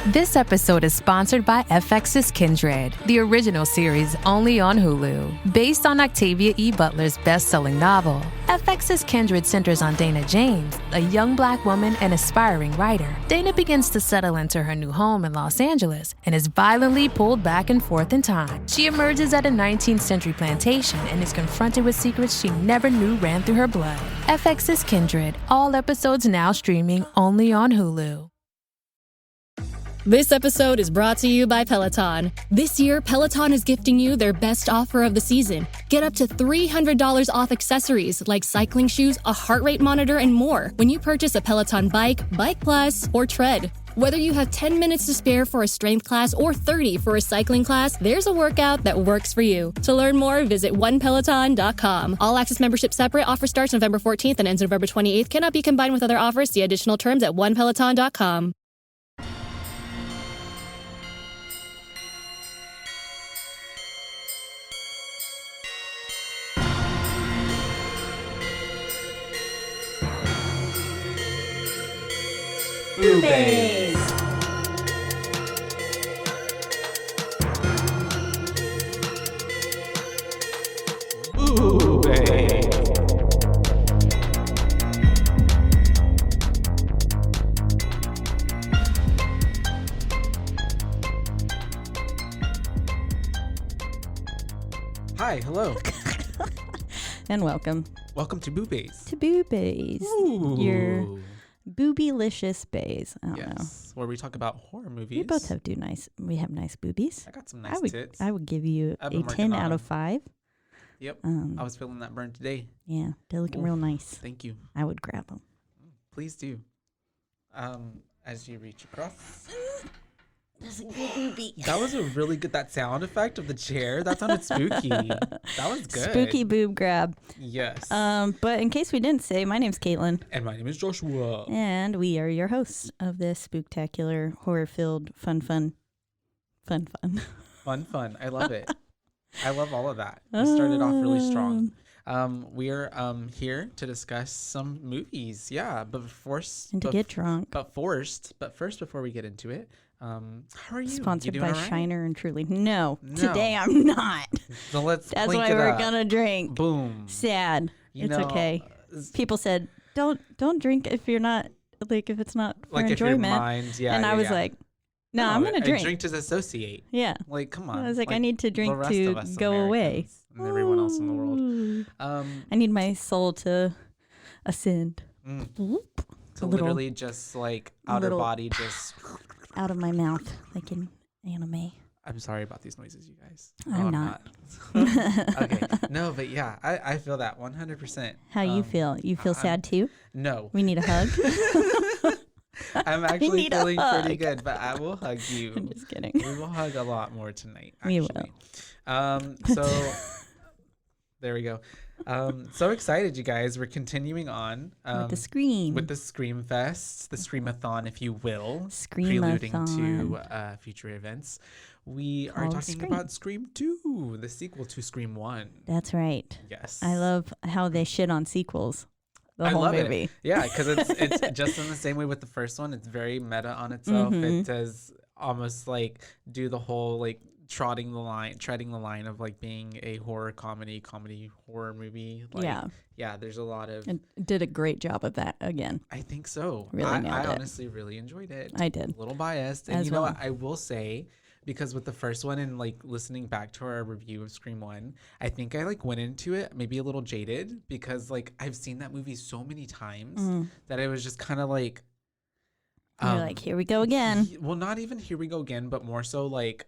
This episode is sponsored by FX's Kindred, the original series only on Hulu. Based on Octavia E. Butler's best-selling novel, FX's Kindred centers on Dana James, a young Black woman and aspiring writer. Dana begins to settle into her new home in Los Angeles and is violently pulled back and forth in time. She emerges at a 19th century plantation and is confronted with secrets she never knew ran through her blood. FX's Kindred, all episodes now streaming only on Hulu. This episode is brought to you by Peloton. This year, Peloton is gifting you their best offer of the season. Get up to $300 off accessories like cycling shoes, a heart rate monitor, and more when you purchase a Peloton bike, Bike Plus, or Tread. Whether you have 10 minutes to spare for a strength class or 30 for a cycling class, there's a workout that works for you. To learn more, visit onepeloton.com. All access membership separate. Offer starts November 14th and ends November 28th. Cannot be combined with other offers. See additional terms at onepeloton.com. BooBaes. BooBaes. Hi, hello. And welcome Welcome to BooBaes. to BooBaes, your boobylicious bays. I don't know. Yes, where we talk about horror movies. We both have we have nice boobies. I got some nice tits. I would give you I've a been 10 working on out of them. 5. Yep, I was feeling that burn today. Yeah, they're looking real nice. Thank you. I would grab them. Please do. As you reach across. That's a good boobie. That was a really good, that sound effect of the chair. That sounded spooky. That was good. Spooky boob grab. Yes. But in case we didn't say, my name's Caitlin, And my name is Joshua. and we are your hosts of this spooktacular, horror-filled, fun. Fun. I love it. I love all of that. We started off really strong. We're here to discuss some movies. Yeah, but first, And to get drunk. But first, before we get into it, how are you? Sponsored you by doing all right? Shiner and Truly. No, No. today I'm not. So let's That's clink why it we're up. gonna drink. Boom. Sad. You It's know, okay. People said, don't drink if you're not if it's not for like if your enjoyment. mind, yeah. And yeah, I was yeah. like, no, I'm gonna I drink. drink to associate. Yeah. Like, come on. I was like, I need to the drink rest to of us go away. Americans and everyone else in the world. Ooh. I I need my soul to ascend. Whoop. So A little literally just like outer little- body just. out of my mouth like in anime. I'm sorry about these noises, you guys. I'm not. Okay. No, but yeah, I feel that 100%. How you feel? You feel sad too? No. We need a hug. I'm actually need a feeling pretty hug. good, but I will hug you. I'm just kidding. We will hug a lot more tonight, We actually. So there we go. So excited, you guys. We're continuing on With the Scream. with the Scream Fest, the Screamathon, if you will, Screamathon. preluding to future events. We are Called talking Scream. about Scream 2, the sequel to Scream 1. That's right. Yes. I love how they shit on sequels. The I whole love movie. it. Yeah, because it's just in the same way with the first one. It's very meta on itself. Mhm. It does almost like do the whole like treading the line of like being a horror comedy horror movie. Like, yeah. There's a lot of. And did a great job of that again. I think so. Really I nailed it. honestly really enjoyed it. I did. A little biased, and As you know well. what? I will say. Because with the first one and like listening back to our review of Scream 1, I think I like went into it maybe a little jaded because like I've seen that movie so many times that it was just kind of like You're like, here we go again. Well, not even here we go again, but more so like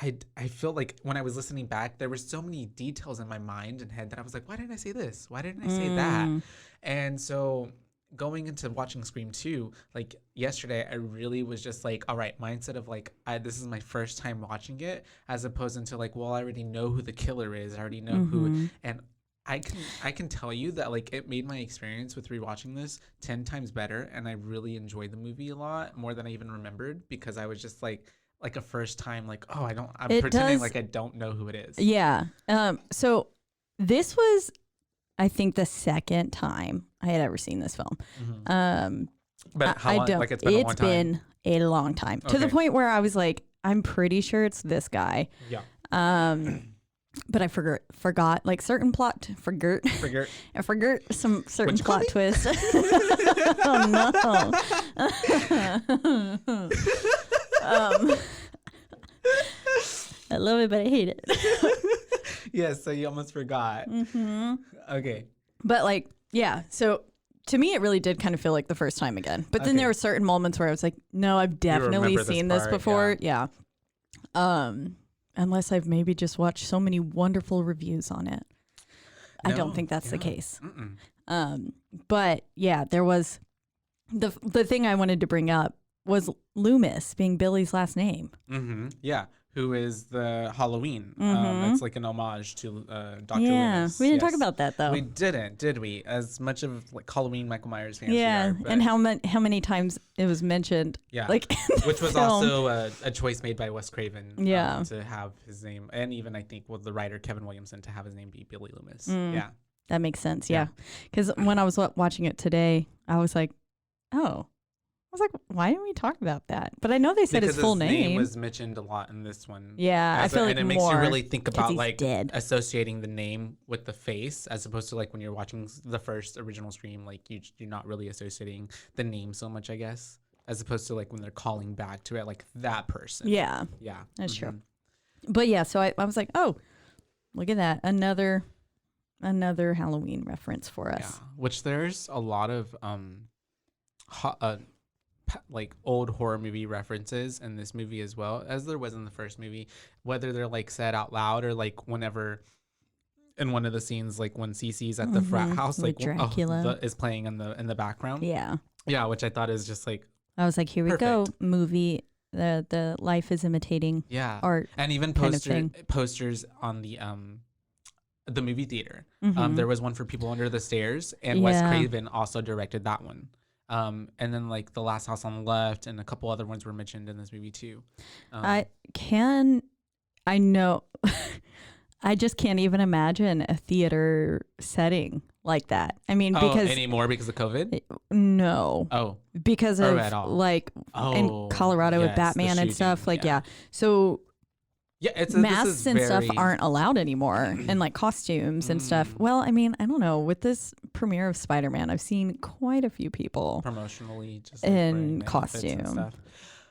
I feel like when I was listening back, there were so many details in my mind and head that I was like, why didn't I say this? Why didn't I say that? And so going into watching Scream 2, like yesterday, I really was just like, all right, mindset of like, this is my first time watching it, as opposed to like, well, I already know who the killer is. I already know who, and I can tell you that like it made my experience with rewatching this 10 times better, and I really enjoyed the movie a lot more than I even remembered because I was just like a first time, like, oh, I'm pretending like I don't know who it is. Yeah. So this was, I think, the second time I had ever seen this film. But how I long? don't. Like it's been a long time. been a long time to the Okay. point where I was like, I'm pretty sure it's this guy. Yeah. But I forgot like certain plot forgot. I forgot some certain What'd you call plot me? twists. Oh no. I love it, but I hate it. Yes. So you almost forgot. Mm-hmm. Okay. But like, yeah. So to me, it really did kind of feel like the first time again. But then Okay. there were certain moments where I was like, no, I've definitely remember this seen this part, before. Yeah. Unless I've maybe just watched so many wonderful reviews on it. I don't No, think that's the yeah. case. Mm-mm. But yeah, there was the thing I wanted to bring up was Loomis being Billy's last name. Mm-hmm. Yeah. Who is the Halloween? Mhm. It's like an homage to Dr. Yeah, Loomis. we didn't talk Yes. about that though. We didn't, did we? As much of like Halloween Michael Myers fans we Yeah, are, but- and how many times it was mentioned. Yeah. Like in the Which was film. also a choice made by Wes Craven. Yeah. To have his name, and even I think the writer Kevin Williamson to have his name be Billy Loomis. Mm. Yeah. That makes sense. Yeah. Yeah, because when I was watching it today, I was like, oh. I was like, why didn't we talk about that? But I know they said Because his full name was mentioned a lot in this one. Yeah, I feel like and it makes you more really think 'cause about he's like dead. associating the name with the face, as opposed to like when you're watching the first original Scream, like you're not really associating the name so much, I guess, as opposed to like when they're calling back to it, like that person. Yeah, Yeah, that's true. Mhm. but yeah, so I was like, oh, look at that, another Halloween reference for Yeah, us. which there's a lot of like old horror movie references in this movie as well as there was in the first movie, whether they're like said out loud or like whenever in one of the scenes, like when Cece's at the frat house, with like Dracula. is playing in the background. Yeah, Which I thought is just like I was like, here we go, movie. The life is imitating art. and even kind of thing. posters on the movie theater. Mhm. There was one for People Under the Stairs, and Wes Yeah. Craven also directed that one. And then like The Last House on the Left and a couple other ones were mentioned in this movie too. I know I just can't even imagine a theater setting like that. I mean, because anymore because of COVID? no, Oh, because or of at all. like in Oh, Colorado with yes, the Batman and stuff. shooting, Like, yeah. So yeah. This masks is and stuff very- aren't allowed anymore, and like costumes and stuff. Well, I mean, I don't know. With this premiere of Spider-Man, I've seen quite a few people. promotionally just in wearing the outfits and costume. stuff.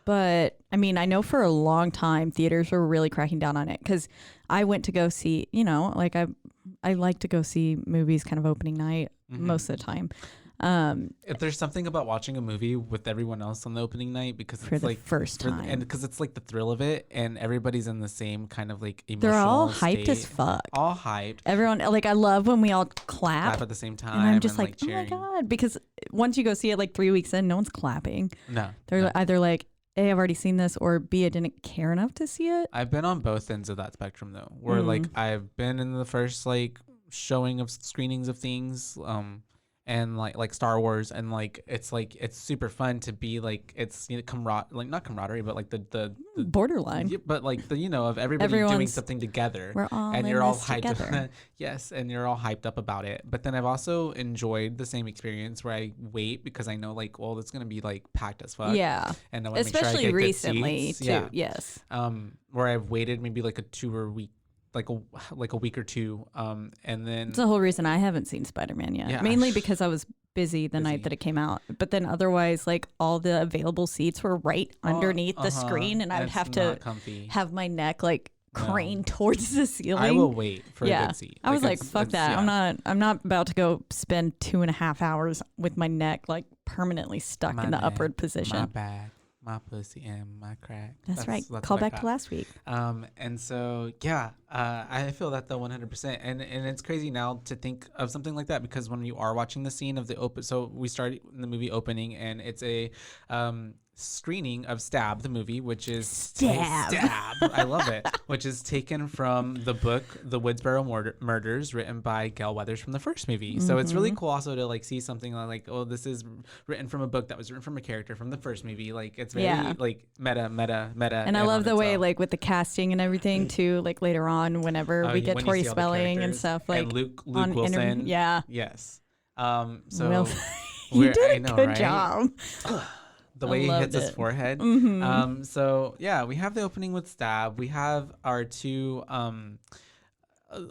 But I mean, I know for a long time theaters were really cracking down on it because I went to go see, like I like to go see movies kind of opening night most of the time. If there's something about watching a movie with everyone else on the opening night because For it's the like first time. and because it's like the thrill of it and everybody's in the same kind of like emotional They're all hyped as state. fuck. All hyped. Everyone, like, I love when we all clap. At the same time. And I'm just like, oh my cheering. God. Because once you go see it like 3 weeks in, no one's clapping. No. They're no. either like, A, I've already seen this, or B, I didn't care enough to see it. I've been on both ends of that spectrum though, where like I've been in the first like showing of screenings of things, and like Star Wars, and like it's super fun to be like it's not camaraderie, but like the Borderline. yeah, but like the of everybody doing Everyone's- something together, We're all and in you're all this hyped together. yes, and you're all hyped up about it. But then I've also enjoyed the same experience where I wait because I know like, well, it's gonna be like packed as fuck. Yeah. And I wanna make sure I Especially get good recently, seats. too. Yeah. Yes. Where I've waited maybe like a week or two, and then It's the whole reason I haven't seen Spider-Man yet. Yeah. Mainly because I was busy the night Busy. that it came out. But then otherwise, like, all the available seats were right underneath the screen, and I would It's have to not comfy. have my neck like craned towards the ceiling. I will wait for a Yeah. good seat. I was like, it's- fuck it's- that. yeah. I'm not about to go spend 2.5 hours with my neck like permanently stuck My in the neck, upward My position. bag, my pussy, and my crack. That's right. what Call I back got. to last week. And so yeah, I feel that though 100%, and it's crazy now to think of something like that because when you are watching the scene of the open, so we start in the movie opening and it's a screening of Stab the movie, which is Stab. I love it, which is taken from the book The Woodsboro Murders, written by Gail Weathers from the first movie. So it's really cool also to like see something like, oh, this is written from a book that was written from a character from the first movie. Like it's very like meta. And I love the way like with the casting and everything too, like later on whenever we get when you Tori see all the Spelling and characters. stuff like and Luke on Wilson. yeah. Yes. So Will- He did I a know, good right? job. The I way he loved hits his it. forehead. So yeah, we have the opening with Stab. We have our two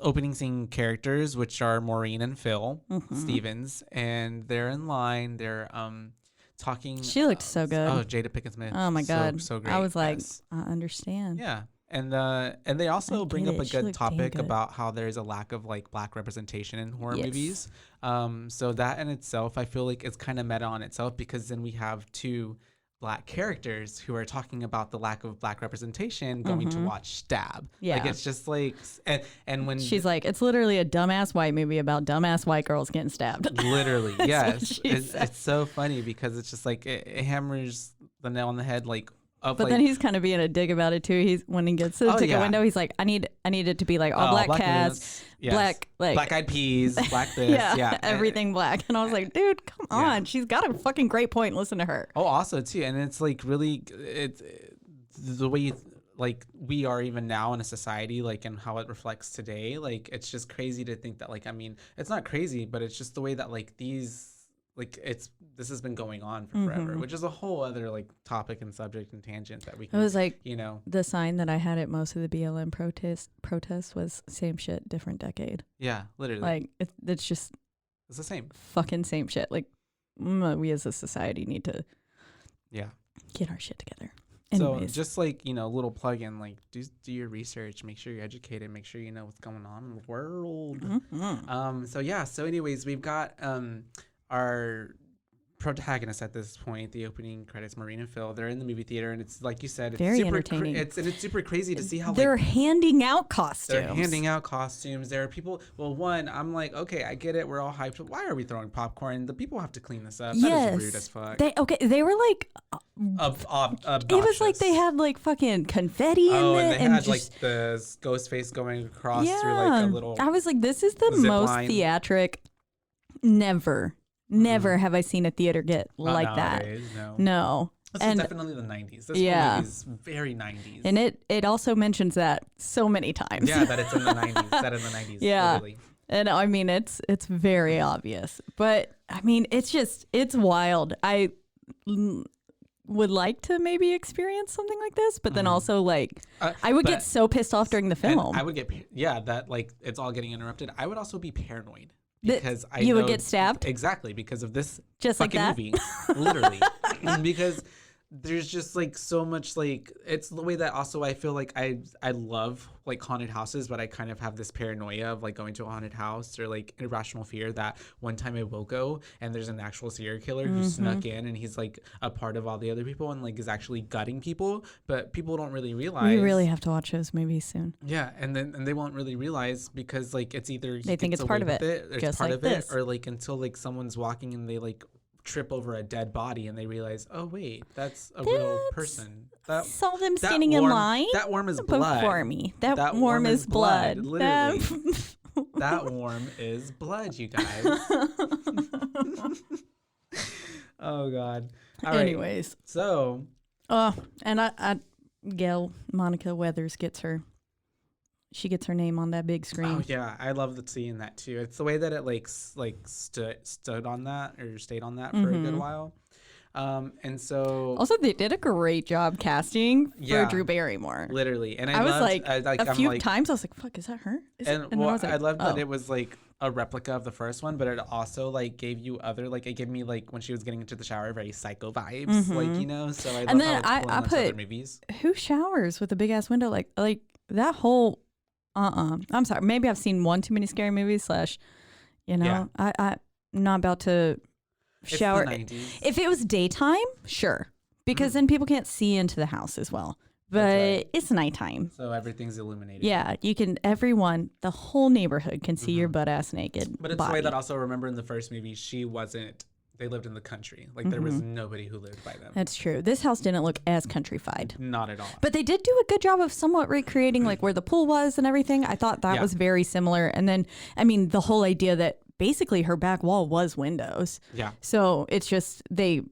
opening scene characters, which are Maureen and Phil Stevens, and they're in line. They're talking. She looked so good. Oh, Jada Pinkett Smith. Oh my God. so great. I was like, Yes. I understand. Yeah. And they also I bring get up a it. She good looked damn topic good. about how there's a lack of like Black representation in horror Yes. movies. So that in itself, I feel like it's kind of meta on itself, because then we have two Black characters who are talking about the lack of Black representation going to watch Stab. Yeah. Like it's just like, and when She's like, it's literally a dumbass white movie about dumbass white girls getting stabbed. literally, yes, she it's, said. it's so funny because it's just like it hammers the nail on the head, like. But then he's kind of being a dick about it too. He's when he gets to the ticket window, he's like, I need it to be like all black cast, noodles, yes. black like Black eyed peas, black this, yeah, everything black. And I was like, dude, come on. She's got a fucking great point. Listen to her. Oh, also too, and it's like really, it's the way like we are even now in a society, like, and how it reflects today. Like, it's just crazy to think that, like, I mean, it's not crazy, but it's just the way that like this has been going on for forever, which is a whole other like topic and subject and tangent that we can. It was like, the sign that I had at most of the BLM protests was same shit, different decade. Yeah, literally. Like it's just it's the same. Fucking same shit. Like we as a society need to get our shit together. Anyways. So just like, little plug in, like do your research, make sure you're educated, make sure you know what's going on in the world. So anyways, we've got our protagonist at this point, the opening credits, Maureen and Phil. They're in the movie theater, and it's like you said, it's very super entertaining. It's super crazy to see how they're handing out costumes. They're handing out costumes. There are people. Well, one, I'm like, okay, I get it. We're all hyped. But why are we throwing popcorn? The people have to clean this up. That is rude as fuck. They were like, obnoxious. It was like they had like fucking confetti in it, and they had just, like the ghost face going across through like a little. I was like, this is the most line. theatric. Never have I seen a theater get like nowadays, that. No. This is definitely the 90s. This movie is very 90s. And it also mentions that so many times. Yeah, that it's in the 90s. Set in the 90s. Yeah. Literally. And I mean, it's very obvious. But I mean, it's wild. I would like to maybe experience something like this, but then also like I would get so pissed off during the film. I would get that like it's all getting interrupted. I would also be paranoid. Because you would get stabbed? Exactly, because of this just fucking like that? movie. Literally. Because there's just like so much like it's the way that also I feel like I love like haunted houses, but I kind of have this paranoia of like going to a haunted house or like irrational fear that one time I will go and there's an actual serial killer who snuck in and he's like a part of all the other people and like is actually gutting people, but people don't really realize. We really have to watch those movies soon. Yeah, and they won't really realize because like it's either they think it's part of it, it's part of it, or like until like someone's walking and they like trip over a dead body and they realize, oh wait, that's a real person. Saw them standing in line. That worm is blood. Before me. That worm is blood. Literally. That worm is blood, you guys. Oh God. All Anyways. Right. So. And I Gail Monica Weathers gets her name on that big screen. Oh yeah, I love seeing that too. It's the way that it like stood on that or stayed on that for a good while. And so also they did a great job casting for Drew Barrymore. Literally, and I was like a few times I was like, "Fuck, is that her?" I loved that it was like a replica of the first one, but it also like gave you other like it gave me like when she was getting into the shower very psycho vibes, like So I and then I put other movies. Who showers with a big ass window like that whole. I'm sorry. Maybe I've seen one too many scary movies. I'm not about to shower. It's the 90s. If it was daytime, sure, because then people can't see into the house as well. But it's nighttime, so everything's illuminated. Yeah, you can. The whole neighborhood can see your butt ass naked. But it's the way that also remember in the first movie, she wasn't. They lived in the country. Like there was nobody who lived by them. That's true. This house didn't look as countrified. Not at all. But they did do a good job of somewhat recreating like where the pool was and everything. I thought that was very similar. And then, I mean, the whole idea that basically her back wall was windows. Yeah. So it's just it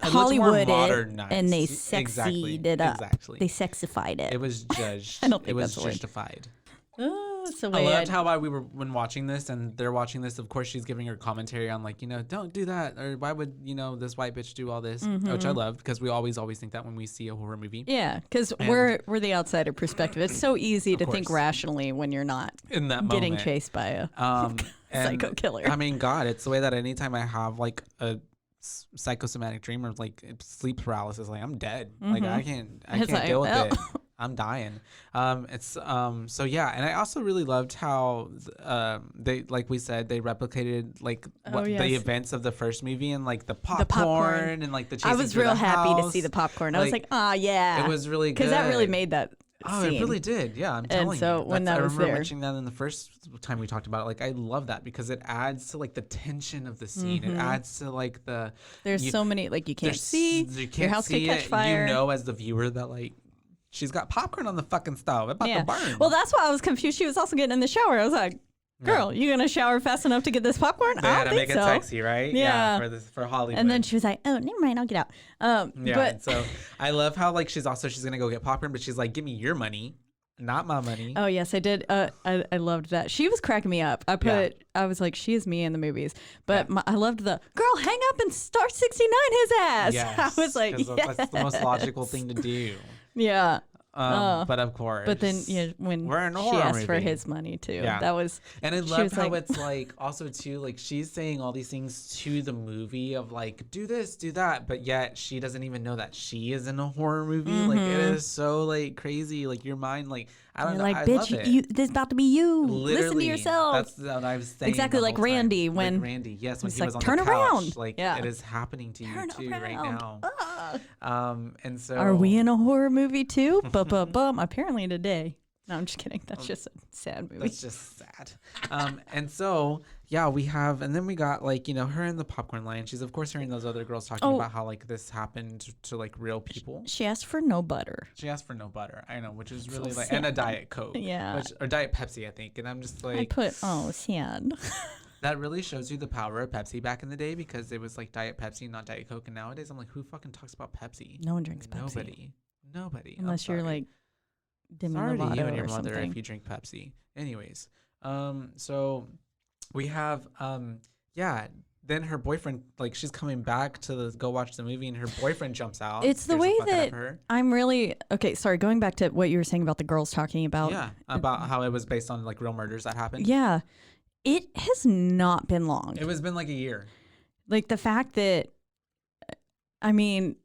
Hollywood it and they sexied it up. Exactly. They sexified it. It was judged. I don't think it was that's the word. justified. That's the I way loved how when watching this and they're watching this, of course she's giving her commentary on like, don't do that, or why would this white bitch do all this, which I loved because we always think that when we see a horror movie. Yeah, because we're the outsider perspective. It's so easy to think rationally when you're not in that getting moment. Chased by a psycho killer. I mean, God, it's the way that anytime I have like a psychosomatic dream or like sleep paralysis, like I'm dead. Like I can't deal with it. I'm dying. So yeah, and I also really loved how they, like we said, they replicated like the events of the first movie and like the popcorn and like the chasing I was through real the happy house. to see the popcorn. I was like, yeah, it was really good because that really made that. Oh, scene. It really did. Yeah, I'm telling you. And so when that I was remember there, mentioning that in the first time we talked about it. Like, I love that because it adds to like the tension of the scene. It adds to like there's so many like you can't see. Your house could catch fire. As the viewer that like she's got popcorn on the fucking stove. About to burn. Well, that's why I was confused. She was also getting in the shower. I was like, girl, you gonna shower fast enough to get this popcorn? I don't think so. Make it sexy, right? Yeah. For Hollywood. And then she was like, oh, never mind, I'll get out. But so I love how like she's gonna go get popcorn, but she's like, give me your money, not my money. Oh yes, I did. I loved that. She was cracking me up. I was like, she is me in the movies. But I loved the girl hang up and star 69 his ass. Yes, I was like, that's the most logical thing to do. Yeah. But of course. But then when she asked for his money too, that was. And I love how it's like also too like she's saying all these things to the movie of like do this, do that, but yet she doesn't even know that she is in a horror movie. Like it is so like crazy. Like your mind, like I don't know. Like I bitch, this is about to be you. Literally, listen to yourself. That's what I was saying. Exactly like Randy time. when like Randy, yes, when he was on turn the couch. Around. Like it is happening to you too right now. And so are we in a horror movie too? Apparently today. No, I'm just kidding. That's just a sad movie. It's just sad. And so yeah, we have, and then we got like her in the popcorn line. She's of course hearing those other girls talking about how like this happened to like real people. She asked for no butter. I know, which is really like, and a Diet Coke. Yeah. Or Diet Pepsi, I think. And I'm just like, I put sad. That really shows you the power of Pepsi back in the day because it was like Diet Pepsi, not Diet Coke. And nowadays I'm like, who fucking talks about Pepsi? No one drinks Pepsi. Nobody. Unless you're like Demi Sorry to you and your mother if you drink Pepsi. Anyways, so we have then her boyfriend, like she's coming back to go watch the movie and her boyfriend jumps out. It's the way that I'm really sorry, going back to what you were saying about the girls talking about about how it was based on like real murders that happened. Yeah, it has not been long. It has been like a year. Like the fact that I mean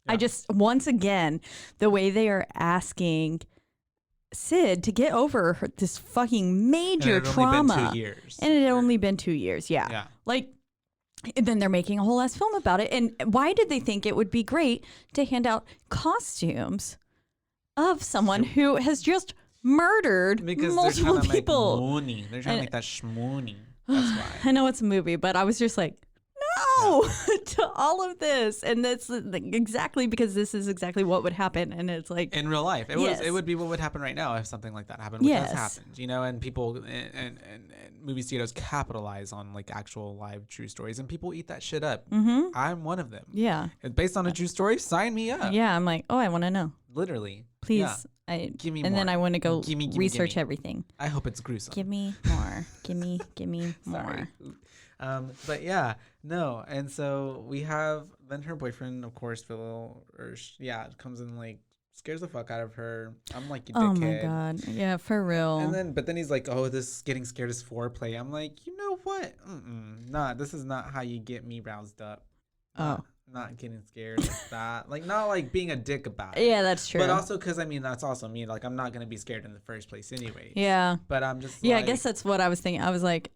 I just, once again, the way they are asking Sid to get over this fucking major trauma. Been 2 years. And it had only been 2 years. Yeah. Like, then they're making a whole ass film about it. And why did they think it would be great to hand out costumes of someone who has just murdered multiple people? They're trying to make that shmoney. That's why. I know it's a movie, but I was just like, no to all of this, and that's exactly because this is exactly what would happen, and it's like in real life it would be what would happen right now if something like that happened. Which has happened, and people and movie studios capitalize on like actual live true stories, and people eat that shit up. I'm one of them. It's based on a true story. Sign me up. I'm like, I want to know, literally, please. Give me and more. then I want to go research everything. I hope it's gruesome. Give me more. give me more. But and so we have then her boyfriend, of course, Phil, comes in like scares the fuck out of her. I'm like, you dickhead. Oh my god, yeah, for real. But then he's like, oh, this getting scared is foreplay. I'm like, you know what? This is not how you get me roused up. Not getting scared like that. Like, not like being a dick about it. Yeah, that's true. But also because, that's also me. Like, I'm not going to be scared in the first place anyway. Yeah. But I'm just I guess that's what I was thinking. I was like,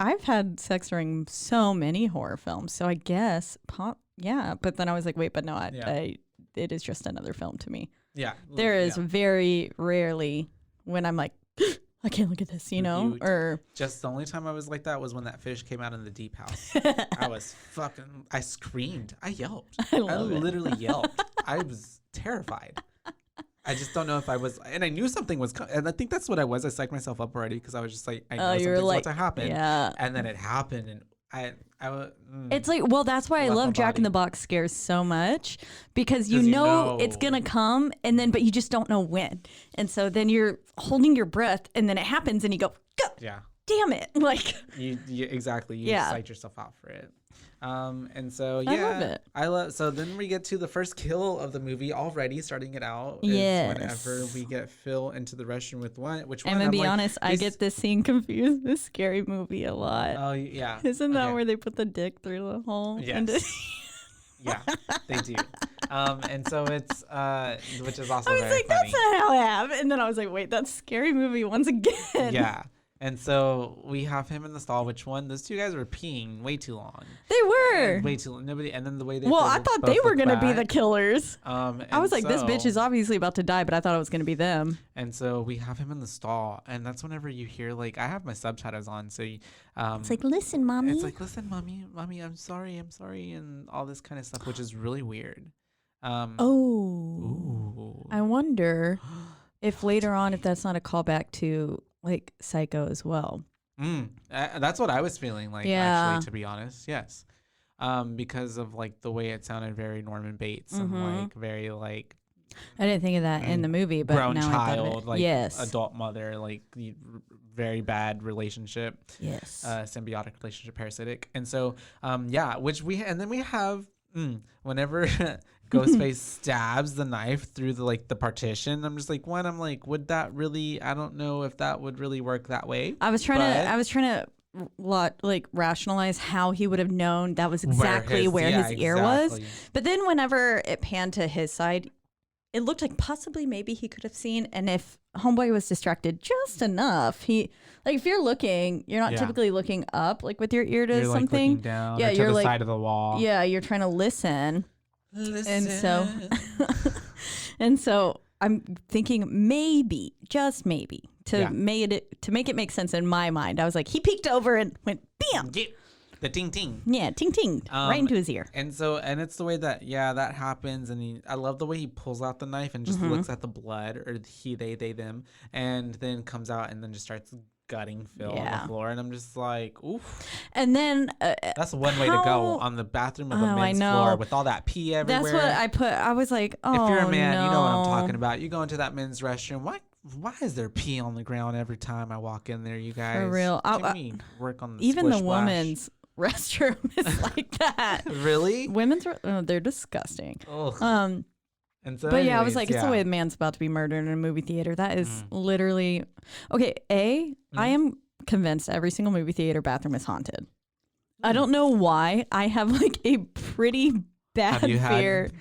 I've had sex during so many horror films. So I guess, But then I was like, wait, but no, it is just another film to me. Yeah. There is very rarely when I'm like, I can't look at this, or just the only time I was like that was when that fish came out in the deep house. I screamed. I yelped. I literally yelped. I was terrified. I just don't know if I was, and I knew something was coming, and I think that's what I was. I psyched myself up already because I was just like, I know something's about to happen. Yeah. And then it happened, and It's like, well, that's why I love Jack in the Box scares so much, because you know it's gonna come, and then but you just don't know when, and so then you're holding your breath, and then it happens, and you go, yeah, damn it, like you exactly, you psych yourself out for it. And so I love it. So then we get to the first kill of the movie already, starting it out. Whenever we get Phil into the restroom with which one? I'm gonna be honest, I get this scene confused with Scary Movie a lot. Oh yeah, isn't that where they put the dick through the hole? Yes. Yeah, they do. And so it's which is also I was very like, funny. that's not how it happened. And then I was like, wait, that's Scary Movie once again. Yeah. And so we have him in the stall. Which one? Those two guys were peeing way too long. They were way too long. Nobody. And then the way they. Well, I thought they were gonna be the killers. I was like, this bitch is obviously about to die, but I thought it was gonna be them. And so we have him in the stall, and that's whenever you hear like I have my subtitles on, so it's like, listen, mommy. It's like, listen, mommy, I'm sorry, and all this kind of stuff, which is really weird. Ooh. I wonder if later on, if that's not a callback to like Psycho as well. That's what I was feeling like, actually, to be honest. Yes. Because of like the way it sounded very Norman Bates and like very like I didn't think of that in the movie, but grown now child, like yes. adult mother, like very bad relationship. Yes. Symbiotic relationship, parasitic. And so and then we have whenever Ghostface stabs the knife through the partition, I'm just like, would that really, I don't know if that would really work that way. I was trying to like rationalize how he would have known that was exactly where his ear was. But then whenever it panned to his side, it looked like possibly maybe he could have seen, and if homeboy was distracted just enough, he like if you're looking, you're not typically looking up like with your ear to you're something. Like down, or you're to the side of the wall. Yeah, you're trying to listen. And so I'm thinking maybe, just maybe, to make it make sense in my mind. I was like, he peeked over and went bam. The ting ting. Yeah, ting ting, right into his ear. And it's the way that that happens, and I love the way he pulls out the knife and just looks at the blood, or they them, and then comes out and then just starts gutting Phil on the floor, and I'm just like, oof. And then that's one way to go on the bathroom of a men's floor with all that pee everywhere. That's what I put. I was like, oh, if you're a man, you know what I'm talking about. You go into that men's restroom. Why is there pee on the ground every time I walk in there, you guys? For real. Work on the even the splash. woman's restroom is like that. Really? Women's they're disgusting. Ugh. And so but anyways, I was like, it's the way a man's about to be murdered in a movie theater. That is literally okay. I am convinced every single movie theater bathroom is haunted. I don't know why. I have like a pretty bad fear. Had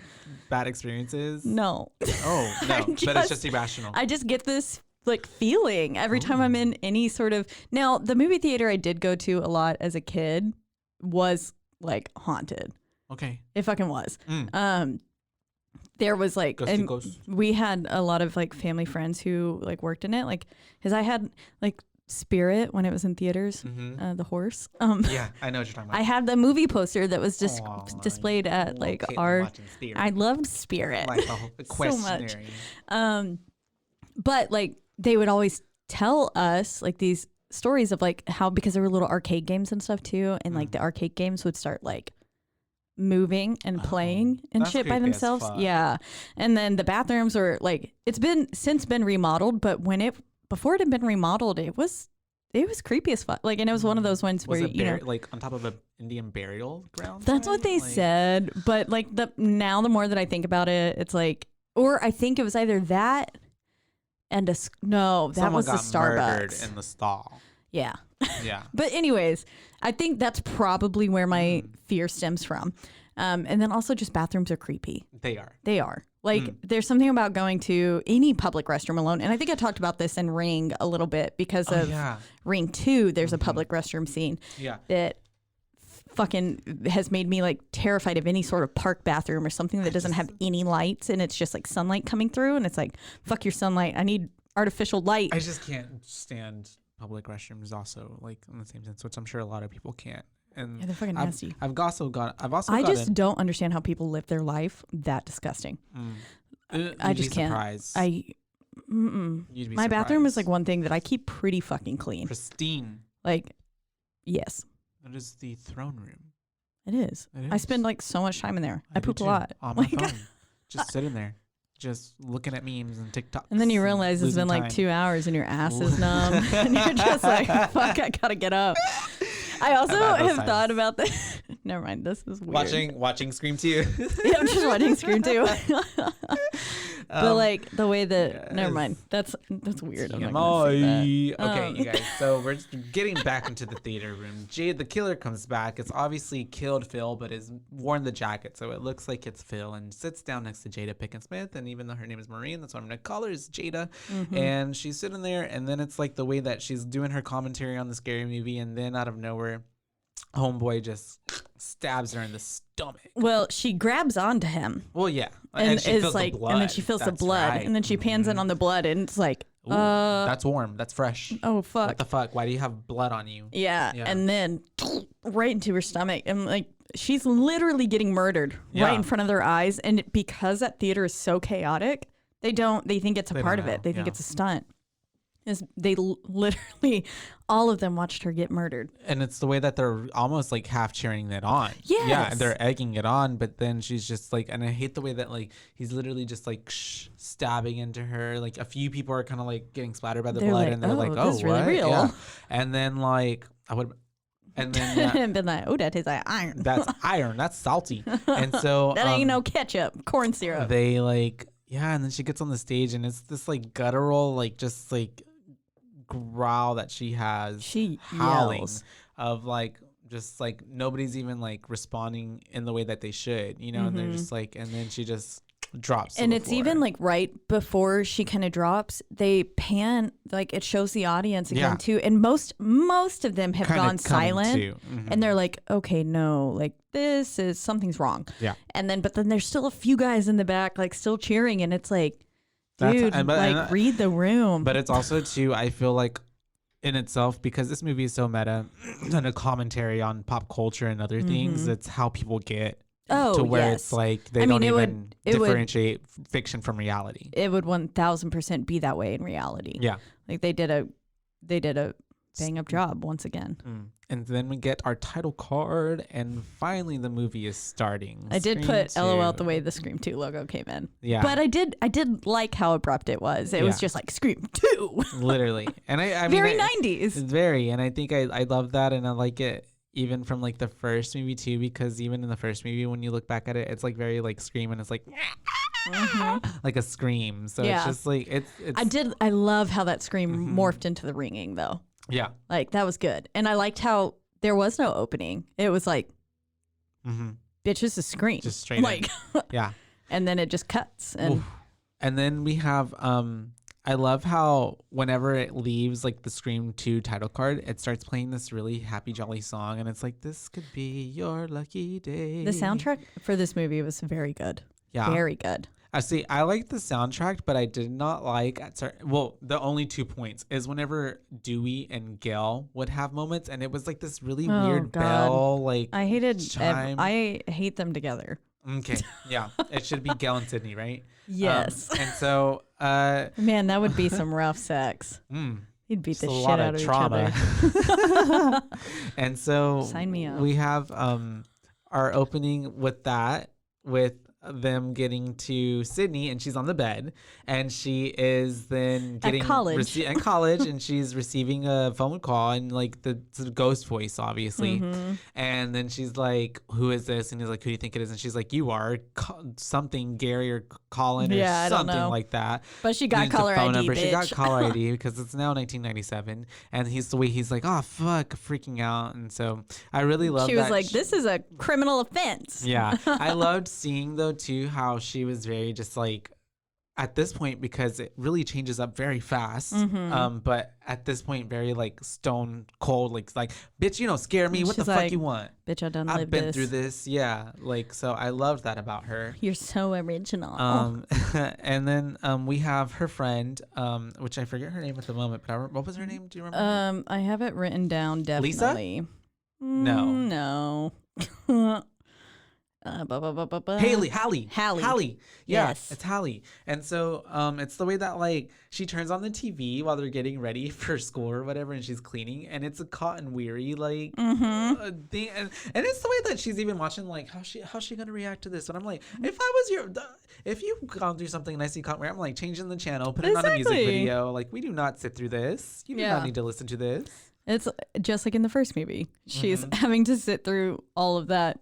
bad experiences? No. Oh no, but it's just irrational. I just get this like feeling every time I'm in any sort of. Now the movie theater I did go to a lot as a kid was like haunted. Okay. It fucking was. There was like, and we had a lot of like family friends who like worked in it. Like, cause I had like Spirit when it was in theaters, the horse. Yeah, I know what you're talking about. I had the movie poster that was just displayed at like our. I loved Spirit like so much. But like they would always tell us like these stories of like how, because there were little arcade games and stuff too, and like the arcade games would start like moving and playing and shit by themselves. Yeah. And then the bathrooms are like, it's since been remodeled, but before it had been remodeled, it was creepy as fuck. Like, and it was one of those ones where like on top of an Indian burial ground. That's what they said. But like the more that I think about it, it's like, or I think it was either that and that was the Starbucks in the stall. Yeah. Yeah. But anyways, I think that's probably where my fear stems from. And then also just bathrooms are creepy. They are. Like there's something about going to any public restroom alone. And I think I talked about this in Ring a little bit because of Ring 2. There's a public restroom scene that fucking has made me like terrified of any sort of park bathroom or something that doesn't have any lights and it's just like sunlight coming through. And it's like, fuck your sunlight. I need artificial light. I just can't stand public restrooms also, like in the same sense, which I'm sure a lot of people can't. And they're fucking nasty. I just don't understand how people live their life that disgusting. I just can't. My bathroom is like one thing that I keep pretty fucking clean. Pristine. Like, yes. It is the throne room. It is. I spend like so much time in there. I poop a lot. On my phone. Just sitting there. Just looking at memes and TikToks. And then you realize it's been like 2 hours and your ass is numb. And you're just like, fuck, I gotta get up. I also have thought about this. Never mind, this is weird. Watching Scream 2. Yeah, I'm just watching Scream 2. But like the way that, never mind. That's weird. I'm not gonna say that. Okay, you guys. So we're just getting back into the theater room. Jade, the killer, comes back. It's obviously killed Phil, but has worn the jacket, so it looks like it's Phil, and sits down next to Jada Pinkett Smith. And even though her name is Maureen, that's what I'm gonna call her, is Jada. And she's sitting there, and then it's like the way that she's doing her commentary on the scary movie, and then out of nowhere, homeboy just stabs her in the stomach. Well, she grabs onto him. Well, yeah, and she feels like, the blood. and then she feels the blood, right. and then she pans in on the blood, and it's like, Ooh, that's warm. That's fresh. Oh fuck! What the fuck? Why do you have blood on you? Yeah, and then right into her stomach, and like she's literally getting murdered right in front of their eyes. And because that theater is so chaotic, they think it's a part of it. They think it's a stunt. Literally, all of them watched her get murdered. And it's the way that they're almost like half cheering it on. Yes. Yeah, they're egging it on, but then she's just like, and I hate the way that like he's literally just like stabbing into her. Like a few people are kind of like getting splattered by the blood, like, and they're like, oh, this is really what? real. Yeah. And then like and then and been like, oh, that tastes like iron. That's iron. That's salty. And so that ain't no ketchup, corn syrup. They like, and then she gets on the stage, and it's this like guttural, like just like growl that she has, she howling yells. Of like just like nobody's even like responding in the way that they should, and they're just like, and then she just drops and it's even like right before she kind of drops, they pan, like it shows the audience again too, and most of them have kinda gone silent and they're like, okay, no, like this is something's wrong, and then but then there's still a few guys in the back like still cheering, and it's like, dude, read the room. But it's also too, I feel like in itself, because this movie is so meta and a commentary on pop culture and other things, it's how people get to where it's like they don't even differentiate fiction from reality. It would 1000% be that way in reality. Yeah, like they did a bang up job once again. And then we get our title card, and finally the movie is starting. I did put Scream LOL the way the Scream 2 logo came in. Yeah, but I did like how abrupt it was. It was just like Scream 2, literally. And I very mean, 90s. Very, and I think I love that, and I like it even from like the first movie too, because even in the first movie, when you look back at it, it's like very like Scream, and it's like like a scream. So it's just like it's. I love how that Scream morphed into the ringing though. Yeah, like that was good, and I liked how there was no opening. It was like, bitch, this is Scream, just straight like, yeah. And then it just cuts, and then we have I love how whenever it leaves like the Scream 2 title card, it starts playing this really happy, jolly song, and it's like, this could be your lucky day. The soundtrack for this movie was very good. Yeah, very good. I liked the soundtrack, but I did not like the only 2 points is whenever Dewey and Gail would have moments, and it was like this really weird bell, like I hated chime. I hate them together. Okay, yeah, it should be Gail and Sydney, right? Yes. And so man, that would be some rough sex. He'd beat the shit out of trauma. each other. And so sign me up. We have our opening with them getting to Sydney, and she's on the bed, and she is then getting at college, and she's receiving a phone call, and like the ghost voice, obviously, and then she's like, "Who is this?" And he's like, "Who do you think it is?" And she's like, "You are something Gary or Colin or something like that." But she got caller ID. Number. Bitch. She got caller ID because it's now 1997, and he's like, "Oh fuck," freaking out, and so I really love. She was like, "This is a criminal offense." Yeah, I loved seeing though too how she was very just like at this point, because it really changes up very fast, but at this point very like stone cold, like bitch, you don't scare me, what the fuck you want, bitch, I've been through this. Yeah, like, so I loved that about her. You're so original. And then we have her friend, which I forget her name at the moment, but what was her name, do you remember? I have it written down, definitely. Lisa? No. Hallie. Yeah, Yes. it's Hallie. And so it's the way that like she turns on the TV while they're getting ready for school or whatever, and she's cleaning, and it's a Cotton Weary like thing, and it's the way that she's even watching like how's she gonna react to this. And I'm like, if you've gone through something and I see Cotton Weary, I'm like changing the channel, putting it on a music video. Like, we do not sit through this. You do not need to listen to this. It's just like in the first movie. She's having to sit through all of that.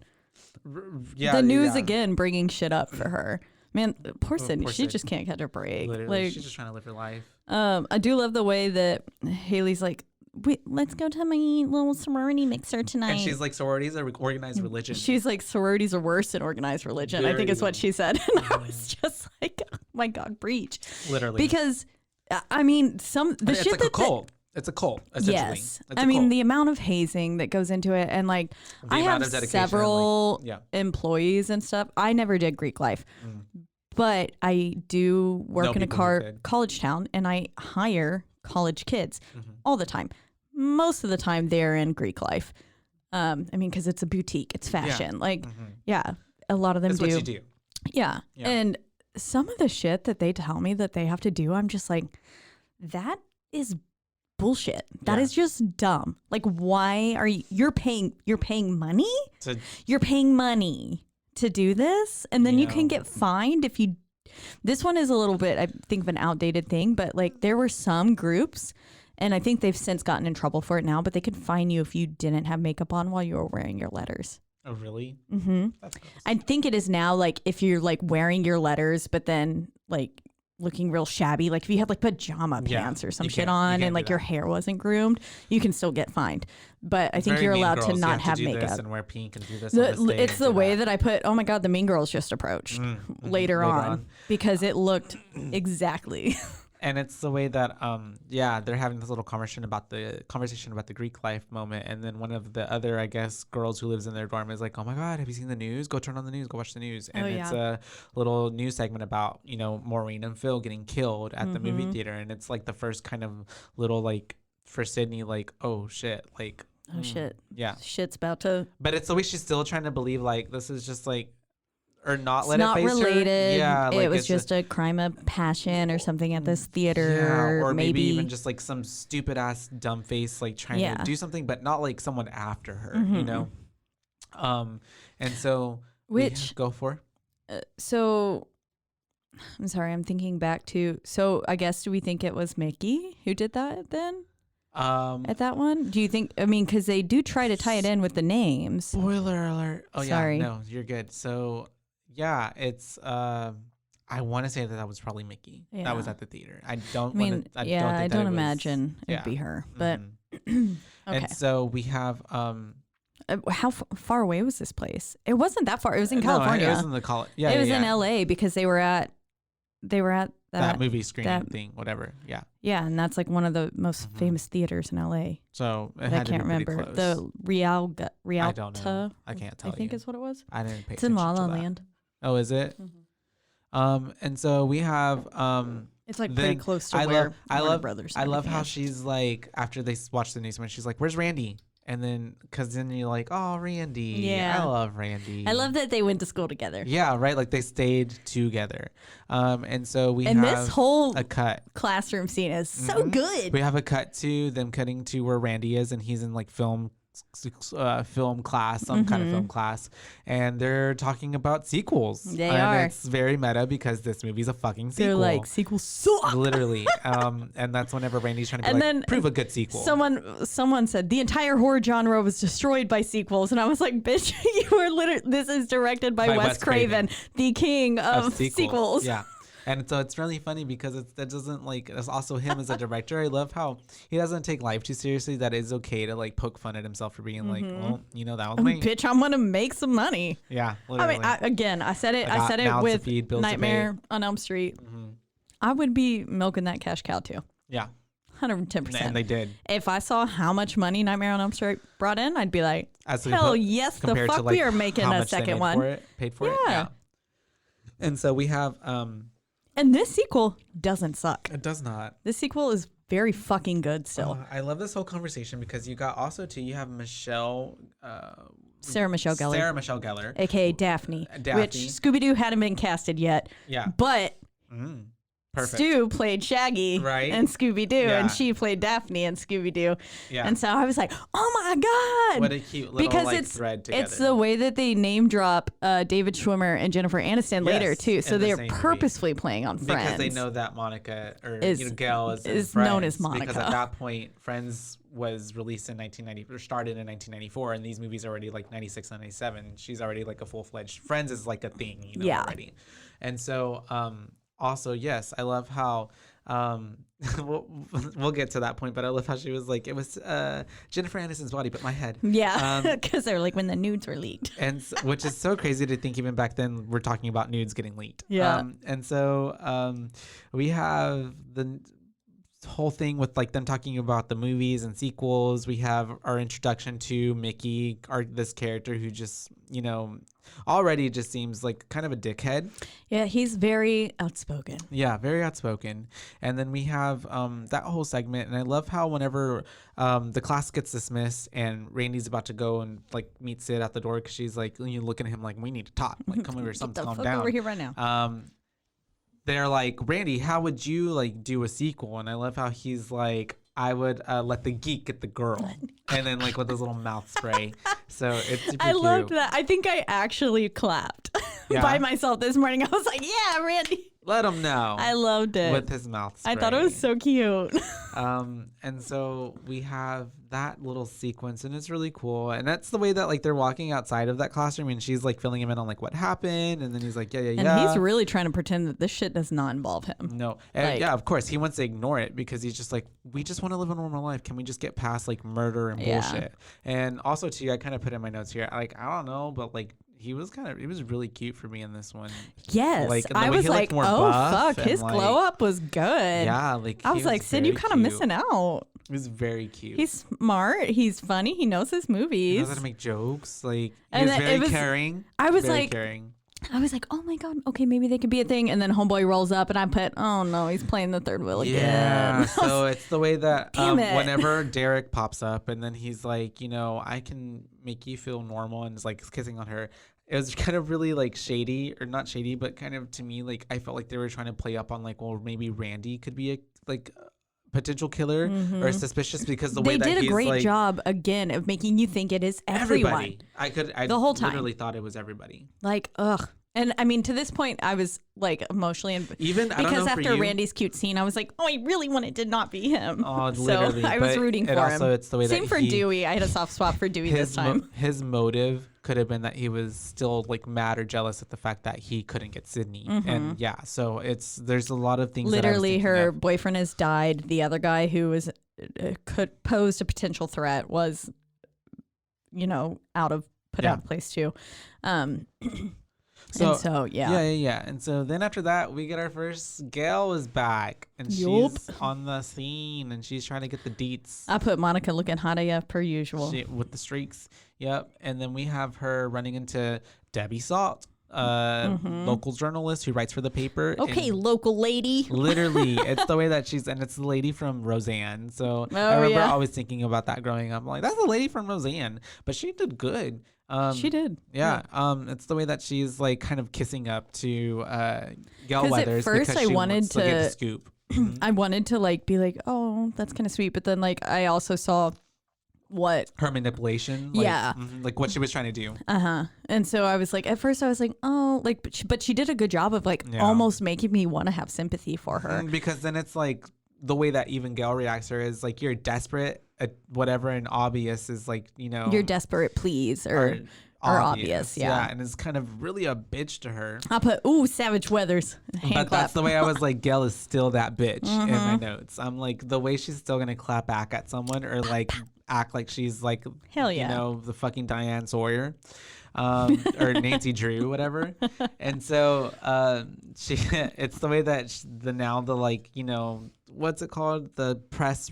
The news again, bringing shit up for her. Man, poor Sydney. She just can't catch a break. Literally, she's just trying to live her life. I do love the way that Haley's like, wait, let's go to my little sorority mixer tonight. And she's like, sororities are organized religion. She's like, sororities are worse than organized religion. I think is what she said. And I was just like, oh my God, breach. Literally. Because, I mean, it's like a cult. It's a cult, essentially. Yes. I mean, the amount of hazing that goes into it. And like, I have several employees and stuff. I never did Greek life. But I do work in a college town, and I hire college kids all the time. Most of the time, they're in Greek life. I mean, because it's a boutique, it's fashion. A lot of them That's do. what you do. Yeah. And some of the shit that they tell me that they have to do, I'm just like, that is bullshit. That is just dumb. Like, why are you're paying money? You're paying money to do this, and then you can get fined if you. This one is a little bit, I think, of an outdated thing, but like there were some groups, and I think they've since gotten in trouble for it now, but they could fine you if you didn't have makeup on while you were wearing your letters. Oh, really? Mm-hmm. That's gross. I think it is now, like, if you're like wearing your letters, but then like looking real shabby, like if you had like pajama pants or some shit on and like your hair wasn't groomed, you can still get fined. But I think you're allowed to not have makeup and wear pink and do this. It's the way that I put, oh my God, the Mean Girls just approached later on because it looked exactly. And it's the way that, they're having this little conversation about the Greek life moment. And then one of the other, I guess, girls who lives in their dorm is like, oh my God, have you seen the news? Go turn on the news, go watch the news. And it's a little news segment about, Maureen and Phil getting killed at the movie theater. And it's like the first kind of little, like, for Sydney, like, oh shit, like. Oh shit. Yeah. Shit's about to. But it's the way she's still trying to believe, like, this is just like. Or not let it face related. Her. Yeah, like it was just a crime of passion or something at this theater. Or maybe even just like some stupid ass dumb face like trying to do something, but not like someone after her, And so go for. So I'm sorry, I'm thinking back to. So I guess do we think it was Mickey who did that then? At that one, do you think? I mean, because they do try to tie it in with the names. Spoiler alert! Oh sorry. Yeah, no, you're good. So. Yeah, it's. I want to say that was probably Mickey. Yeah. That was at the theater. I don't imagine it'd be her. But okay. And so we have. How far away was this place? It wasn't that far. It was in California. It was in the college. Yeah, it was in LA because they were at that movie screening thing, whatever. Yeah. Yeah, and that's like one of the most famous theaters in LA. So I can't remember the Rialta. I don't know. I can't tell you. I think is what it was. I didn't pay attention. It's in La La Land. Oh, is it? And so we have it's like pretty close to where Warner Brothers. I love how she's like after they watch the news when she's like, "Where's Randy?" And then, because then you're like, oh, Randy. Yeah. I love Randy. I love that they went to school together. Yeah, right? Like, they stayed together. And so we have this whole a cut. Classroom scene is so good. We have a cut to them cutting to where Randy is, and he's in, like, film class, some kind of film class, and they're talking about sequels. They are. It's very meta because this movie's a fucking sequel. They're like, sequels suck. Literally. And that's whenever Randy's trying to be prove a good sequel. Someone said the entire horror genre was destroyed by sequels, and I was like, bitch, you were literally. This is directed by Wes Craven, the king of sequels. Yeah. And so it's really funny because it's also him as a director. I love how he doesn't take life too seriously. That it's okay to like poke fun at himself for being like, well, that was me. Bitch, I'm gonna make some money. Yeah, literally. I mean, I said it with Nightmare on Elm Street. I would be milking that cash cow too. Yeah. 110%. And they did. If I saw how much money Nightmare on Elm Street brought in, I'd be like, hell yes, the fuck we are making a second one. Paid for it. Yeah. And so we have and this sequel doesn't suck. It does not. This sequel is very fucking good still. I love this whole conversation because you got also too, you have Michelle Sarah Michelle Gellar, aka Daphne, Daphne. which Scooby-Doo hadn't been casted yet. Yeah. But Perfect. Stu played Shaggy in Scooby-Doo, and she played Daphne in Scooby-Doo. Yeah. And so I was like, oh my God. What a cute little thread together. It's the way that they name drop David Schwimmer and Jennifer Aniston later, too. So they're purposefully playing on Friends. Because they know that Monica, or Gail is known as Monica. Because at that point, Friends was released in 1990, or started in 1994, and these movies are already like 96 and 97. She's already like a full-fledged, Friends is like a thing, already. And so, also, yes, I love how we'll get to that point, but I love how she was like, it was Jennifer Aniston's body, but my head. Yeah, because they're like when the nudes were leaked. And which is so crazy to think even back then we're talking about nudes getting leaked. Yeah. And so we have the whole thing with like them talking about the movies and sequels. We have our introduction to Mickey, this character who just, already just seems like kind of a dickhead. Yeah, he's very outspoken. Yeah, very outspoken. And then we have that whole segment, and I love how whenever the class gets dismissed and Randy's about to go and like meet Sid at the door, because she's like, looking at him like, we need to talk, like come over, something's calm down over here right now. They're like, Randy, how would you like do a sequel? And I love how he's like, I would let the geek get the girl, and then like with his little mouth spray. So it's super I cute. loved that. I think I actually clapped by myself this morning. I was like, yeah, Randy. Let him know. I loved it. With his mouth spray. I thought it was so cute. And so we have that little sequence, and it's really cool. And that's the way that like they're walking outside of that classroom, and she's like filling him in on like what happened, and then he's like, yeah. And he's really trying to pretend that this shit does not involve him. No. And yeah, of course he wants to ignore it, because he's just like, we just want to live a normal life. Can we just get past like murder and bullshit? And also too, I kind of put in my notes here, like, I don't know, but like he was really cute for me in this one. Yes. Like, I was like, oh fuck, his glow up was good. Yeah, like I was like, Sid, you kind of missing out. It was very cute. He's smart. He's funny. He knows his movies. He knows how to make jokes. Like, he was very caring. I was very like, caring. I was like, oh my God, okay, maybe they could be a thing. And then Homeboy rolls up, and I put, oh no, he's playing the third wheel again. Yeah, so it's the way that whenever Derek pops up, and then he's like, I can make you feel normal, and is like kissing on her. It was kind of really like shady, or not shady, but kind of to me, like I felt like they were trying to play up on like, well, maybe Randy could be a potential killer or suspicious, because the way that they did a great like, job again of making you think it is everyone. I the whole time literally thought it was everybody. Like, ugh. And I mean, to this point, I was like emotionally, because after Randy's cute scene, I was like, oh, I really wanted to not be him. Oh, literally. So I was rooting for him. Also, it's the way Same for Dewey. I had a soft spot for Dewey this time. His motive could have been that he was still like mad or jealous at the fact that he couldn't get Sydney. And yeah, so there's a lot of things. Literally, her boyfriend has died. The other guy who was could posed a potential threat was, out of place too. So yeah. And so then after that, we get our first. Gail is back, and she's on the scene, and she's trying to get the deets. I put Monica looking hot AF per usual. With the streaks. Yep. And then we have her running into Debbie Salt, local journalist who writes for the paper. Okay, local lady. Literally, it's the way that it's the lady from Roseanne. So I remember always thinking about that growing up. I'm like, that's the lady from Roseanne, but she did good. She did. Yeah. It's the way that she's like kind of kissing up to Gail Weathers. At first, because she wanted wants to get the scoop. I wanted to like be like, oh, that's kind of sweet, but then like I also saw what her manipulation, like what she was trying to do. And so I was like, at first I was like, oh, like, but she did a good job of like almost making me want to have sympathy for her, because then it's like the way that even Gail reacts to her is like, you're desperate at whatever, and obvious is like, you're desperate, please, or obvious. Yeah. And it's kind of really a bitch to her. I put Savage Weathers but that's the way I was like, Gail is still that bitch in my notes. I'm like, the way she's still gonna clap back at someone, or like act like she's like, hell yeah, the fucking Diane Sawyer, or Nancy Drew, whatever. And so it's the way that what's it called? The press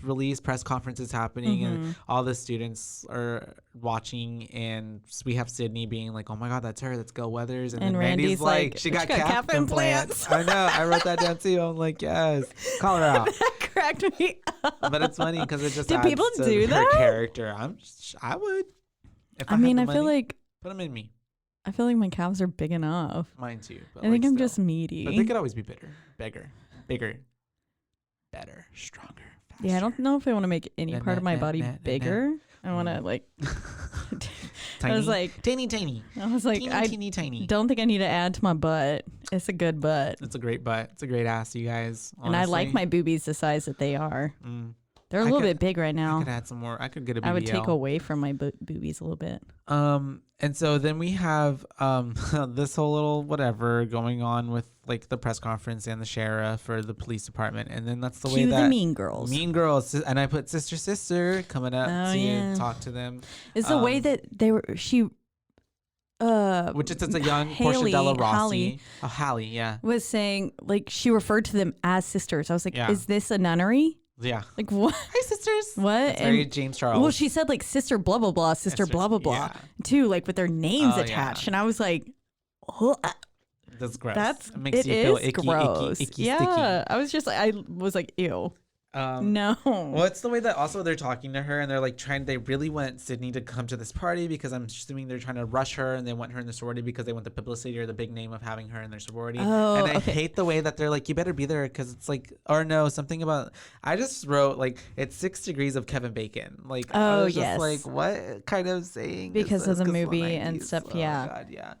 conference is happening, and all the students are watching, and we have Sydney being like, oh my God, that's her, that's Gail Weathers. And then Randy's like, she got calf implants. I know, I wrote that down too. I'm like, yes, call her out. That cracked me up. But it's funny because it just do adds people to do her that? character. I would. I feel like Put them in me. I feel like my calves are big enough. Mine too. But I think I'm just meaty. But they could always be bigger, better, stronger, faster. Yeah, I don't know if I want to make any part of my body bigger. I want to like. Tiny? I was like tiny. I was like, teeny. don't think I need to add to my butt. It's a good butt. It's a great butt. It's a great ass, you guys. Honestly. And I like my boobies the size that they are. They're a little bit big right now. I could add some more. I could get a BBL. I would take away from my boobies a little bit. And so then we have this whole little whatever going on with like the press conference and the sheriff for the police department, and then that's the way that the Mean Girls, and I put sister coming up to talk to them. It's the way that they were. Which is a young Portia Della Rossi. Hallie, yeah, was saying like she referred to them as sisters. I was like, is this a nunnery? Yeah. Like what? Hi, sisters. What? It's very James Charles. Well, she said like sister blah blah blah, sister blah blah blah, too, like with their names attached, and I was like, that's gross. It makes you feel icky, gross. icky, yeah, sticky. I was like, ew. No. Well, it's the way that also they're talking to her and they're like they really want Sydney to come to this party because I'm assuming they're trying to rush her and they want her in the sorority because they want the publicity or the big name of having her in their sorority. And I hate the way that they're like, you better be there because it's like, or no, something about, I just wrote like, it's 6 degrees of Kevin Bacon. Like, I was just like, what kind of saying? Because of the movie and stuff, yeah. God, yeah.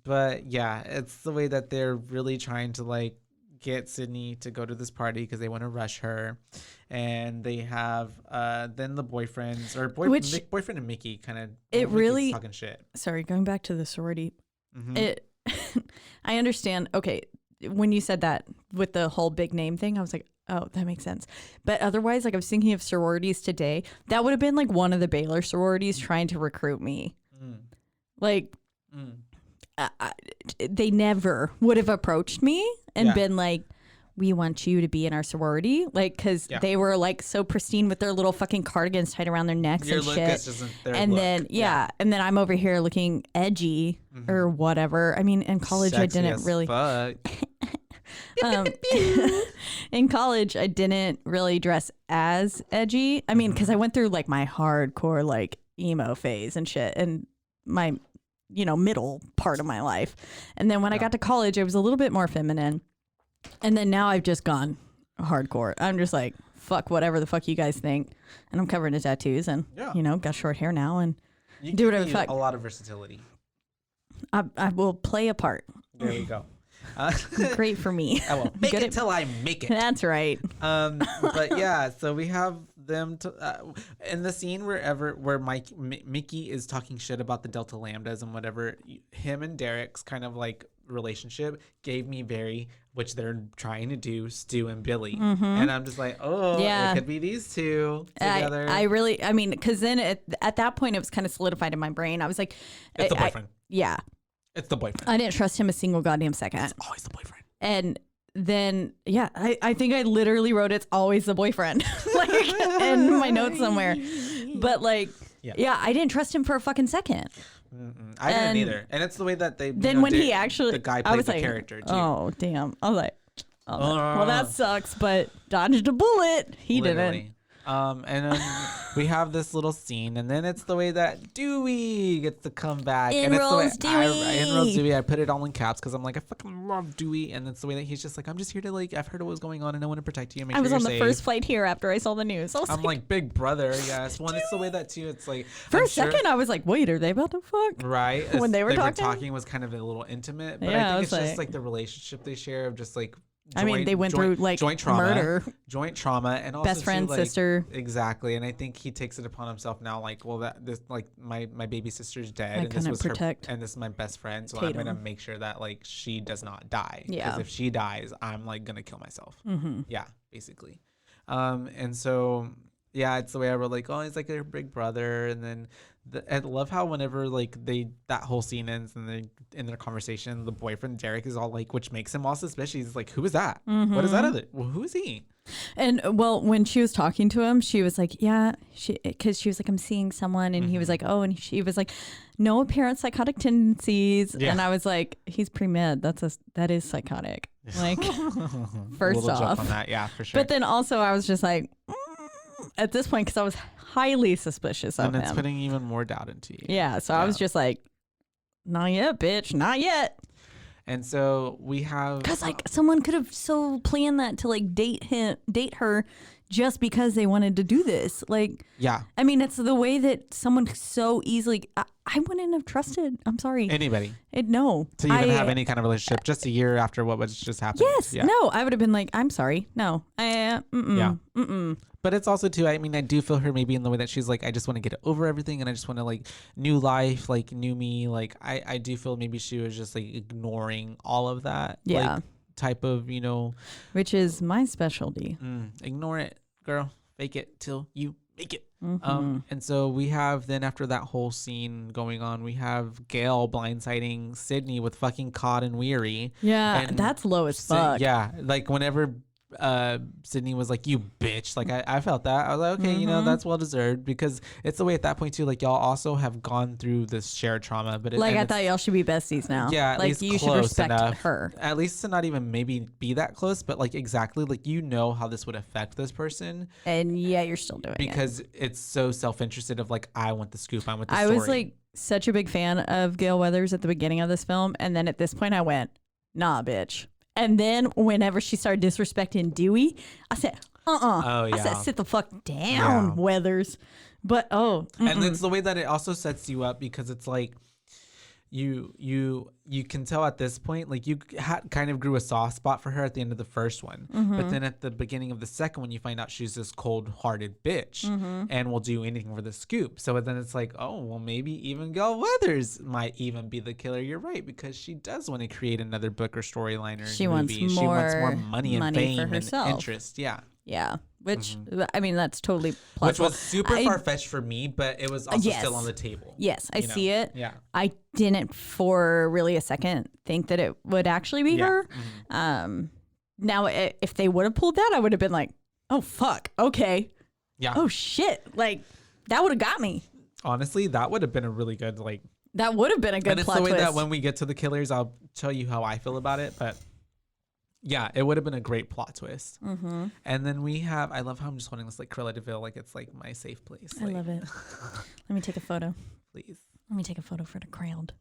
But yeah, it's the way that they're really trying to like, get Sydney to go to this party because they want to rush her, and they have then the boyfriends or boyfriend and Mickey kind of really talking shit. Sorry, going back to the sorority, it I understand. Okay, when you said that with the whole big name thing, I was like, oh, that makes sense. But otherwise, like I was thinking of sororities today, that would have been like one of the Baylor sororities trying to recruit me, like. They never would have approached me and been like, we want you to be in our sorority, like, because they were like so pristine with their little fucking cardigans tied around their necks and shit. And then and then I'm over here looking edgy or whatever. I mean, in college I didn't really in college I didn't really dress as edgy. I mean, because I went through like my hardcore like emo phase and shit, and my middle part of my life. And then when I got to college, I was a little bit more feminine. And then now I've just gone hardcore. I'm just like, fuck whatever the fuck you guys think. And I'm covered in tattoos and, got short hair now and you do whatever the fuck. A lot of versatility. I will play a part. There we go. Great for me. I will make it till I make it. That's right. But yeah, so we have them in the scene where Mickey is talking shit about the Delta Lambdas and whatever. Him and Derek's kind of like relationship gave me which they're trying to do, Stu and Billy, and I'm just like, it could be these two together. I mean, because then at that point it was kind of solidified in my brain. I was like, it's the boyfriend. It's the boyfriend. I didn't trust him a single goddamn second. It's always the boyfriend. And then, I think I literally wrote it's always the boyfriend like in my notes somewhere. But like, I didn't trust him for a fucking second. I didn't either. And it's the way that they then when he actually, the guy played the character too. Oh, damn. I was like, well, that sucks, but dodged a bullet. He didn't. And then we have this little scene, and then it's the way that Dewey gets to come back. Enrolls Dewey. I put it all in caps because I'm like, I fucking love Dewey. And it's the way that he's just like, I'm just here to like, I've heard what was going on, and I want to protect you and make sure you're safe. I was on the first flight here after I saw the news. I'm like, big brother, yes. Well, it's the way that too. It's like for a second, I was like, wait, are they about to fuck? Right. When they were talking was kind of a little intimate, but I think it's just like the relationship they share of just like. They went through like joint trauma, murder, and also best friend, too, like, sister. Exactly, and I think he takes it upon himself now. Like, well, my baby sister's dead, and this was protect and this is my best friend, so Tatum. I'm gonna make sure that like she does not die. Yeah, because if she dies, I'm like gonna kill myself. Yeah, basically. And so it's the way I wrote like, oh, he's like their big brother, and then. I love how whenever like that whole scene ends and they in their conversation, the boyfriend Derek is all like, which makes him all suspicious. He's like, who is that? What is that other? Well, who is he? And well, when she was talking to him, she was like, because she was like, I'm seeing someone, and he was like, oh, and she was like, no apparent psychotic tendencies, and I was like, he's pre-med. That is psychotic. Like, first off, joke on that, yeah, for sure. But then also, I was just like. at this point, because I was highly suspicious of him. And it's putting even more doubt into you. Yeah, so I was just like, not yet, bitch, not yet. And so we have... Because, like, someone could have so planned that to, like, date her just because they wanted to do this. Like, yeah. I mean, it's the way that someone so easily... I wouldn't have trusted, I'm sorry. Anybody. No. To even have any kind of relationship just a year after what was just happened. Yes. Yeah. No, I would have been like, I'm sorry. No. But it's also, too, I mean, I do feel her maybe in the way that she's like, I just want to get over everything and I just want to, like, new life, like, new me. Like, I do feel maybe she was just, like, ignoring all of that. Yeah. Like, type of, you know. Which is my specialty. Ignore it, girl. Fake it till you make it. Mm-hmm. And so we have then after that whole scene going on, we have Gail blindsiding Sydney with fucking Cod and Weary. Yeah, and that's low as fuck. Yeah, like whenever Sydney was like, you bitch, like I felt that. I was like, okay, you know, that's well deserved, because it's the way at that point too, like y'all also have gone through this shared trauma, but like I thought y'all should be besties now. Yeah, at like least you close should respect enough. her. At least to not even maybe be that close, but like exactly, like you know how this would affect this person, and yeah, you're still doing because it's so self-interested of like, I want the scoop, I want the story. I was like such a big fan of Gail Weathers at the beginning of this film, and then at this point I went, nah, bitch. And then whenever she started disrespecting Dewey, I said, Oh, yeah. I said, sit the fuck down, Weathers. But, and it's the way that it also sets you up, because it's like, you can tell at this point, like you kind of grew a soft spot for her at the end of the first one, but then at the beginning of the second one, you find out she's this cold-hearted bitch and will do anything for the scoop. So then it's like, oh, well, maybe even Gail Weathers might even be the killer. You're right, because she does want to create another book or storyline or she movie. Wants she wants more money and fame for herself. and interest. Yeah, which I mean, that's totally plausible. Which was super far-fetched for me, but it was also still on the table. Yes, I see it. Yeah, I didn't for really a second think that it would actually be her. Now, if they would have pulled that, I would have been like, oh fuck, okay, oh shit, like that would have got me. Honestly, that would have been a really good That would have been a good and plot it's the way twist. that when we get to the killers, I'll tell you how I feel about it, but. Yeah, it would have been a great plot twist. And then we have, I love how I'm just holding this like Cruella de Vil, like it's like my safe place. I love it. Let me take a photo. Please. Let me take a photo for the crowd.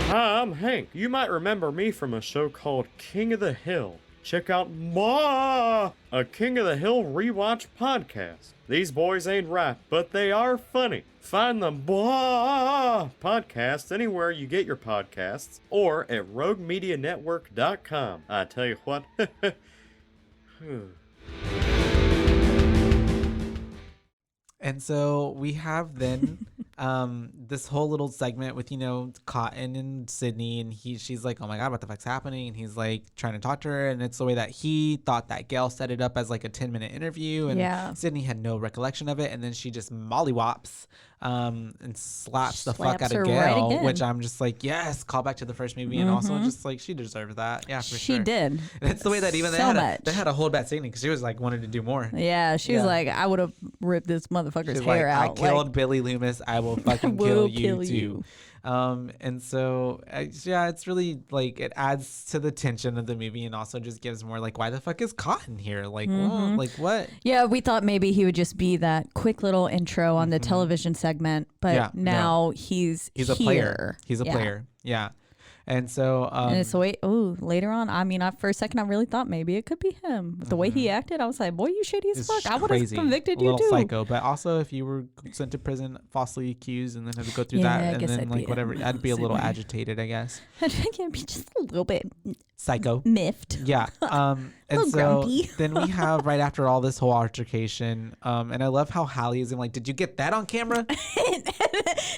Hi, I'm Hank. You might remember me from a show called King of the Hill. Check out a King of the Hill rewatch podcast. These boys ain't right, but they are funny. Find the podcast anywhere you get your podcasts or at roguemedianetwork.com. I tell you what. And so we have then this whole little segment with, you know, Cotton and Sydney, and she's like, oh my God, what the fuck's happening? And he's like trying to talk to her, and it's the way that he thought that Gail set it up as like a 10-minute interview, and Sydney had no recollection of it, and then she just mollywops and slaps the fuck out of Gail, right, which I'm just like, yes, call back to the first movie, and also just like she deserved that. Yeah, for sure. She did. And it's the way that even they had a hold back Sydney, because she was like wanted to do more. Yeah, she was like, I would have ripped this motherfucker's hair out. I killed Billy Loomis. I will fucking kill you too. And so it's really like it adds to the tension of the movie, and also just gives more like, why the fuck is Cotton here? Like, well, like what? Yeah, we thought maybe he would just be that quick little intro on the television segment, but now he's a player. He's a player. Yeah. And so, and it's the way, later on, I mean, for a second, I really thought maybe it could be him. But the way he acted, I was like, boy, you shady as fuck. I would have convicted you too. Psycho. But also, if you were sent to prison, falsely accused, and then had to go through that, and then like whatever, I'd be a little agitated, I guess. I'd be just a little bit psycho. Miffed. Yeah. And so grumpy. Then we have right after all this whole altercation, and I love how Hallie is like, did you get that on camera?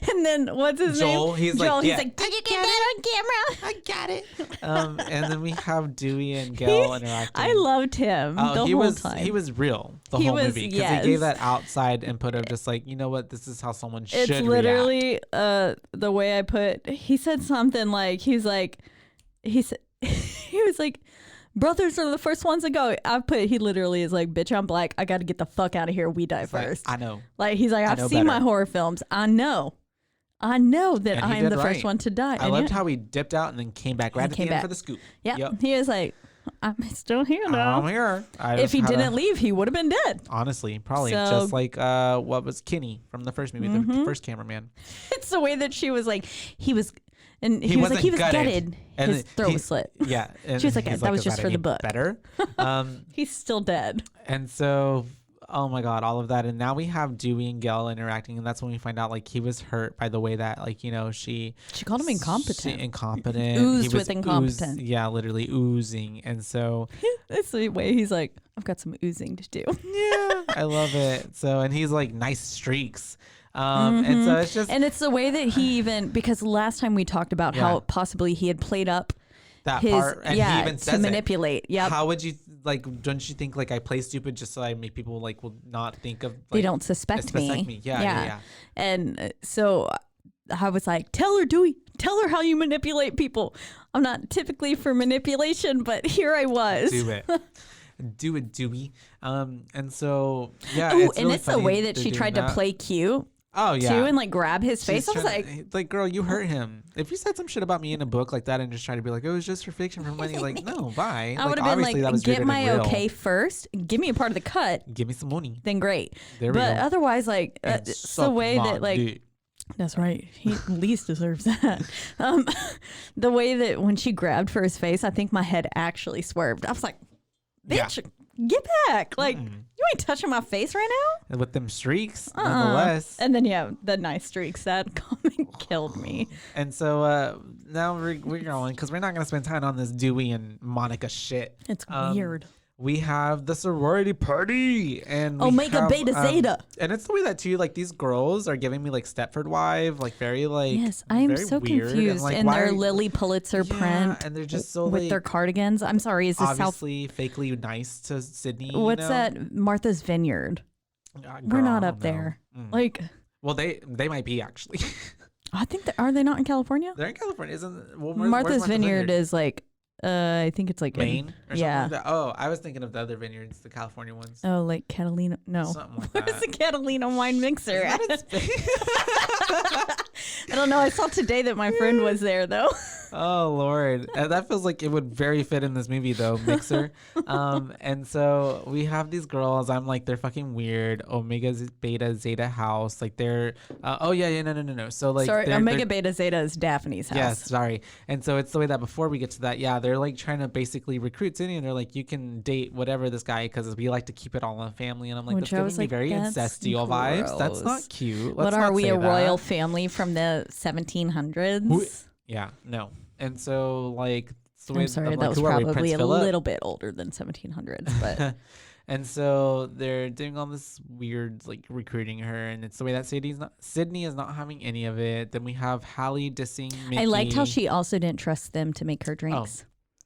And then what's his name? Joel. He's like, did you get that on camera? I got it. And then we have Dewey and Gail interacting. I loved him the whole time. He was real the whole movie, because he gave that outside input of just like, you know what, this is how someone should react. It's literally the way I put. He said something like, he was like, brothers are the first ones to go. He literally is like, bitch, I'm black. I got to get the fuck out of here. We die first. I know. Like, he's like, I've seen my horror films. I know. I know that And he I am did the right. first one to die. I And loved yeah. how he dipped out and then came back right at the came end back. for the scoop. Yeah, Yep. he was like, I'm still here though. I'm here. If he didn't leave, he would have been dead. Honestly, probably So- just like what was Kenny from the first movie, the first cameraman. It's the way that she was like, he was He like, wasn't he was gutted. gutted. And His throat was slit. Yeah, and She was like, he's that was "Is just for the any book." Better. He's still dead. And so, oh my God, all of that. And now we have Dewey and Gail interacting. And that's when we find out like he was hurt by the way that like, you know, she called him incompetent. Incompetent. Oozed He with incompetent. Yeah, literally oozing. And so, That's the way he's like, I've got some oozing to do. yeah, I love it. So, and he's like nice streaks. And so it's just And it's the way that he even, because last time we talked about Yeah. how possibly he had played up that his, part. And he even to says manipulate. it. Yep. How would you like, don't you think like I play stupid just so I make people like will not think of like, They don't suspect me. Yeah. And so I was like, tell her, Dewey, tell her how you manipulate people. I'm not typically for manipulation, but here I was. Do it. Do it, Dewey. And so, yeah. Ooh, it's and really it's the funny way that they're she doing tried that. to play cute Oh, yeah. too and like grab his She's face. I was trying like, girl, you hurt him. If you said some shit about me in a book like that and just try to be like, oh, it was just for fiction for money, like, no, bye. I would Like, have been obviously that was like, get rooted in my real. okay first, give me a part of the cut, Give me some money. then great. There we But go. otherwise, like, And it's the suck way my that like, dick. that's right. He at least deserves that. The way that when she grabbed for his face, I think my head actually swerved. I was like, Yeah. bitch, get back. Like, you ain't touching my face right now. And with them streaks, nonetheless. And then, yeah, the nice streaks, that comment killed me. And so now we're going because we're not going to spend time on this Dewey and Monica shit. It's weird. We have the sorority party and we Omega, have, Beta, Zeta. And it's the way that too, like these girls are giving me like Stepford Wife, like very like Yes, I am very so weird. confused And, like, in why their are- Lily Pulitzer Yeah, print and they're just so with like their cardigans. I'm sorry, is this South? obviously fakely nice to Sydney. you What's know? that? Martha's Vineyard. Girl, We're not I up don't know. there. Mm. Like, Well, they might be actually. I think are they not in California? They're in California, isn't? Well, where's Martha's Vineyard is like, I think it's like Maine or something yeah. like that. Oh, I was thinking of the other vineyards, the California ones. Oh, like Catalina? No. Something like What is that. the Catalina wine mixer? Isn't that in Spain? I don't know. I saw today that my friend was there though. Oh Lord, that feels like it would very fit in this movie though, Mixer. And so we have these girls. I'm like, they're fucking weird. Omega, Beta, Zeta house. Like they're. Oh yeah, no. So like, Sorry, they're, Omega they're, Beta Zeta is Daphne's house. Yes, sorry. And so it's the way that before we get to that, yeah, they're like trying to basically recruit Sydney, and they're like, you can date whatever this guy because we like to keep it all in the family. And I'm like, Which that's I was giving me like, very that's incestual vibes. That's not gross. cute. What Let's are not we, say a that. royal family from the 1700s? Yeah, no. And so like, it's the way I'm sorry, like, that was who are we, probably Prince a Philip? little bit older than 1700s, but And so they're doing all this weird like recruiting her, and it's the way that Sydney is not having any of it. Then we have Hallie dissing Mickey. I liked how she also didn't trust them to make her drinks.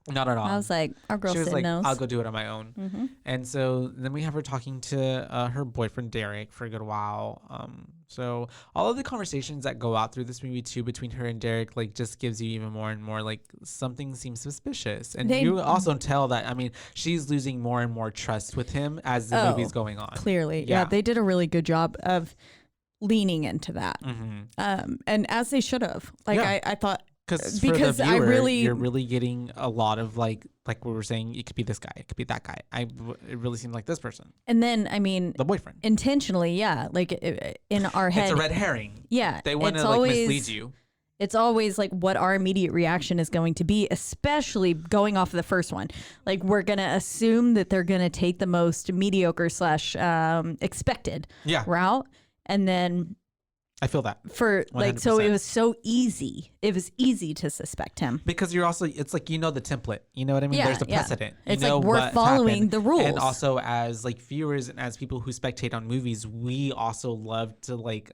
Not at all. I was like, our girl She was Sid like, knows. I'll go do it on my own. And so then we have her talking to her boyfriend Derek for a good while. So all of the conversations that go out through this movie too between her and Derek like just gives you even more and more like something seems suspicious. And you also tell that, I mean, she's losing more and more trust with him as the movie's going on. Clearly. Yeah, they did a really good job of leaning into that. And as they should have. Like Yeah. I thought Because because for the viewer, I really you're really getting a lot of like we were saying, it could be this guy, it could be that guy. It really seemed like this person, and then I mean the boyfriend. intentionally, yeah, like in our head, It's a red herring. Yeah, They want it's to like always- mislead you. It's always like what our immediate reaction is going to be, especially going off of the first one. Like we're gonna assume that they're gonna take the most mediocre / expected route, and then I feel that. for like so it 100%. was so easy. It was easy to suspect him. Because you're also, it's like, you know, the template, you know what I mean? Yeah, There's a yeah. precedent. You It's like know we're what's following happened. the rules. And also as like viewers and as people who spectate on movies, we also love to like,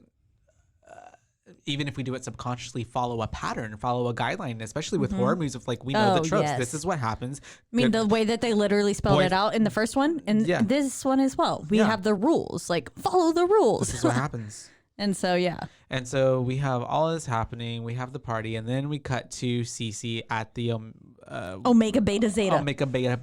even if we do it subconsciously, follow a pattern, follow a guideline, especially with horror movies of like, we know Oh, the tropes. yes. This is what happens. I mean, the way that they literally spelled Boy- it out in the first one and Yeah. this one as well. We Yeah. have the rules, like follow the rules. This is what happens. And so, yeah. And so we have all this happening. We have the party, and then we cut to Cece at the Omega Beta Zeta. Omega Beta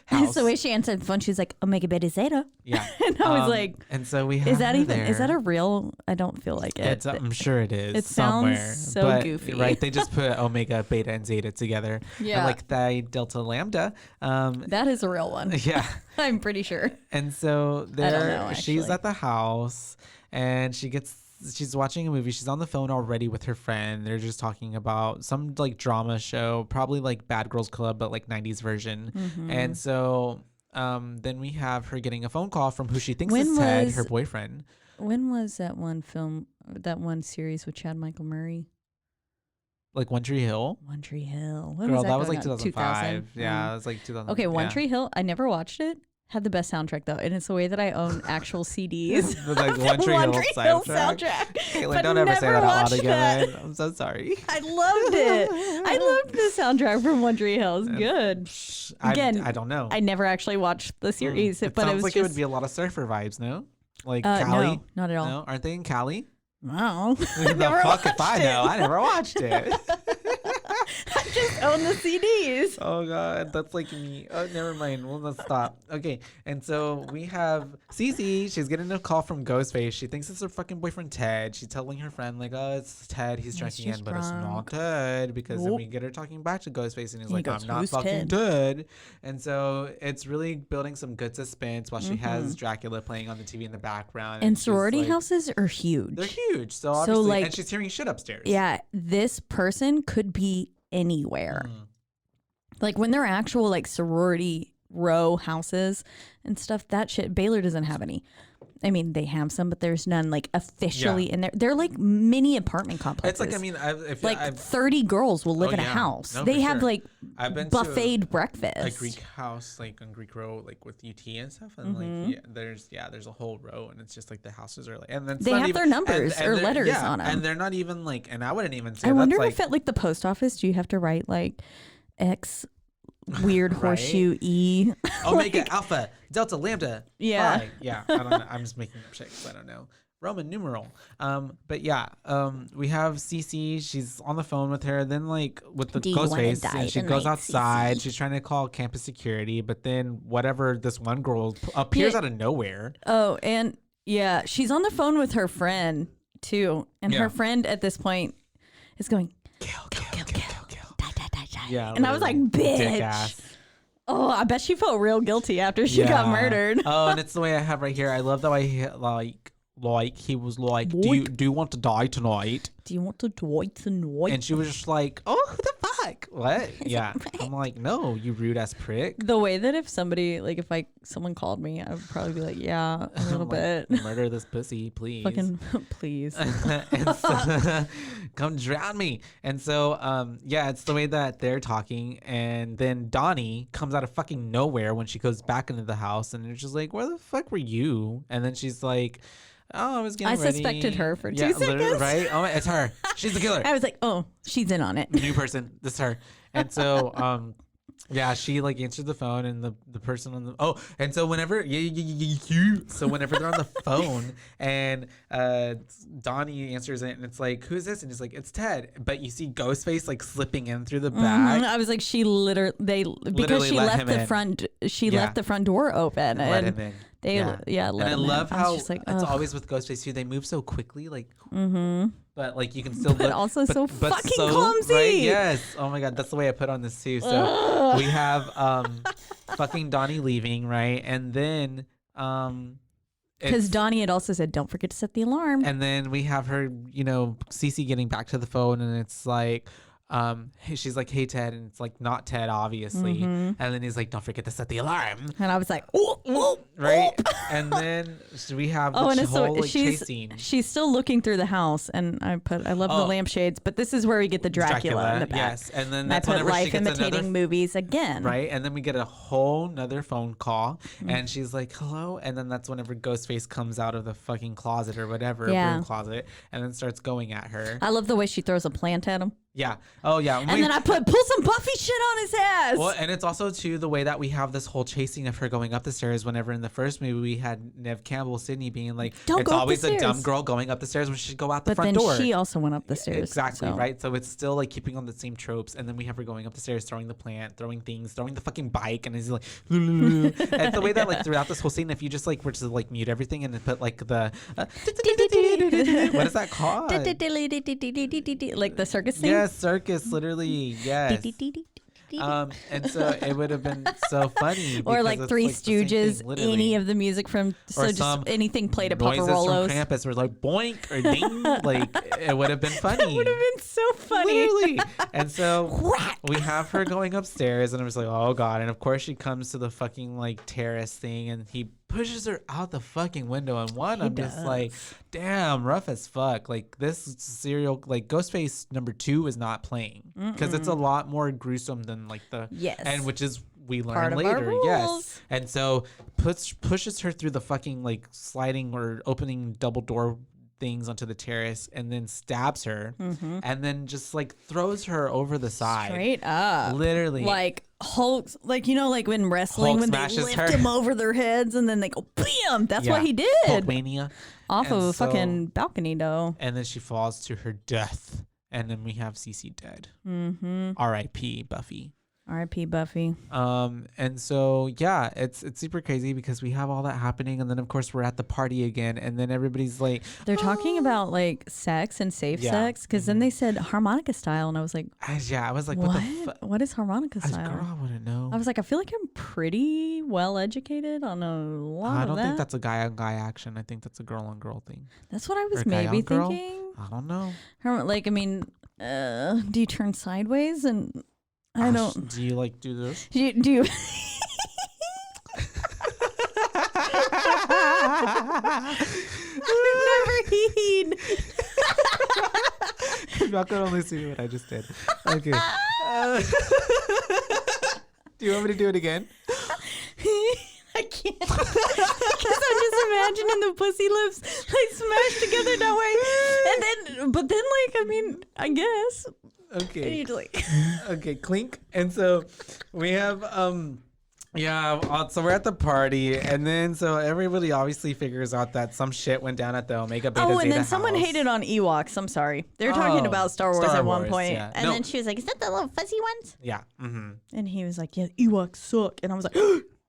That's the way she answered the phone. She's like, Omega Beta Zeta. Yeah. And I was like, and so we have is that her even, there. is that a real? I don't feel like it. I'm sure it is. It somewhere, sounds so but, goofy. Right. They just put Omega, Beta, and Zeta together. Yeah. And like Theta, Delta, Lambda. That is a real one. Yeah. I'm pretty sure. And so know, she's actually. at the house and she's watching a movie. She's on the phone already with her friend. They're just talking about some like drama show, probably like Bad Girls Club, but like 90s version. Mm-hmm. And so then we have her getting a phone call from who she thinks When is Ted, was- her boyfriend. When was that one film, that one series with Chad Michael Murray? Like One Tree Hill. One Tree Hill. When Girl, that was going like on? 2005. 2000? Yeah, it was like 2000. Okay, One yeah. Tree Hill. I never watched it. Had the best soundtrack though, and it's the way that I own actual CDs. With, like, of the One Tree Hill soundtrack. Caitlin, but don't ever say never that out loud watched again. that. I'm so sorry. I loved it. I loved the soundtrack from One Tree Hill. It's good. Again, I don't know. I never actually watched the series, It but it sounds was like just it would be a lot of surfer vibes, no? Like no, Cali? not at all. No, aren't they in Cali? Wow. The fuck if I know? I never watched it. I just own the CDs. Oh god, that's like me. Oh, never mind. Well, let's stop. Okay, and so we have Cece. She's getting a call from Ghostface. She thinks it's her fucking boyfriend Ted. She's telling her friend like, "Oh, it's Ted. He's drinking just in, but it's not drunk." Ted." Because then Nope. we get her talking back to Ghostface, and he's And he like, goes, "I'm not "Who's fucking Ted?" Ted." And so it's really building some good suspense while she has Dracula playing on the TV in the background. And she's sorority like- houses are huge. They're huge. So obviously, like- and she's hearing shit upstairs. Yeah, this person could be anywhere. Like when they're actual like sorority row houses and stuff, that shit, Baylor doesn't have any. I mean, they have some, but there's none like officially in there. They're like mini apartment complexes. It's like, I mean, if like I've 30 girls will live Oh, in a yeah. house. No, they for have sure. like I've been buffet to breakfast. a Greek house, like on Greek Row, like with UT and stuff, and like there's a whole row, and it's just like the houses are like, and then it's They not have even, their numbers and or they're- letters yeah, on 'em. and they're not even like, and I wouldn't even say I wonder that's like, if at like the post office, do you have to write like X weird Right? horseshoe E? Omega, Alpha, Delta, Lambda. Yeah. Phi. Yeah. I don't know. I'm just making up shit because I don't know. Roman numeral. But yeah, we have Cece. She's on the phone with her. Then like with the Do you wanna Ghostface, die and she tonight, goes outside. Cece? She's trying to call campus security, but then whatever this one girl appears Yeah. out of nowhere. Oh, and yeah, she's on the phone with her friend too. And Yeah. her friend at this point is going, Kill. die, die, die, die. Yeah. And I was like, literally. Dick bitch. ass. Oh, I bet she felt real guilty after she got Yeah. murdered. Oh, and it's the way I have right here. I love the way he he was like, do you want to die tonight? Do you want to die tonight? And she was just like, oh, who the fuck? What? Yeah. I'm like, no, you rude ass prick. The way that if somebody, like if someone called me, I would probably be like, yeah, a little bit. Murder this pussy, please. Fucking please. And so, come drown me. And so, yeah, it's the way that they're talking. And then Donnie comes out of fucking nowhere when she goes back into the house. And it's just like, where the fuck were you? And then she's like, oh, I was getting ready. suspected her for 2 literally, seconds. right? Oh, it's her. She's the killer. I was like, oh, she's in on it. New person. This is her. And so, yeah, she like answered the phone, and the person on the and so whenever so whenever they're on the phone and Donnie answers it, and it's like, who's this? And he's like, it's Ted. But you see Ghostface like slipping in through the back. I was like, she because Literally she let left him the in. front. She Yeah. left the front door open, Let and him in. they let and I him in. love I how was just like, it's ugh. always with Ghostface too. They move so quickly, like, but like you can still, But look, also so fucking clumsy. Right? Yes. Oh my god, that's the way I put on this too. So we have fucking Donnie leaving, right, and then Because it's- Donnie had also said, don't forget to set the alarm. and then we have her, Cece getting back to the phone, and it's like, she's like, hey Ted, and it's like not Ted, obviously, and then he's like, don't forget to set the alarm, And I was like, oh, right? And then we have the Oh, and it's whole like, chase she's scene. still looking through the house, and I love the Oh. lampshades, but this is where we get the Dracula in the back. yes, and then And I that's put whenever she life gets imitating another movies again. right, and then we get a whole nother phone call, Mm. and she's like, hello, and then that's whenever Ghostface comes out of the fucking closet or whatever, Yeah. room closet, and then starts going at her. I love the way she throws a plant at him. Yeah. Oh, yeah. And then I pull some Buffy shit on his ass. Well, and it's also, too, the way that we have this whole chasing of her going up the stairs. Whenever in the first movie we had Nev Campbell, Sydney being like, Don't it's go up always the a dumb stairs. girl going up the stairs when she should go out the but front then door. she also went up the stairs. Exactly, so. right? So it's still like keeping on the same tropes. And then we have her going up the stairs, throwing the plant, throwing things, throwing the fucking bike. And it's like, and the way that like throughout this whole scene, if you just like were to like mute everything and then put like the, what is that called? Like the circus thing? Yes, circus, literally, yes. And so it would have been so funny. Or like it's Three like the same Stooges, thing, literally. any of the music from, so Or just anything played at Papa noises Rollo's. from Krampus were like boink or ding. Like it would have been funny. That would have been so funny. Literally. And so we have her going upstairs and I was like, oh God. And of course she comes to the fucking like terrace thing and he pushes her out the fucking window. And I'm just like, damn, rough as fuck. Like this serial, like Ghostface #2 is not playing because it's a lot more gruesome than like the, and which is, we learn later, yes. And so pushes her through the fucking like sliding or opening double door things onto the terrace and then stabs her and then just like throws her over the side. Straight up. Literally. Like Hulk's, like, you know, like when wrestling, Hulk when they smashes lift her. him over their heads and then they go bam. That's what he did. Hulkmania. Off And of a so- fucking balcony though. And then she falls to her death. And then we have Cece dead. R.I.P. Buffy. R.I.P. Buffy. And so yeah, it's super crazy because we have all that happening, and then of course we're at the party again, and then everybody's like, They're talking about like sex and safe sex, because then they said harmonica style, and I was like, I was like, what? what the fuck? What is harmonica style? Girl, I wouldn't know. I was like, I feel like I'm pretty well educated on a lot I of don't that. think that's a guy on guy action. I think that's a girl on girl thing. That's what I was Or guy maybe on girl? thinking. I don't know. Like, I mean, do you turn sideways? And I don't. Do you like do this? Do you I've never heed. Y'all could only see what I just did. Okay. Do you want me to do it again? I can't. Because I'm just imagining the pussy lips like smashed together that way, and then, but then, like, I mean, I guess. Okay. You'd like. Okay, clink. And so we have so we're at the party, and then so everybody obviously figures out that some shit went down at the Omega Beta Oh, and Zeta then someone house. hated on Ewoks. I'm sorry. They were talking about Star Wars at one point. yeah. And then she was like, "Is that the little fuzzy ones?" Yeah. Mm-hmm. And he was like, "Yeah, Ewoks suck." And I was like,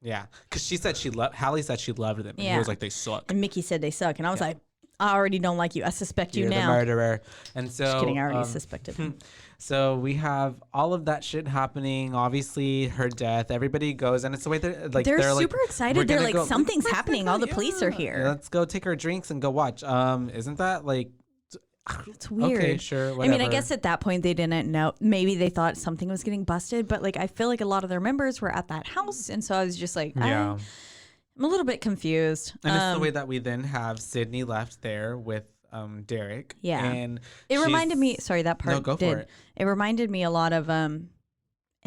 Yeah, because she said Hallie said she loved them. And Yeah. he was like, they suck. and Mickey said they suck. And I was like, I already don't like you. I suspect you You're now. the murderer. And so Just kidding. I already suspected him. So we have all of that shit happening. Obviously, her death. Everybody goes, and it's the way they're like They're like, super excited. "We're They're gonna like, go- something's happening. All the police are Yeah, here. let's go take our drinks and go watch." Isn't that like? It's weird. Okay, sure. I Whatever. mean, I guess at that point they didn't know. Maybe they thought something was getting busted, but like I feel like a lot of their members were at that house, and so I was just like, Yeah. I'm a little bit confused. And it's the way that we then have Sydney left there with Derek. Yeah. And It she's- reminded me. Sorry, that part. No, go did. for it. It reminded me a lot of in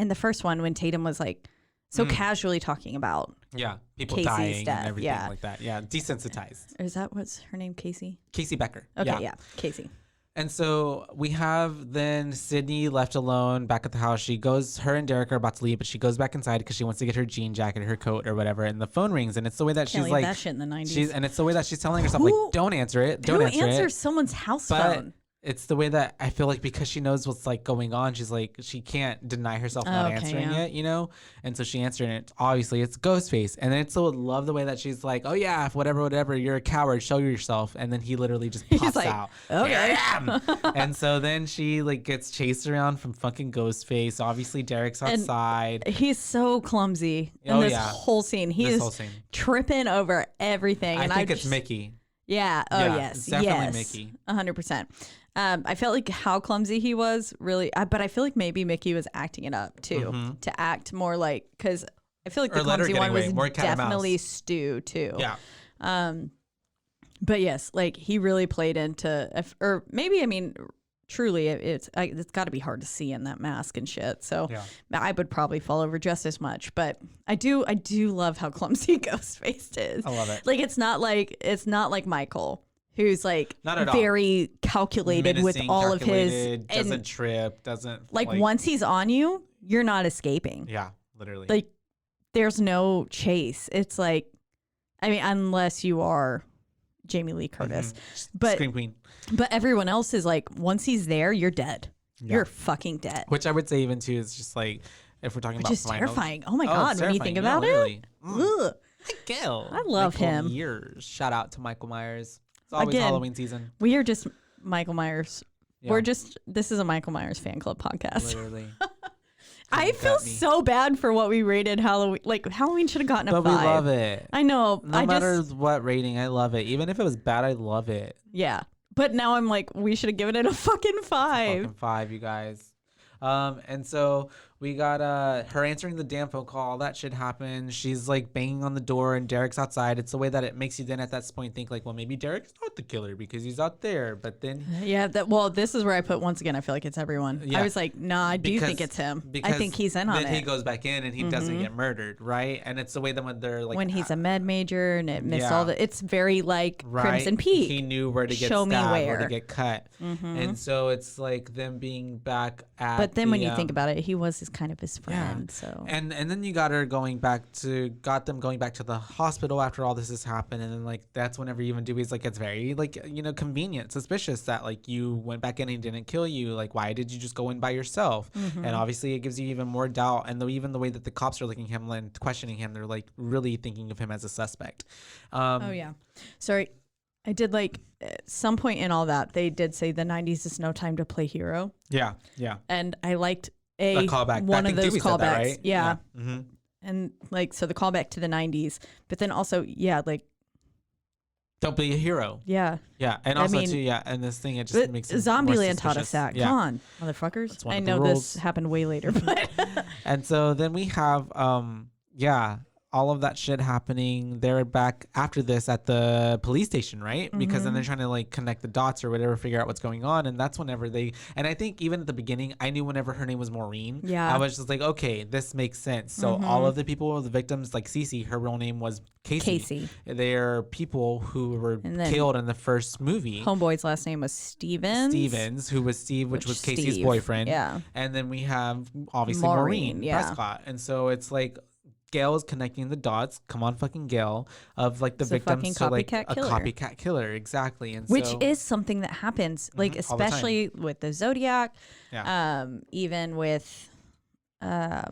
the first one when Tatum was like so casually talking about. Yeah, people Casey's dying death, and everything yeah. like that. Yeah, desensitized. Is that what's her name? Casey. Casey Becker. Okay, yeah, Casey. And so we have then Sydney left alone back at the house. Her and Derek are about to leave, but she goes back inside because she wants to get her jean jacket, her coat, or whatever. And the phone rings, and it's the way that Can't she's leave like, that shit in the 90s. and it's the way that she's telling herself, Who- like, don't answer it, don't Who answer answers it. someone's house But phone? it's the way that I feel like because she knows what's like going on, she's like, she can't deny herself not Okay, answering yeah. it, you know? And so she answered it. Obviously, it's Ghostface. And then it's so love the way that she's like, oh yeah, whatever, you're a coward, show yourself. And then he literally just pops like, out. okay. Here I am. And so then she like gets chased around from fucking Ghostface. Obviously, Derek's outside. He's so clumsy in Oh, this yeah. whole scene. He This is whole scene. tripping over everything. I and think it's just- Mickey. Yeah. Oh, Yeah, yes. it's definitely yes. Mickey. 100%. I felt like how clumsy he was really, but I feel like maybe Mickey was acting it up too, to act more like, because I feel like the Or let her clumsy get one away, was more cat and mouse. definitely Stu too. Yeah. But yes, like he really played into, or maybe, I mean, truly it's got to be hard to see in that mask and shit. So Yeah. I would probably fall over just as much, but I do love how clumsy Ghostface is. I love it. Like it's not like Michael, who's like Not at all. very calculated with Menacing, all of his calculated, doesn't and trip, doesn't like once he's on you, you're not escaping. Yeah, literally. Like there's no chase. It's like, I mean, unless you are Jamie Lee Curtis, but Scream Queen. But everyone else is like, once he's there, you're dead. Yeah. You're fucking dead. Which I would say even too is just like if we're talking Which about is final- terrifying. Oh my God, it's when you terrifying. think about literally. it. Ugh. Gil. I love Michael him. Myers. Shout out to Michael Myers. It's always Again, Halloween season. We are just Michael Myers. Yeah. This is a Michael Myers fan club podcast. Literally. I feel so bad for what we rated Halloween. Like Halloween should have gotten a But 5. we love it. I know. No matter what rating, I love it. Even if it was bad, I love it. Yeah. But now I'm like, we should have given it a fucking 5. Fucking 5, you guys. And so we got her answering the damn phone call. All that shit happened. She's like banging on the door and Derek's outside. It's the way that it makes you then at that point think like, well, maybe Derek's not the killer because he's out there. But then Yeah, well, this is where I put, once again, I feel like it's everyone. Yeah. I was like, nah, I do think it's him. I think he's in on then it. he goes back in and he doesn't get murdered, right? And it's the way that when they're like when he's a med major and it missed Yeah. all the, it's very like right? Crimson Peak. He knew where to get Show me stabbed, where where. to get cut. And so it's like them being back at But then when the, you think about it, he was kind of his friend. So And then you got them going back to the hospital after all this has happened, and then like that's whenever even Dewey's like, it's very like, you know, convenient, suspicious that like you went back in and didn't kill you. Like, why did you just go in by yourself? And obviously it gives you even more doubt. And even the way that the cops are looking at him and questioning him, they're like really thinking of him as a suspect. oh yeah, sorry, I did like at some point in all that they did say the 90s is no time to play hero, Yeah. and I liked A callback. one I of think those Dewey said callbacks. that, right? Yeah. Mm-hmm. And like, so the callback to the 90s, but then also, yeah, like, Don't be a hero. yeah. Yeah, and I also mean, too, yeah, and this thing it just But makes it more Zombieland taught us suspicious. that. Yeah. Come on, motherfuckers. That's one I of the know rules. this happened way later, but And so then we have all of that shit happening. They're back after this at the police station, right? Because then they're trying to like connect the dots or whatever, figure out what's going on. And that's whenever and I think even at the beginning, I knew whenever her name was Maureen, Yeah. I was just like, okay, this makes sense. So all of the people, the victims, like Cece, her real name was Casey. They're people who were And then killed in the first movie. Homeboy's last name was Stevens. Who was Steve, which was Casey's Steve. boyfriend. Yeah. And then we have obviously Maureen, Maureen yeah. Prescott. And so it's like Gail is connecting the dots. Come on, fucking Gail, of like the It's a fucking victims to like copycat a killer. copycat killer, exactly. And Which so, is something that happens, like all the time. especially with the Zodiac, Yeah. even with I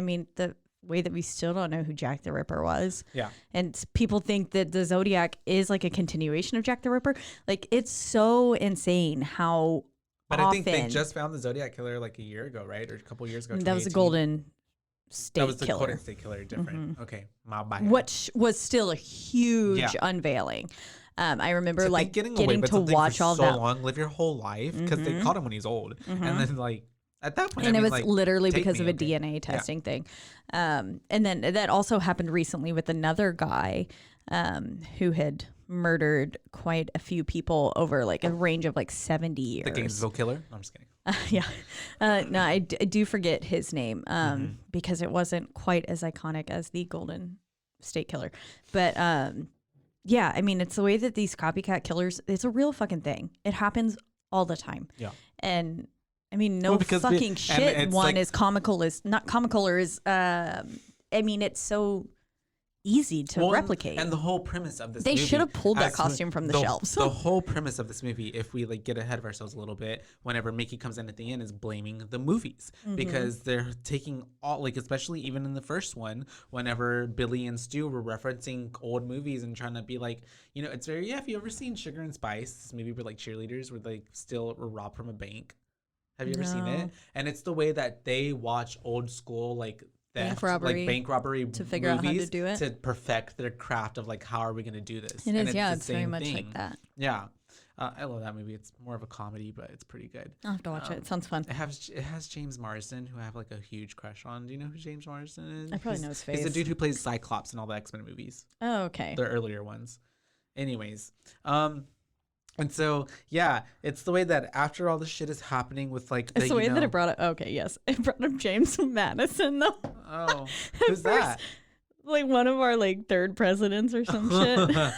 mean, the way that we still don't know who Jack the Ripper was. Yeah. And people think that the Zodiac is like a continuation of Jack the Ripper. Like, it's so insane how But often I think they just found the Zodiac killer like a year ago, right, or a couple years ago. that was a 2018. Golden State That was the Killer. Golden State Killer. Different. Okay, my bad. Which was still a huge Yeah. unveiling. I remember To like think getting away with to something watch for all so that. long, live your whole life, because they caught him when he's old, and then like at that point, And I it mean, was like, literally take because me, of a okay. DNA testing thing. And then that also happened recently with another guy who had murdered quite a few people over like a range of like 70 years. The Gainesville Killer. No, I'm just kidding. Yeah. No, I do forget his name because it wasn't quite as iconic as the Golden State Killer. But yeah, I mean, it's the way that these copycat killers, it's a real fucking thing. It happens all the time. Yeah. And I mean, no Well, because fucking and shit. it's One like- is comical, is not comical, or is, I mean, it's so easy to Well, replicate. And the whole premise of this They movie, should have pulled that as costume from the shelves. The whole premise of this movie, if we like get ahead of ourselves a little bit, whenever Mickey comes in at the end, is blaming the movies because they're taking all, like, especially even in the first one, whenever Billy and Stu were referencing old movies and trying to be like, you know, it's very, have you ever seen Sugar and Spice? This movie where like cheerleaders were like still were robbed from a bank. Have you ever seen it? And it's the way that they watch old school like theft, like bank robbery to figure out how to movies do it. to perfect their craft of like how are we going to do this. It And is, yeah, the it's very same much thing. like that. Yeah, I love that movie. It's more of a comedy, but it's pretty good. I'll have to watch it. It sounds fun. It has James Marsden, who I have like a huge crush on. Do you know who James Marsden is? I probably know his face. He's the dude who plays Cyclops in all the X-Men movies, Oh, okay. the earlier ones. Anyways, and so yeah, it's the way that after all this shit is happening with like It's the way that it brought up. Okay, yes, it brought up James Madison though. Oh, who's that? Like one of our like third presidents or some shit.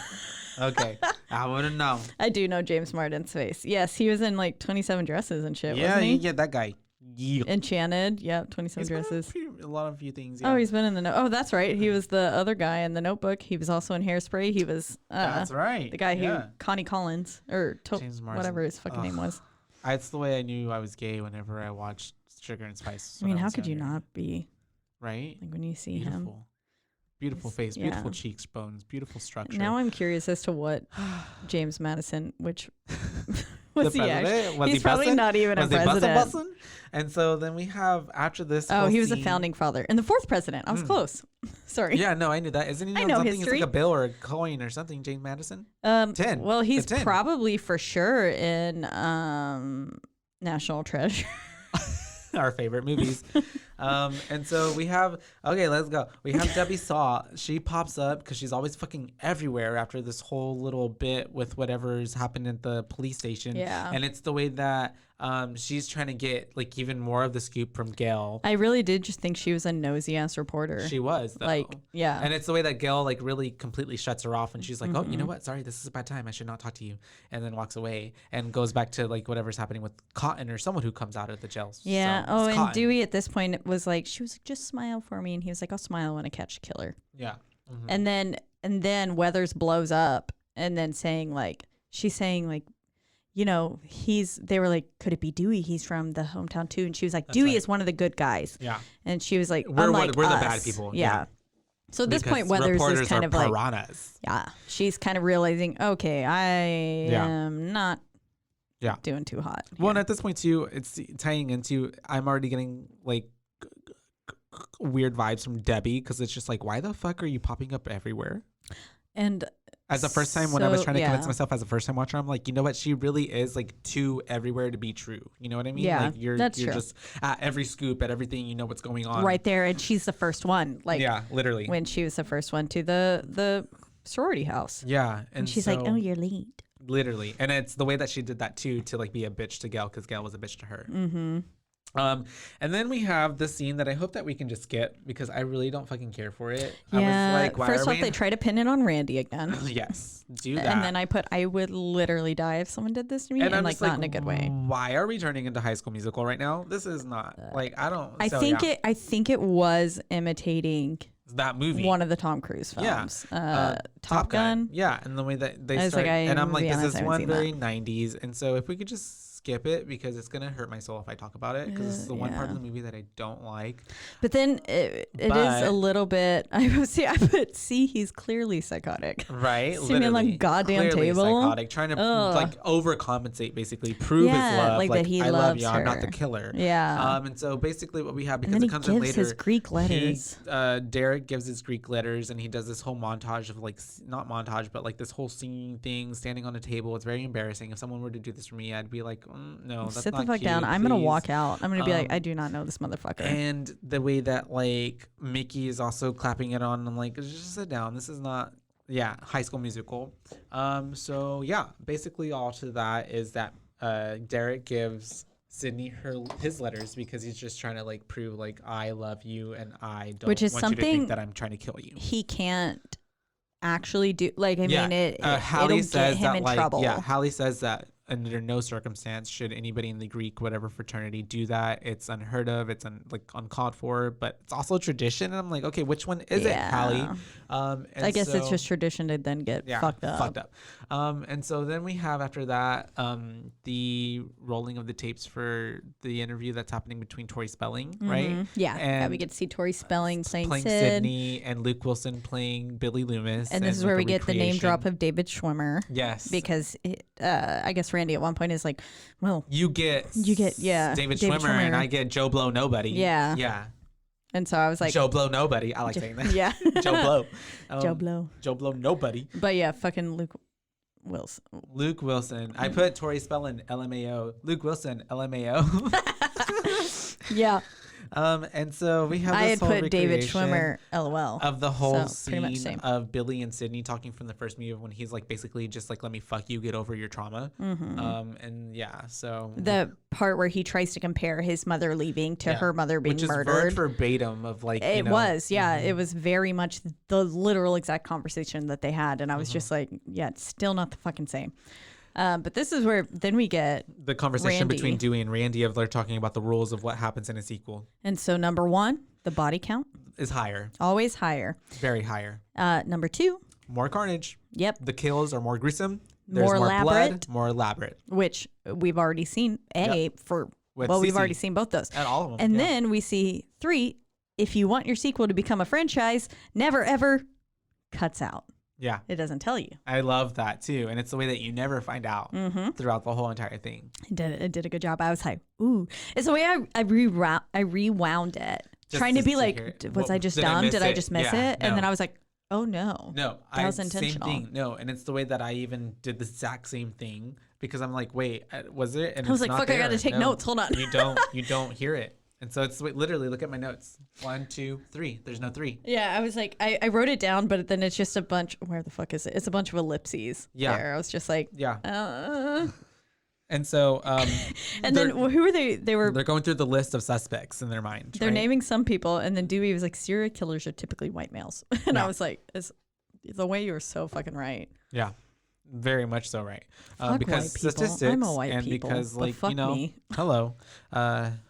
Okay. I wouldn't know. I do know James Marden's face. Yes, he was in like 27 Dresses and shit, Yeah, wasn't he? yeah, that guy. Yeah. Enchanted. Yeah, 27 He's been in Dresses. a lot of few things. Oh, Yeah. he's been in the Oh, that's right. He was the other guy in The Notebook. He was also in Hairspray. He was That's right. the guy who yeah. Connie Collins or James Marsden. whatever his fucking name was. That's the way I knew I was gay whenever I watched Sugar and Spice. I mean, when how was could you younger. not be? Right? Like when you see Beautiful. him. Beautiful face, Yeah. beautiful cheeks, bones, beautiful structure. Now I'm curious as to what James Madison, which was The he actually? president? Was He's he probably bussin'? not even Was a he president. bussin'? And so then we have after this. Oh, whole he was a scene- founding father and the fourth president. I was close. Sorry. Yeah, no, I knew that. Isn't he I on know something? history. It's like a bill or a coin or something. James Madison. 10. Well, he's The 10. probably for sure in National Treasure. Our favorite movies. And so we have, okay, let's go. We have Debbie Saw. She pops up because she's always fucking everywhere after this whole little bit with whatever's happened at the police station. Yeah. And it's the way that she's trying to get like even more of the scoop from Gail. I really did just think she was a nosy ass reporter. She was, though. Like, yeah. And it's the way that Gail like really completely shuts her off and she's like, oh, you know what? Sorry, this is a bad time. I should not talk to you. And then walks away and goes back to like whatever's happening with Cotton or someone who comes out of the jail. Yeah. So, Oh, it's and Cotton. Dewey at this point was like, she was like, just smile for me. And he was like, I'll smile when I catch a killer. Yeah. Mhm. And then Weathers blows up and then saying like, she's saying like, you know, they were like, could it be Dewey? He's from the hometown too. And she was like, Dewey right. is one of the good guys. Yeah. And she was like, We're unlike the us. bad people. Yeah. So at this Because point, Weathers reporters is kind are of like, piranhas. yeah, she's kind of realizing, okay, I am not Yeah. doing too hot. Well, and here. at this point too, it's tying into I'm already getting like weird vibes from Debbie because it's just like, why the fuck are you popping up everywhere? And As a first time, when I was So, trying to convince yeah. myself as a first time watcher, I'm like, you know what? She really is like too everywhere to be true. You know what I mean? Yeah, like you're that's you're true. just at every scoop, at everything. You know what's going on. right there, and she's the first one. Like Yeah, literally. when she was the first one to the sorority house. Yeah, And she's like, so- oh, you're late. literally, and it's the way that she did that too to like be a bitch to Gail because Gail was a bitch to her. Mm-hmm. And then we have the scene that I hope that we can just skip because I really don't fucking care for it. Yeah. I was like, why First are off, we they try to pin it on Randy again. Yes, do that. And then I would literally die if someone did this to me, and I'm like just not in a good way. Why are we turning into High School Musical right now? This is not like I don't. I so, think yeah, I think it was imitating that movie. one of the Tom Cruise Yeah. films. Top Gun. Yeah, and the way that they I was start, like, and I'm like, yeah, this I is haven't one seen very '90s, and so if we could just skip it because it's gonna hurt my soul if I talk about it because this is the one part of the movie that I don't like. But then it is But- a little bit. I would see he's clearly psychotic. Right, See me on, like, literally. goddamn Clearly table? psychotic, trying to Ugh. like overcompensate, basically prove Yeah, his love, like that he I love loves you, I'm not her. the killer. Yeah. And so basically, what we have And because then it he comes gives in later, his Greek letters. Derek gives his Greek letters, and he does this whole montage of like not montage, but like this whole singing thing, standing on a table. It's very embarrassing. If someone were to do this for me, I'd be like, no, that's Sit not the fuck cute, down. I'm gonna please." walk out. I'm gonna be like, Um, I do not know this motherfucker. And the way that like Mickey is also clapping it on, I'm like, just sit down. This is not, High School Musical. So yeah, basically all to that is that Derek gives Sydney his letters because he's just trying to like prove like I love you and I don't Which is want you to something think that I'm trying to kill you. He can't actually do. Like, I mean, Hallie it'll says get him that in like trouble. Hallie says that under no circumstance should anybody in the Greek whatever fraternity do that. It's unheard of. It's uncalled for. But it's also tradition. And I'm like, okay, which one is it, Hallie? And I guess it's so- just tradition to then get fucked up. And so then we have after that the rolling of the tapes for the interview that's happening between Tori Spelling, right? Mhm. Yeah. And we get to see Tori Spelling playing Sid. Sydney and Luke Wilson playing Billy Loomis. And this is where we get the name drop of David Schwimmer. Yes. Because I guess Randy at one point is like, well, You get David Schwimmer and I get Joe Blow Nobody. Yeah. Yeah. and so I was like, Joe Blow Nobody. I like saying that. yeah. Joe Blow. Joe Blow. Joe Blow Nobody. But yeah, fucking Luke Wilson. Luke Wilson. I put Tori Spelling LMAO. Luke Wilson LMAO. Yeah. And so we have I this had whole put David recreation Schwimmer, LOL. of the whole So, pretty much scene same. of Billy and Sydney talking from the first movie when he's like basically just like, let me fuck you, get over your trauma. And yeah, so The part where he tries to compare his mother leaving to her mother being which is murdered. verbatim of like It was, yeah. It was very much the literal exact conversation that they had. And I was just like, yeah, it's still not the fucking same. But this is where then we get the conversation Randy. between Dewey and Randy of they're talking about the rules of what happens in a sequel And so number 1, the body count, is higher, always higher. very higher. Number 2, More carnage. yep, The kills are more gruesome. There's More more elaborate. blood, more elaborate. which we've already seen for With we've Cece. already seen both those. At all of them. And yeah. then we see 3, if you want your sequel to become a franchise, never ever cuts out. Yeah. It doesn't tell you. I love that too. And it's the way that you never find out throughout the whole entire thing. It did a good job. I was like, ooh. It's the way I rewound it. Just trying to be hear like, it. was Well, I just did I dumb? miss Did I it? just miss Yeah, it? And then no. I was like, oh no. No, That was intentional. Same thing. No, and it's the way that I even did the exact same thing because I'm like, wait, was it? And I was it's like, not fuck, I there. gotta take No, notes. Hold on. you don't hear it. And so it's literally, look at my notes. 1, 2, 3. There's no 3. Yeah, I was like, I wrote it down, but then it's just a bunch. Where the fuck is it? It's a bunch of ellipses. Yeah. There. I was just like, Yeah. And so, and then who were they? they're going through the list of suspects in their mind. They're right? naming some people, and then Dewey was like, serial killers are typically white males, and I Yeah. was like, it's the way you were so fucking right. Yeah. Very much so, right? Fuck Because white people. statistics I'm a white and people, because but like fuck me. Hello,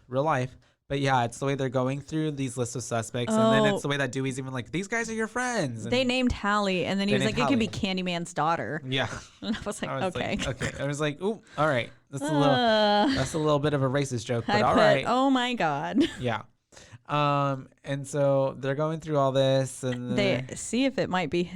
real life. But yeah, it's the way they're going through these lists of suspects, and then it's the way that Dewey's even like, these guys are your friends. And They named Hallie, and then he They was like, named it could be Hallie. Candyman's daughter. yeah, And I was like, I was okay. like, okay. I was like, ooh, all right, that's a little bit of a racist joke, but I all put, right, oh my God. yeah. And so they're going through all this, and They see if it might be.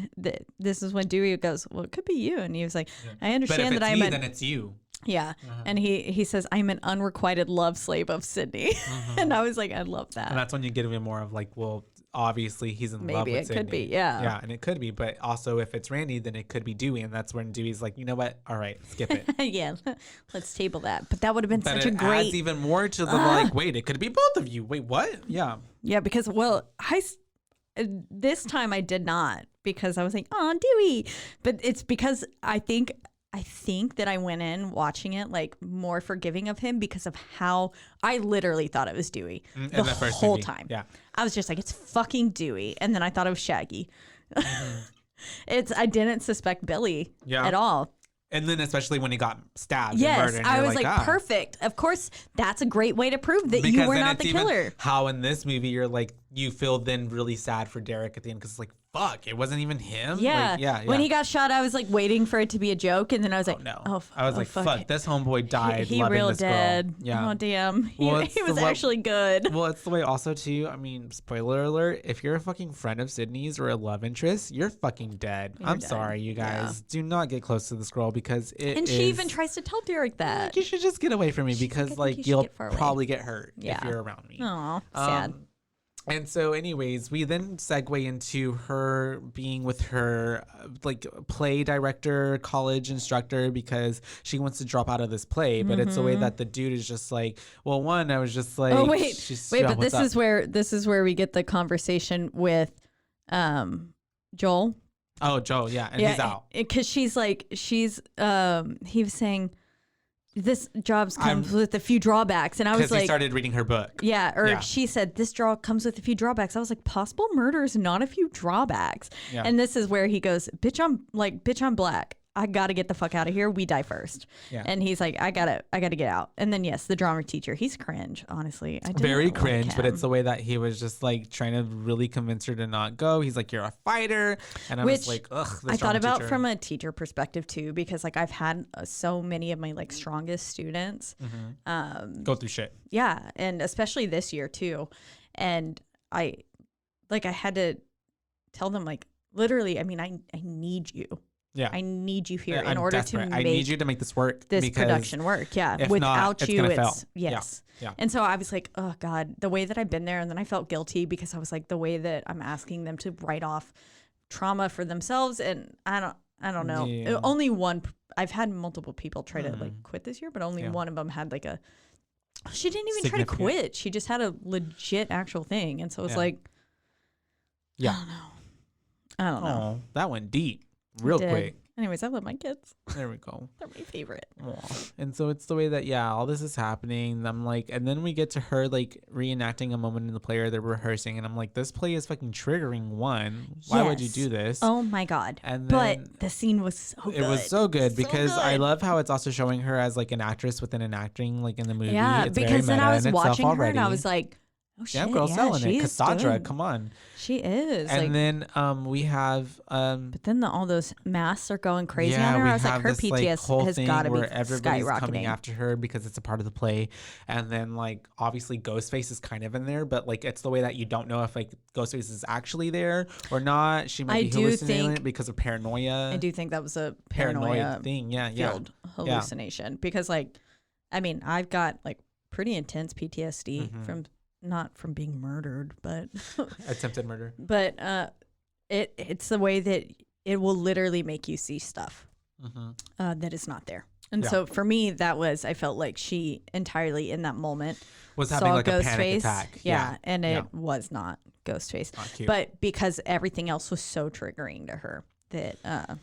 This is when Dewey goes, well, it could be you. And he was like, I but if understand it's that I'm me, an, then it's you. yeah. And he says, I'm an unrequited love slave of Sydney. And I was like, I love that. And that's when you get even more of like, well, obviously he's in love Maybe with it could Sydney. be, yeah. Yeah, and it could be, but also if it's Randy, then it could be Dewey, and that's when Dewey's like, you know what? All right, skip it. Yeah, let's table that. But that would have been But such a it great. adds even more to the like, wait, it could be both of you. Wait, what? Yeah. Yeah, because this time I did not, because I was like, oh, Dewey. But it's because I think that I went in watching it like more forgiving of him because of how I literally thought it was Dewey In the the first whole movie, time. yeah. I was just like, it's fucking Dewey, and then I thought it was Shaggy. I didn't suspect Billy Yeah. at all. And then especially when he got stabbed and Yes, murdered. and I you're was like, ah. perfect. Of course, that's a great way to prove that Because you were then not it's the even killer. How in this movie you're like, you feel then really sad for Derek at the end because it's like, fuck, it wasn't even him. Yeah. Like, yeah. When he got shot, I was like waiting for it to be a joke, and then I was like, No. I was like, fuck, this homeboy died. He loving real this dead. Girl. Yeah. Oh damn. Well, He it's was the- actually good. Well, it's the way also too. I mean, spoiler alert: if you're a fucking friend of Sydney's or a love interest, you're fucking dead. I'm dead. sorry, you guys. Do not get close to this girl because it And she is- even tries to tell Derek that. You should just get away from me I because think like you should you'll get far away. probably get hurt if Yeah. you're around me. Oh, sad. And so, anyways, we then segue into her being with her like play director, college instructor, because she wants to drop out of this play. But it's the way that the dude is just like, well, one, I was just like, Mm-hmm. Oh wait, yeah, but what's this is where we get the conversation with Joel. Oh, Joe, yeah, and he's out. Because he was saying this job comes with a few drawbacks, and I was Because he like, started reading her book. yeah, she said this job comes with a few drawbacks. I was like, possible murder is not a few drawbacks. Yeah. And this is where he goes, bitch, I'm black. I gotta get the fuck out of here. We die first. Yeah. And he's like, I gotta get out. And then yes, the drama teacher, he's cringe. Honestly, I didn't Very like cringe, but him. it's the way that he was just like trying to really convince her to not go. He's like, "You're a fighter," and I was Which like, "Ugh." This I thought drama about teacher. from a teacher perspective too, because like I've had so many of my like strongest students, go through shit. yeah, and especially this year too, and I had to tell them like literally, I mean, I need you. Yeah, I need you here Yeah, in I'm order desperate. to I make need you to make this work. this because production work. Yeah. if Without not, it's you, gonna it's fail. Yeah, yes. yeah. And so I was like, oh God, the way that I've been there, and then I felt guilty because I was like, the way that I'm asking them to write off trauma for themselves, and I don't know. Yeah. Only one. I've had multiple people try to like quit this year, but only one of them had like a She didn't even try to quit. She just had a legit actual thing. And so it was like, I don't know. Oh, that went deep real quick. Anyways, I love my kids. There we go. They're my favorite. Aww. And so it's the way that, all this is happening. I'm like, and then we get to her like reenacting a moment in the play, or they're rehearsing. And I'm like, this play is fucking triggering. Why would you do this? Oh my God. And then, but the scene was so good. It was so good because I love how it's also showing her as like an actress within an acting, like in the movie. Yeah, it's because then I was watching her and I was like, oh shit, damn girl selling it. Cassandra, come on. She is. And then we have but then all those masks are going crazy on her. I was like, her PTS has got to be everybody's skyrocketing. coming after her because it's a part of the play. And then like obviously Ghostface is kind of in there, but like it's the way that you don't know if like Ghostface is actually there or not. She might be hallucinating it because of paranoia. I do think that was a paranoia thing. Hallucination because like, I mean, I've got like pretty intense PTSD from not from being murdered, but attempted murder. But it's the way that it will literally make you see stuff that is not there. And so for me, that was, I felt like she entirely in that moment was having like a panic attack. Yeah, and it was not Ghostface. Not cute. But because everything else was so triggering to her that,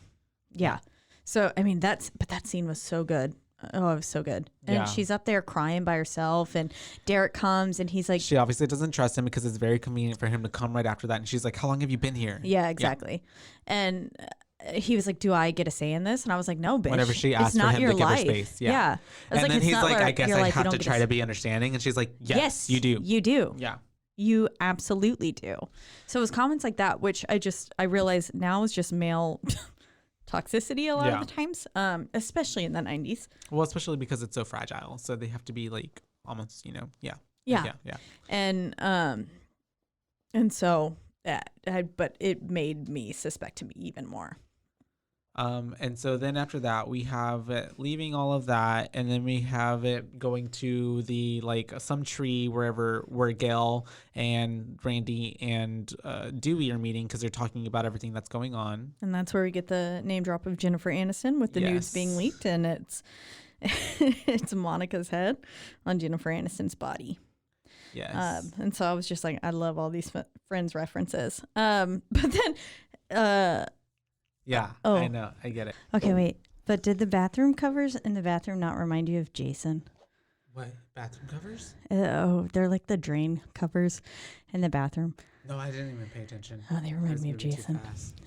So, I mean, but that scene was so good. Oh, it was so good. And she's up there crying by herself, and Derek comes and he's like, she obviously doesn't trust him because it's very convenient for him to come right after that. And she's like, how long have you been here? Yeah, exactly. Yeah. And he was like, do I get a say in this? And I was like, no, bitch. Whenever she asked for him to give her space. Yeah. And then he's like, I guess I have to try to be understanding. And she's like, yes, you do. You do. Yeah. You absolutely do. So it was comments like that, which I realize now is just male toxicity a lot of the times, especially in the 90s. Well, especially because it's so fragile. So they have to be like almost, Yeah. And so but it made me suspect him even more. And so then after that, we have it leaving all of that, and then we have it going to the like some tree where Gail and Randy and Dewey are meeting because they're talking about everything that's going on. And that's where we get the name drop of Jennifer Aniston with the nudes being leaked, and it's Monica's head on Jennifer Aniston's body. Yes. And so I was just like, I love all these Friends references. But then. Yeah, I know. I get it. Okay, wait. But did the bathroom covers in the bathroom not remind you of Jason? What? Bathroom covers? They're like the drain covers in the bathroom. No, I didn't even pay attention. Oh, they remind me of Jason.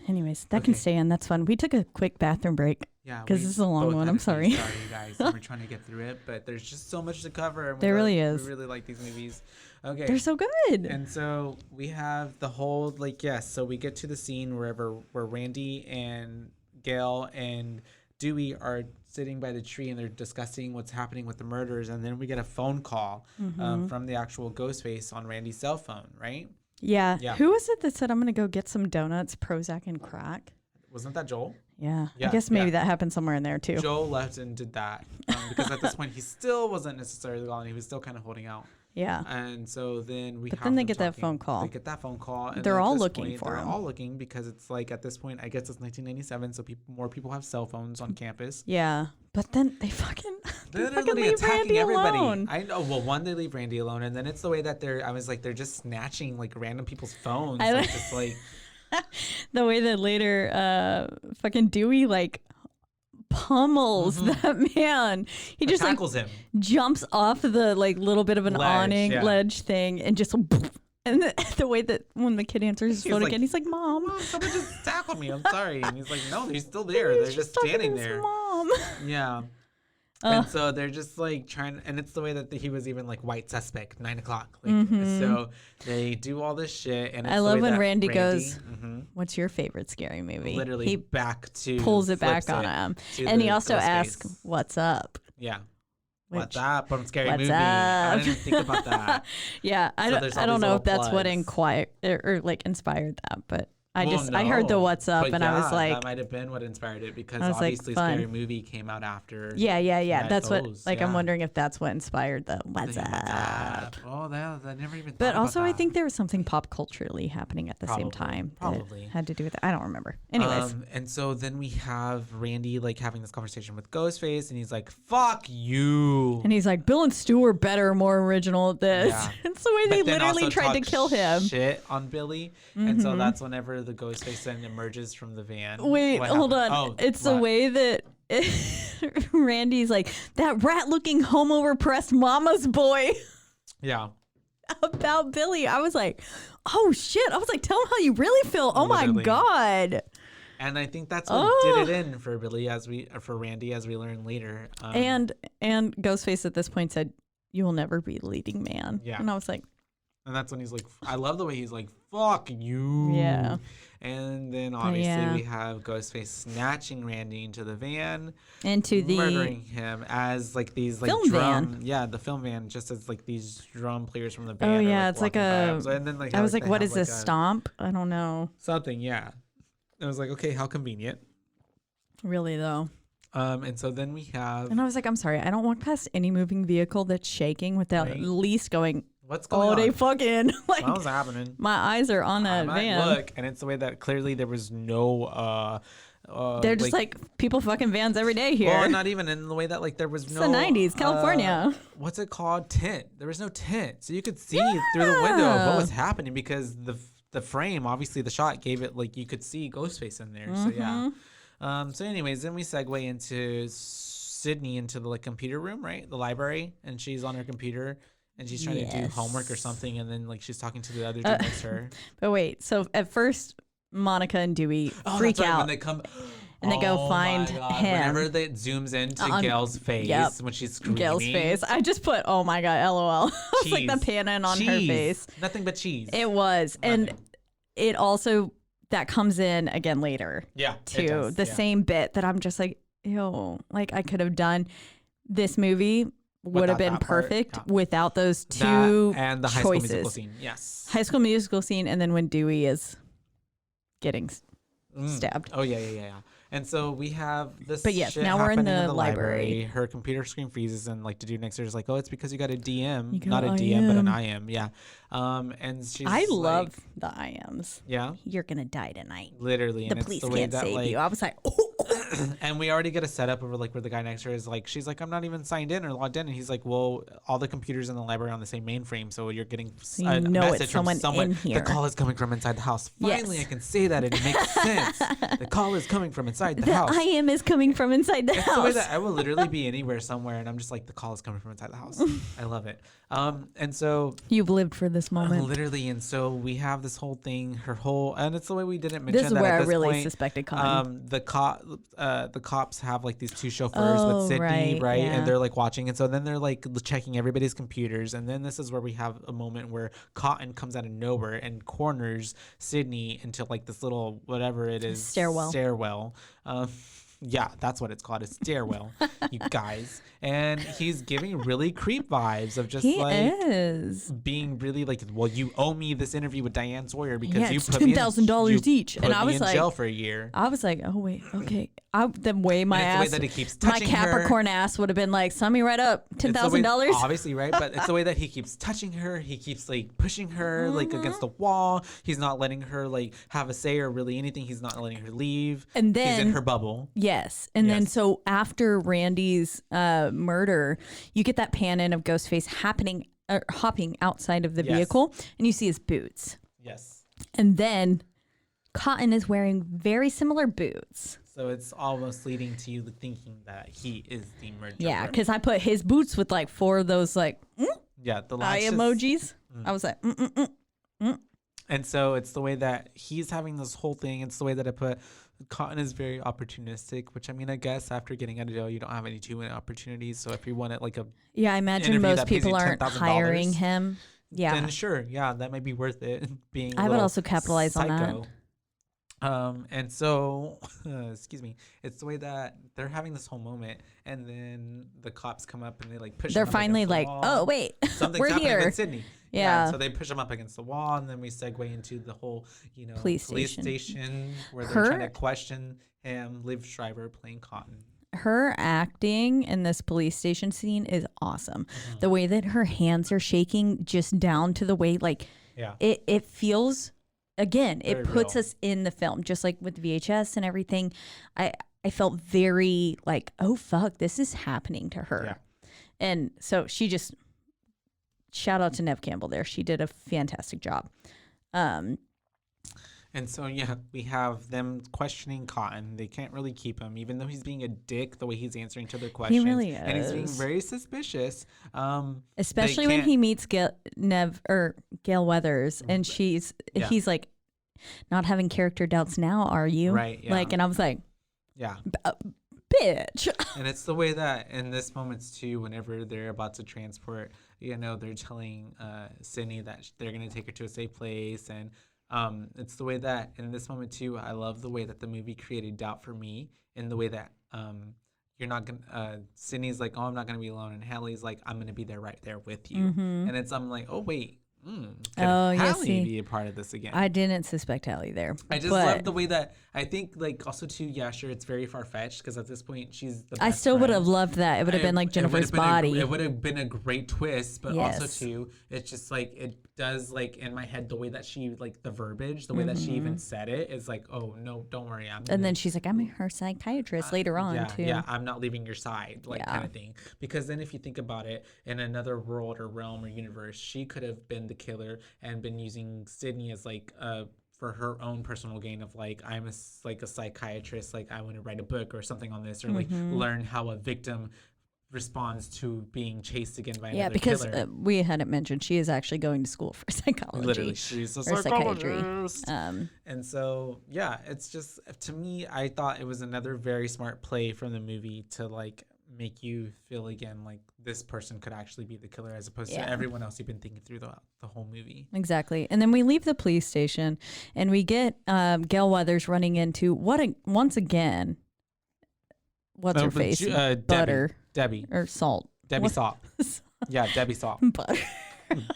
Anyways, that can stay in. That's fun. We took a quick bathroom break. Yeah. Because this is a long one. I'm sorry. Sorry, you guys. We're trying to get through it, but there's just so much to cover. And there really is. We really like these movies. Okay. They're so good. And so we have the whole, so we get to the scene where Randy and Gail and Dewey are sitting by the tree and they're discussing what's happening with the murders. And then we get a phone call from the actual Ghostface on Randy's cell phone, right? Yeah. Who was it that said, I'm going to go get some donuts, Prozac, and crack? Wasn't that Joel? Yeah. I guess maybe that happened somewhere in there too. Joel left and did that because at this point he still wasn't necessarily gone. He was still kind of holding out. Yeah. And so then they get that phone call. They get that phone call. And they're all looking for him. They're all looking because it's like at this point, I guess it's 1997, so more people have cell phones on campus. Yeah. But then they they're fucking leave Randy everybody. Alone. I know. Well, one, they leave Randy alone, and then it's the way that they're just snatching like random people's phones. The way that later fucking Dewey like pummels that man. He just tackles him, jumps off the like little bit of an ledge thing, and just and the way that when the kid answers his phone again, he's like, "Mom, someone just tackled me. I'm sorry." And he's like, "No, they're still there. They're just standing there." Mom. Yeah. And so they're just like trying, and it's the way that he was even like white suspect, 9 o'clock. Like, so they do all this shit. And it's I love when Randy goes, what's your favorite scary movie? Literally he pulls it back on him. And he also asks, what's up? Yeah. What's up from Scary Movie? I didn't think about that. Yeah. I don't know if that's what inspired that, but I heard the what's up, but and I was like, that might have been what inspired it, because I was like, obviously fun. Scary Movie came out after. Yeah. That's what, like, I'm yeah. wondering if that's what inspired the what's up. Oh, I never even thought But about also, I that. think there was something pop culturally happening at the same time. That had to do with it. I don't remember. Anyways. And so then we have Randy like having this conversation with Ghostface, and he's like, "Fuck you." And he's like, Bill and Stu are better, more original at this. Yeah. It's the way they But then literally also tried to talk kill him. Shit on Billy, and so that's whenever the Ghostface then emerges from the van. Wait, What hold happened? on. Oh, It's the what? way that Randy's like, that rat-looking homo-repressed mama's boy Yeah. about Billy. I was like, oh, shit. I was like, tell him how you really feel. Oh, my Literally. God. And I think that's what did it in for Billy, for Randy, as we learn later. And Ghostface at this point said, you will never be the leading man. Yeah. And I was like, And that's when he's like, I love the way he's like, fuck you. Yeah. And then obviously yeah. we have Ghostface snatching Randy into the van, into the murdering him as like these like film drum, van. yeah, the film van, just as like these drum players from the band. Oh are, yeah, it's like walking by a. him. So, and then like I how, was like, they what have, is this like, a- stomp? I don't know. Something, yeah. I was like, okay, how convenient. Really though. And so then we have And I was like, I'm sorry, I don't walk past any moving vehicle that's shaking without Right. at least going, what's going on? they fucking like. What's happening? My eyes are on I that might van. look, and it's the way that clearly there was no. They're just like people fucking vans every day here. Well, not even in the way that like there was It's no. the 90s, California. What's it called? Tint. There was no tint, so you could see through the window of what was happening, because the frame, obviously the shot gave it like you could see Ghostface in there. So yeah. So anyways, then we segue into Sydney into the like computer room, right? The library, and she's on her computer. And she's trying to do homework or something, and then like she's talking to the other dude next to her. But wait, so at first Monica and Dewey freak that's right, out. when they come. And they go find my God. him. Whenever it zooms into Gail's face when she's screaming. Gail's face. I just put, oh my God, LOL. It's like the Cheese. panning on her Cheese. face. Nothing but cheese. It was. Nothing. And it also, that comes in again later. Yeah. it Too. does, The yeah. same bit that I'm just like, ew. Like I could have done this movie would have Without been that part, perfect yeah. without those two That and the High School Musical scene. Yes. High School Musical scene, and then when Dewey is getting stabbed. Oh yeah. And so we have this. But yes, shit now we're in happening the library. Her computer screen freezes, and like the dude next to her is like, "Oh, it's because you got a DM, You got not a DM, but an IM. IM." Yeah. And she's. I love like, the IMs. Yeah. You're gonna die tonight. Literally, The and it's police the way can't that save like. you. I was like, oh. And we already get a setup of like where the guy next to her is like, she's like, I'm not even signed in or logged in, and he's like, well, all the computers in the library are on the same mainframe, so you're getting you a know it's message from someone someone. in here. The call is coming from inside the house. Finally, Yes. I can say that and it makes sense. The call is coming from inside the The house. IM is coming from inside the It's the way house. that I will literally be anywhere somewhere, and I'm just like, the call is coming from inside the house. I love it. And so You've lived for this moment. literally, and so we have this whole thing, and it's the way we didn't mention This is that where at I this really point, suspected Colin. the cops have like these two chauffeurs Oh, with Sydney, right, yeah. And they're like watching, and so then they're like checking everybody's computers, and then this is where we have a moment where Cotton comes out of nowhere and corners Sydney into like this little whatever it is stairwell. Yeah, that's what it's called, a stairwell, you guys. And he's giving really creep vibes of just He like is. being really like, well, you owe me this interview with Diane Sawyer because Yeah, you it's put me in $10,000 each. put And I me was in like, jail for a year. I was like, oh wait, okay. The way my And it's the way ass, that he keeps my touching her. Capricorn ass would have been like, sign me right up, It's the way- $10,000. Obviously, right? But it's the way that he keeps touching her. He keeps like pushing her like against the wall. He's not letting her like have a say or really anything. He's not letting her leave. And he's in then- her bubble. Yes. And then Yes. so after Randy's murder, you get that pan in of Ghostface hopping outside of the Yes. vehicle, and you see his boots. Yes. And then Cotton is wearing very similar boots. So it's almost leading to you thinking that he is the murderer. Yeah, because I put his boots with like 4 of those like yeah, the eye lashes. emojis. I was like, And so it's the way that he's having this whole thing. It's the way that I put Cotton is very opportunistic, which I mean, I guess after getting out of jail, you don't have any too many opportunities. So if you want it like a yeah, I imagine interview most that pays you people aren't $10,000, hiring him. Yeah. then sure, yeah, that might be worth it. Being a I would little also capitalize on that. psycho. And so, excuse me, it's the way that they're having this whole moment, and then the cops come up and they like push. They're him up finally against the like, wall. oh, wait, Something's we're happening here. with Sydney. Yeah. So they push him up against the wall, and then we segue into the whole, Police station where they're Her- trying to question him, Liv Schreiber playing Cotton. Her acting in this police station scene is awesome. The way that her hands are shaking, just down to the way, like, Yeah. it feels, again, Very it puts real. us in the film, just like with VHS and everything. I felt very like, oh fuck, this is happening to her. Yeah. And so she just, shout out to Nev Campbell there. She did a fantastic job. And so, yeah, we have them questioning Cotton. They can't really keep him, even though he's being a dick the way he's answering to their questions. really And he's being is. very suspicious. Especially when he meets Gail Weathers, and he's like, not having character doubts now, are you? Right, yeah. Like, and I was like, Yeah. bitch. And it's the way that in this moments too, whenever they're about to transport, they're telling Sydney that they're going to take her to a safe place. And it's the way that in this moment too, I love the way that the movie created doubt for me, in the way that you're not going to, Sydney's like, oh, I'm not going to be alone. And Hallie's like, I'm going to be there right there with you. And I'm like, oh, wait. Could Hallie be a part of this again? I didn't suspect Hallie there. I just love the way that I think, like, also too, yeah, sure, it's very far fetched because at this point she's the best I still would have friend. loved that. It would have been like Jennifer's body. It would have been a great twist, but also Yes. too, it's just like it does, like, in my head, the way that she, like, the verbiage, the way that she even said it is like, oh no, don't worry, And then she's like, I'm her psychiatrist later on too. Yeah, I'm not leaving your side, like, Yeah. kind of thing. Because then if you think about it, in another world or realm or universe, she could have been the killer and been using Sydney as like for her own personal gain of like, I'm a psychiatrist, like I want to write a book or something on this, or like learn how a victim responds to being chased again by another because killer. we hadn't mentioned she is actually going to school for psychology. Literally, she's a or psychiatry. psychologist. And so, yeah, it's just, to me, I thought it was another very smart play from the movie to like make you feel again like this person could actually be the killer, as opposed to everyone else you've been thinking through the whole movie. Exactly. And then we leave the police station and we get Gail Weathers running into once again, what's her face? Butter. Debbie. Or Salt. Debbie Salt. Yeah, Debbie Salt. Butter.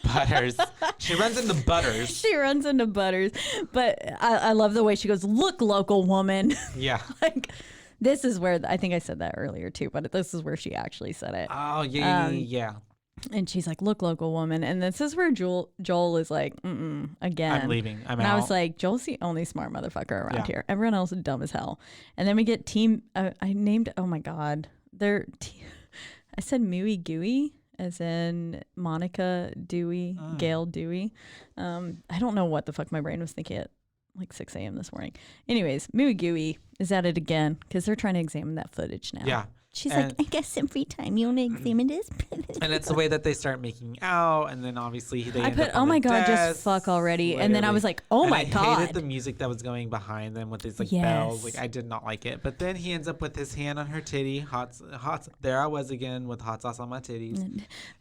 Butters. She runs into Butters. She runs into Butters. But I love the way she goes, look, local woman. Yeah. Like, this is where, I think I said that earlier too, but this is where she actually said it. Oh, yeah. And she's like, look, local woman. And this is where Joel is like, again. I'm leaving. I'm and out. I was like, Joel's the only smart motherfucker around Yeah. here. Everyone else is dumb as hell. And then we get team, I named, oh my God. I said Mooey Gooey, as in Monica Dewey, Gail Dewey. I don't know what the fuck my brain was thinking at like 6 a.m. this morning. Anyways, Mooey Gooey is at it again because they're trying to examine that footage now. Yeah. She's like, I guess some free time you want to examine this. And it's the way that they start making out, and then obviously they I end put, up on oh the my God, desk, just fuck already. And then I was like, oh And my I God. hated the music that was going behind them with these like bells. Like I did not like it. But then he ends up with his hand on her titty, hot. There I was again with hot sauce on my titties,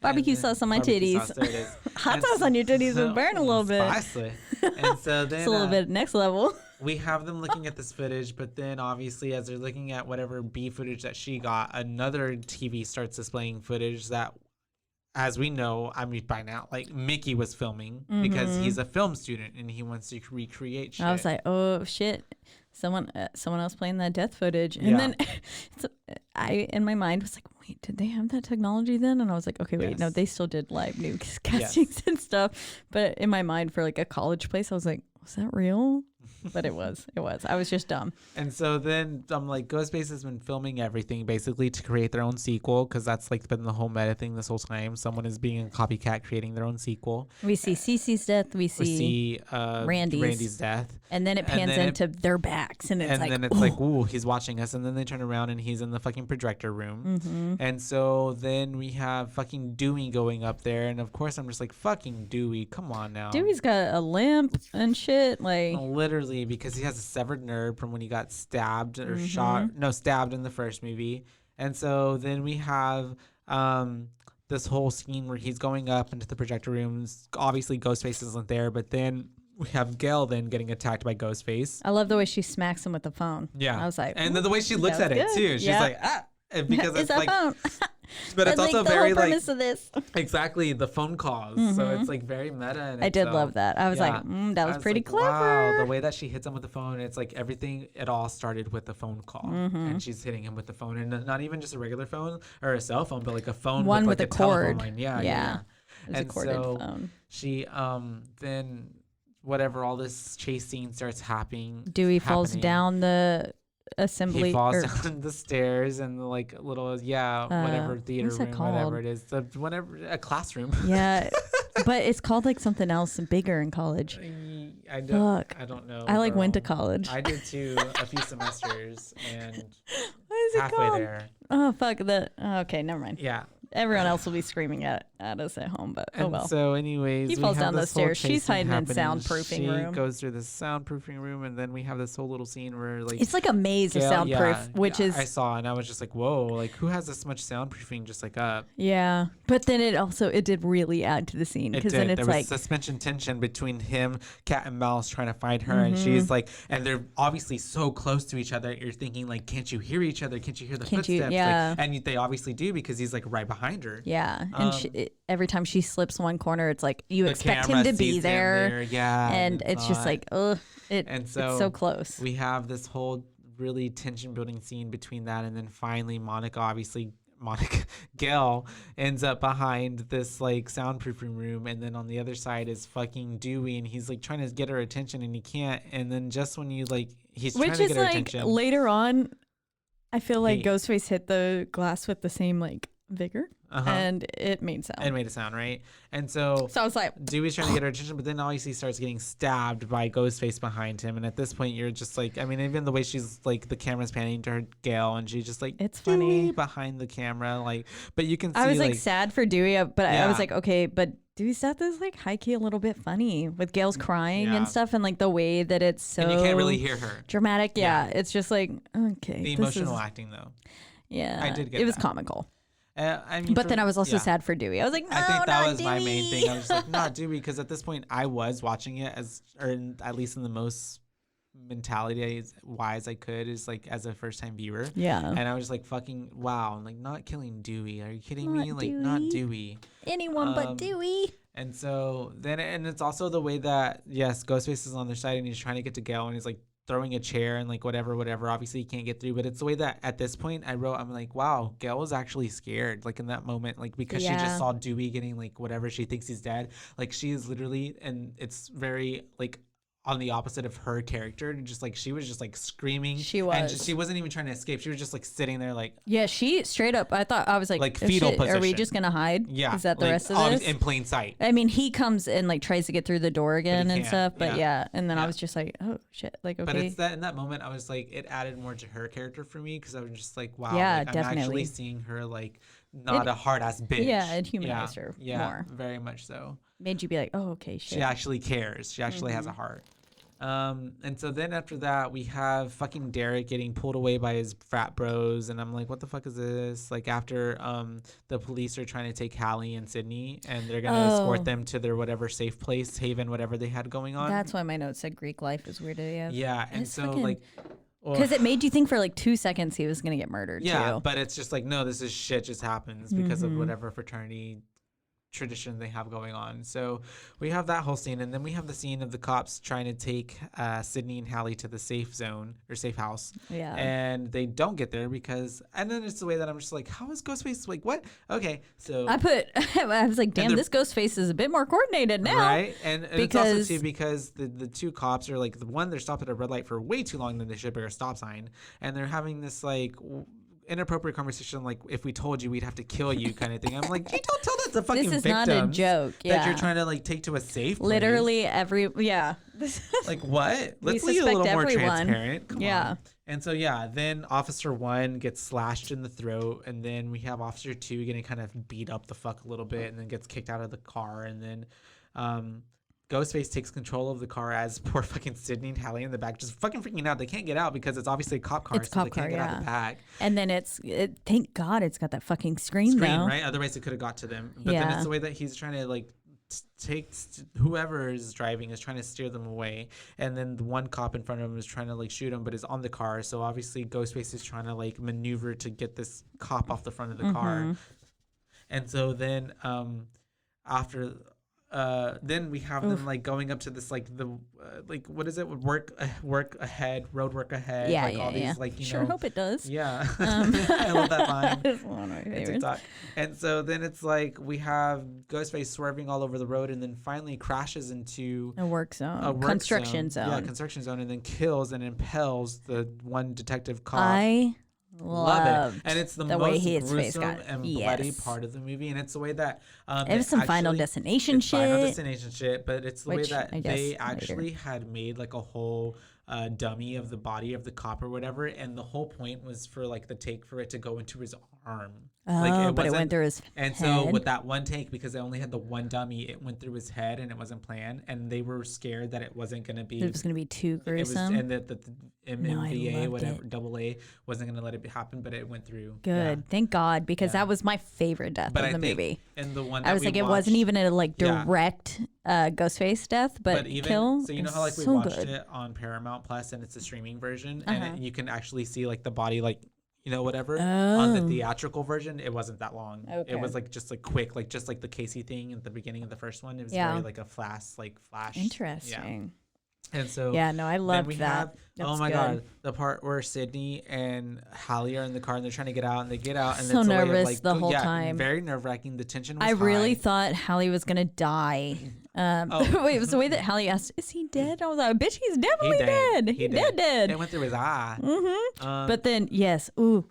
Barbecue And then sauce on my barbecue titties. sauce, there it is. Hot And sauce on your titties would burn a little bit. Spicy. And so then It's a little bit next level. we have them looking at this footage, but then obviously as they're looking at whatever B footage that she got, another TV starts displaying footage that, as we know, I mean by now, like Mickey was filming because he's a film student and he wants to recreate shit. I was like, oh shit, someone else playing that death footage. And then I, in my mind, was like, wait, did they have that technology then? And I was like, okay, wait, no, Yes. they still did live news castings and stuff. But in my mind, for like a college place, I was like, was that real? But it was. I was just dumb. And so then I'm like, Ghostface has been filming everything basically to create their own sequel, because that's like been the whole meta thing this whole time. Someone is being a copycat creating their own sequel. We see Cece's death. We We see see Randy's death. and then it pans then into their backs, and it's like, then it's like, ooh, he's watching us. And then they turn around and he's in the fucking projector room. And so then we have fucking Dewey going up there. And of course, I'm just like, fucking Dewey, come on now. Dewey's got a limp and shit. Like, Literally, because he has a severed nerve from when he got stabbed or stabbed in the first movie. And so then we have this whole scene where he's going up into the projector rooms. Obviously, Ghostface isn't there, but then we have Gail then getting attacked by Ghostface. I love the way she smacks him with the phone. Yeah. I was like, and then the way she looks that at was it good. too. She's Yeah. like, ah. And because It's it's a like, phone. But it's also the very whole premise of this. exactly the phone calls. So it's like very meta. And I did love that. I was like, that was pretty clever. Wow, the way that she hits him with the phone, it's like everything. It all started with a phone call, and she's hitting him with the phone, and not even just a regular phone or a cell phone, but like a phone One with like a telephone cord. line. Yeah. It was And a corded so phone. she then whatever all this chase scene starts happening. Dewey falls down the assembly. He falls down the stairs and the like little whatever theater what's that room, called? whatever it is, a classroom. Yeah, but it's called like something else bigger in college. I don't know. I like went to girl. college. I did too, a few semesters, and What is it halfway called? there. Oh fuck okay, never mind. Yeah. Everyone else will be screaming at us at home, but And oh well. so, anyways, He we falls have down the this whole stairs. She's chase scene hiding in happening. soundproofing she room. goes through the soundproofing room, and then we have this whole little scene where like It's like a maze of Gail- soundproof, which is I saw, and I was just like, whoa, like who has this much soundproofing just like up? yeah. But then it did really add to the scene It because did. then it's There was like suspension tension between him, cat and mouse, trying to find her, and Mm-hmm. she's like, and they're obviously so close to each other. You're thinking like, can't you hear each other? Can't you hear the footsteps? yeah. Like, and they obviously do because he's like right behind her. yeah, and every time she slips one corner, it's like you The expect him camera to be sees him there, yeah, and it's just not. like ugh, And it's so close. We have this whole really tension building scene between that, and then finally Gail ends up behind this like soundproofing room, and then on the other side is fucking Dewey, and he's like trying to get her attention and he can't, and then just when you like he's trying to get her attention, later on, I feel like He- Ghostface hit the glass with the same like vigor, and it made sound. it made a sound, right? And so So I was like, Dewey's trying to get her attention, but then obviously starts getting stabbed by Ghostface behind him. And at this point, you're just like, I mean, even the way she's like, the camera's panning to her, Gail, and she's just like, It's Dewey funny. behind the camera, like. But you can see, I was like sad for Dewey, but I was Yeah. like, okay, but Dewey's death is like high key a little bit funny with Gail's crying Yeah. and stuff, and like the way that it's so and you can't really hear her. dramatic. Yeah, Yeah. it's just like okay, The this emotional is- acting, though. Yeah, I did get it was that. comical. I mean, But then I was also sad for Dewey. I was like, no, I think that not was my main Dewey. thing. I was just like, not Dewey, because at this point I was watching it at least in the most mentality wise I could, is like as a first time viewer. Yeah. And I was like, fucking wow, like not killing Dewey. Are you kidding Not me? Like not Dewey. Dewey. Anyone but Um, Dewey. And so then, and it's also the way that yes, Ghostface is on their side and he's trying to get to Gail and he's like throwing a chair and like whatever. Obviously he can't get through, but it's the way that at this point I'm like, wow, Gail was actually scared, like in that moment, like because she Yeah. just saw Dewey getting like whatever she thinks he's dead. Like she is literally, and it's very like on the opposite of her character, just like she was just like screaming. She and was. she wasn't even trying to escape. She was just like sitting there like Yeah, she straight up. I was like, Like oh, fetal shit, Are we position. just gonna hide? yeah, Is that the like, rest of obvious- this? in plain sight. I mean, he comes and like tries to get through the door again and can't, stuff, but yeah. and then I Yeah. was just like, oh shit, like okay. But it's that in that moment, I was like, it added more to her character for me because I was just like, wow, Yeah, like, I'm definitely. actually seeing her like not It- a hard ass bitch. yeah, it humanized her yeah, more. very much so. Made you be like, oh okay, shit. She actually cares. She actually has a heart. And so then after that, we have fucking Derek getting pulled away by his frat bros, and I'm like, what the fuck is this? Like after the police are trying to take Hallie and Sydney, and they're gonna escort them to their whatever safe place, haven, whatever they had going on. That's why my notes said Greek life is weird AF. yeah, and It's so fucking- like. Because it made you think for like 2 seconds he was gonna get murdered Yeah, too. but it's just like, no, this is shit just happens because Mm-hmm. of whatever fraternity tradition they have going on. So we have that whole scene, and then we have the scene of the cops trying to take Sydney and Hallie to the safe zone or safe house. Yeah. And they don't get there because, and then it's the way that I'm just like, how is Ghostface like, what? Okay, so. I was like, damn, they're- this ghost face is a bit more coordinated now. Right, and it's also Because- too because the two cops are like, the one, they're stopped at a red light for way too long than they should be, or a stop sign, and they're having this like inappropriate conversation, like if we told you we'd have to kill you kind of thing. I'm like, you don't tell that to fucking This is victims not a joke. that Yeah. you're trying to like take to a safe place. Literally yeah. Like what? We Let's be a little suspect more everyone. transparent. Come Yeah. on. And so yeah, then Officer 1 gets slashed in the throat, and then we have Officer 2 getting kind of beat up the fuck a little bit, and then gets kicked out of the car, and then Ghostface takes control of the car as poor fucking Sydney and Hallie in the back just fucking freaking out. They can't get out because it's obviously a cop car, It's a so cop they can't car, get out yeah. the back. And then thank God it's got that fucking screen though. Right? Otherwise it could have got to them. But then Yeah. it's the way that he's trying to like take whoever is driving is trying to steer them away, and then the one cop in front of him is trying to like shoot him but is on the car, so obviously Ghostface is trying to like maneuver to get this cop off the front of the car And so then after then we have them like going up to this like the like what is it, road work ahead, Yeah, like yeah, all these yeah. like, you Sure know, hope it does. yeah. I love that line. It's one of my favorites. TikTok. And so then it's like we have Ghostface swerving all over the road and then finally crashes into A work zone. a work Construction zone. Yeah, construction zone, and then kills and impels the one detective cop. I Love loved it. And it's the way most his face gruesome got. and bloody Yes. part of the movie, and it's the way that It was some Final Destination it's Final shit. Destination shit, but it's the way Which that I guess they later. actually had made like a whole dummy of the body of the cop or whatever, and the whole point was for like the take for it to go into his arm. Oh, but it went through his And head. so with that one take, because they only had the one dummy, it went through his head and it wasn't planned, and they were scared that it wasn't going to be. It was going to be too It was, gruesome. and that the MMVA, loved whatever, it. double A, wasn't going to let it happen, but it went through. Good. Yeah. Thank God, because Yeah. that was my favorite death But of I the think movie. in the one I was that like, we it wasn't watched- even a like Yeah. direct Ghostface death, but even kill. so, you know is how like we so watched good. it on Paramount Plus and it's a streaming version, Uh-huh. and you can actually see like the body, like, you know, whatever. On the Oh. theatrical version, it wasn't that long. Okay. It was like just like quick, like just like the Casey thing at the beginning of the first one. It was Yeah. very like a flash. Interesting. Yeah. And so Yeah, no, I then loved we that. have, oh That's my good. God, the part where Sydney and Hallie are in the car and they're trying to get out, and they get out, and So it's a way of, nervous like, the whole yeah, time. very nerve wracking. The tension was I really high. thought Hallie was gonna die. Oh. Wait, it was the way that Hallie asked, "Is he dead?" I was like, "Bitch, he's definitely dead. He dead." It went through his eye. But then, yes, the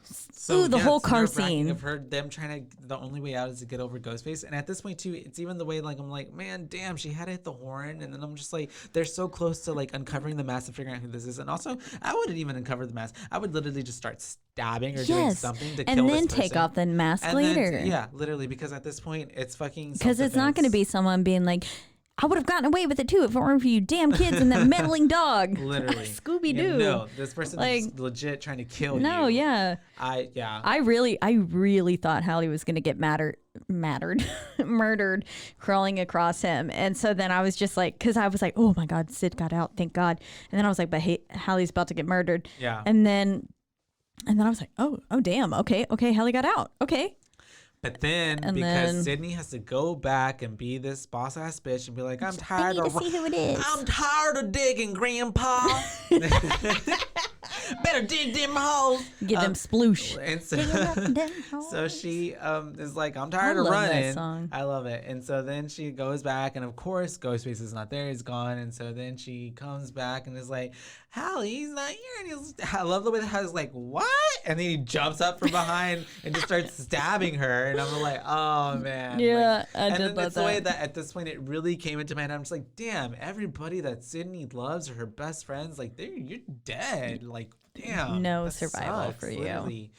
yeah, whole it's car nerve-wracking scene. of her, them trying to, the only way out is to get over Ghostface. And at this point too, it's even the way like I'm like, man, damn, she had to hit the horn, and then I'm just like, they're so close to like uncovering the mask and figuring out who this is. And also, I wouldn't even uncover the mask. I would literally just start stabbing or doing Yes, something to and kill then this take person. off the mask And later. then, yeah, literally, because at this point it's fucking Because it's not going to self-defense. be someone being like, "I would have gotten away with it too if it weren't for you damn kids and that meddling dog." Literally. Scooby Yeah, Doo. no, this person is Like, legit trying to kill you. No, yeah. I really thought Hallie was gonna get murdered, crawling across him. And so then I was just like, because I was like, oh my God, Sid got out, thank God. And then I was like, but hey, Hallie's about to get murdered. Yeah. And then I was like, oh damn, okay, Hallie got out, okay. But then, And because then- Sydney has to go back and be this boss ass bitch and be like, I'm tired need to of see who it is. I'm tired of digging, Grandpa. Better dig them holes. Get them sploosh. And so, so So she is like, I'm tired of love that running. song. I love it. And so then she goes back, and of course, Ghostface is not there. He's gone. And so then she comes back and is like, Hallie, he's not here. And I love the way that Hallie's like, what? And then he jumps up from behind and just starts stabbing her. And I'm like, oh, man. Yeah, Like, I and did then love it's the way that. that at this point it really came into my head. I'm just like, damn, everybody that Sydney loves or her best friends, like, you're dead. Like, damn. No that survival sucks, for you. literally.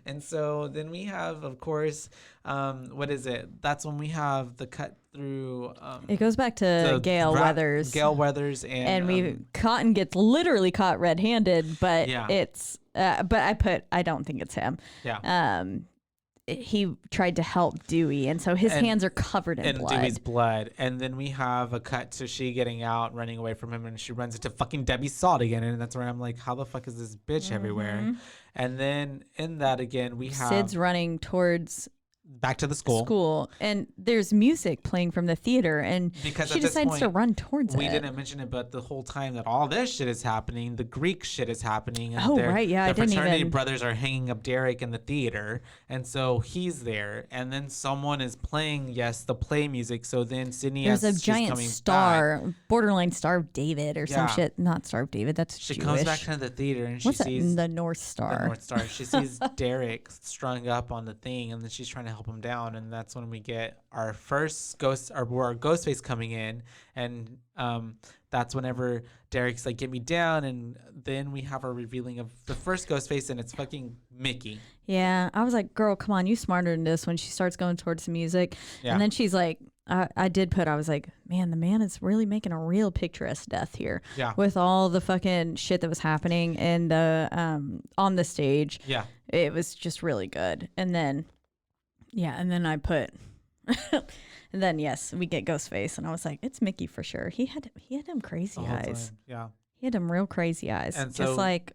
And so then we have, of course, what is it? That's when we have the cut through. It goes back to the Gale Weathers. Gale Weathers and Cotton gets literally caught red-handed, but Yeah. it's but I don't think it's him. yeah. He tried to help Dewey, and so his And- hands are covered in and blood. Dewey's blood. And then we have a cut to she getting out, running away from him, and she runs into fucking Debbie Salt again. And that's where I'm like, how the fuck is this bitch everywhere? And then in that again, we have Sid's running towards back to the school. and there's music playing from the theater, and Because she at this decides to point, run towards We it. didn't mention it, but the whole time that all this shit is happening, the Greek shit is happening. And Oh, right, yeah, I the didn't fraternity even- brothers are hanging up Derek in the theater, and so he's there. And then someone is playing, the play music. So then Sydney There's a as she's giant coming star, back, borderline Star of David or some Yeah. shit. Not Star of David, that's she Jewish. comes back to the theater and she What's that? sees The North Star. the North Star. She sees Derek strung up on the thing, and then she's trying to help him down. And that's when we get our first Ghostface coming in, and that's whenever Derek's like, "Get me down," and then we have our revealing of the first Ghostface, and it's fucking Mickey. Yeah, I was like, girl, come on, you smarter than this when she starts going towards the music. Yeah. And then she's like, I was like, man, the man is really making a real picturesque death here. Yeah. With all the fucking shit that was happening in the on the stage. Yeah. It was just really good. And then I put and then yes, we get Ghostface, and I was like, it's Mickey for sure. He had them crazy The whole eyes. time. Yeah. He had them real crazy eyes. And just so- like,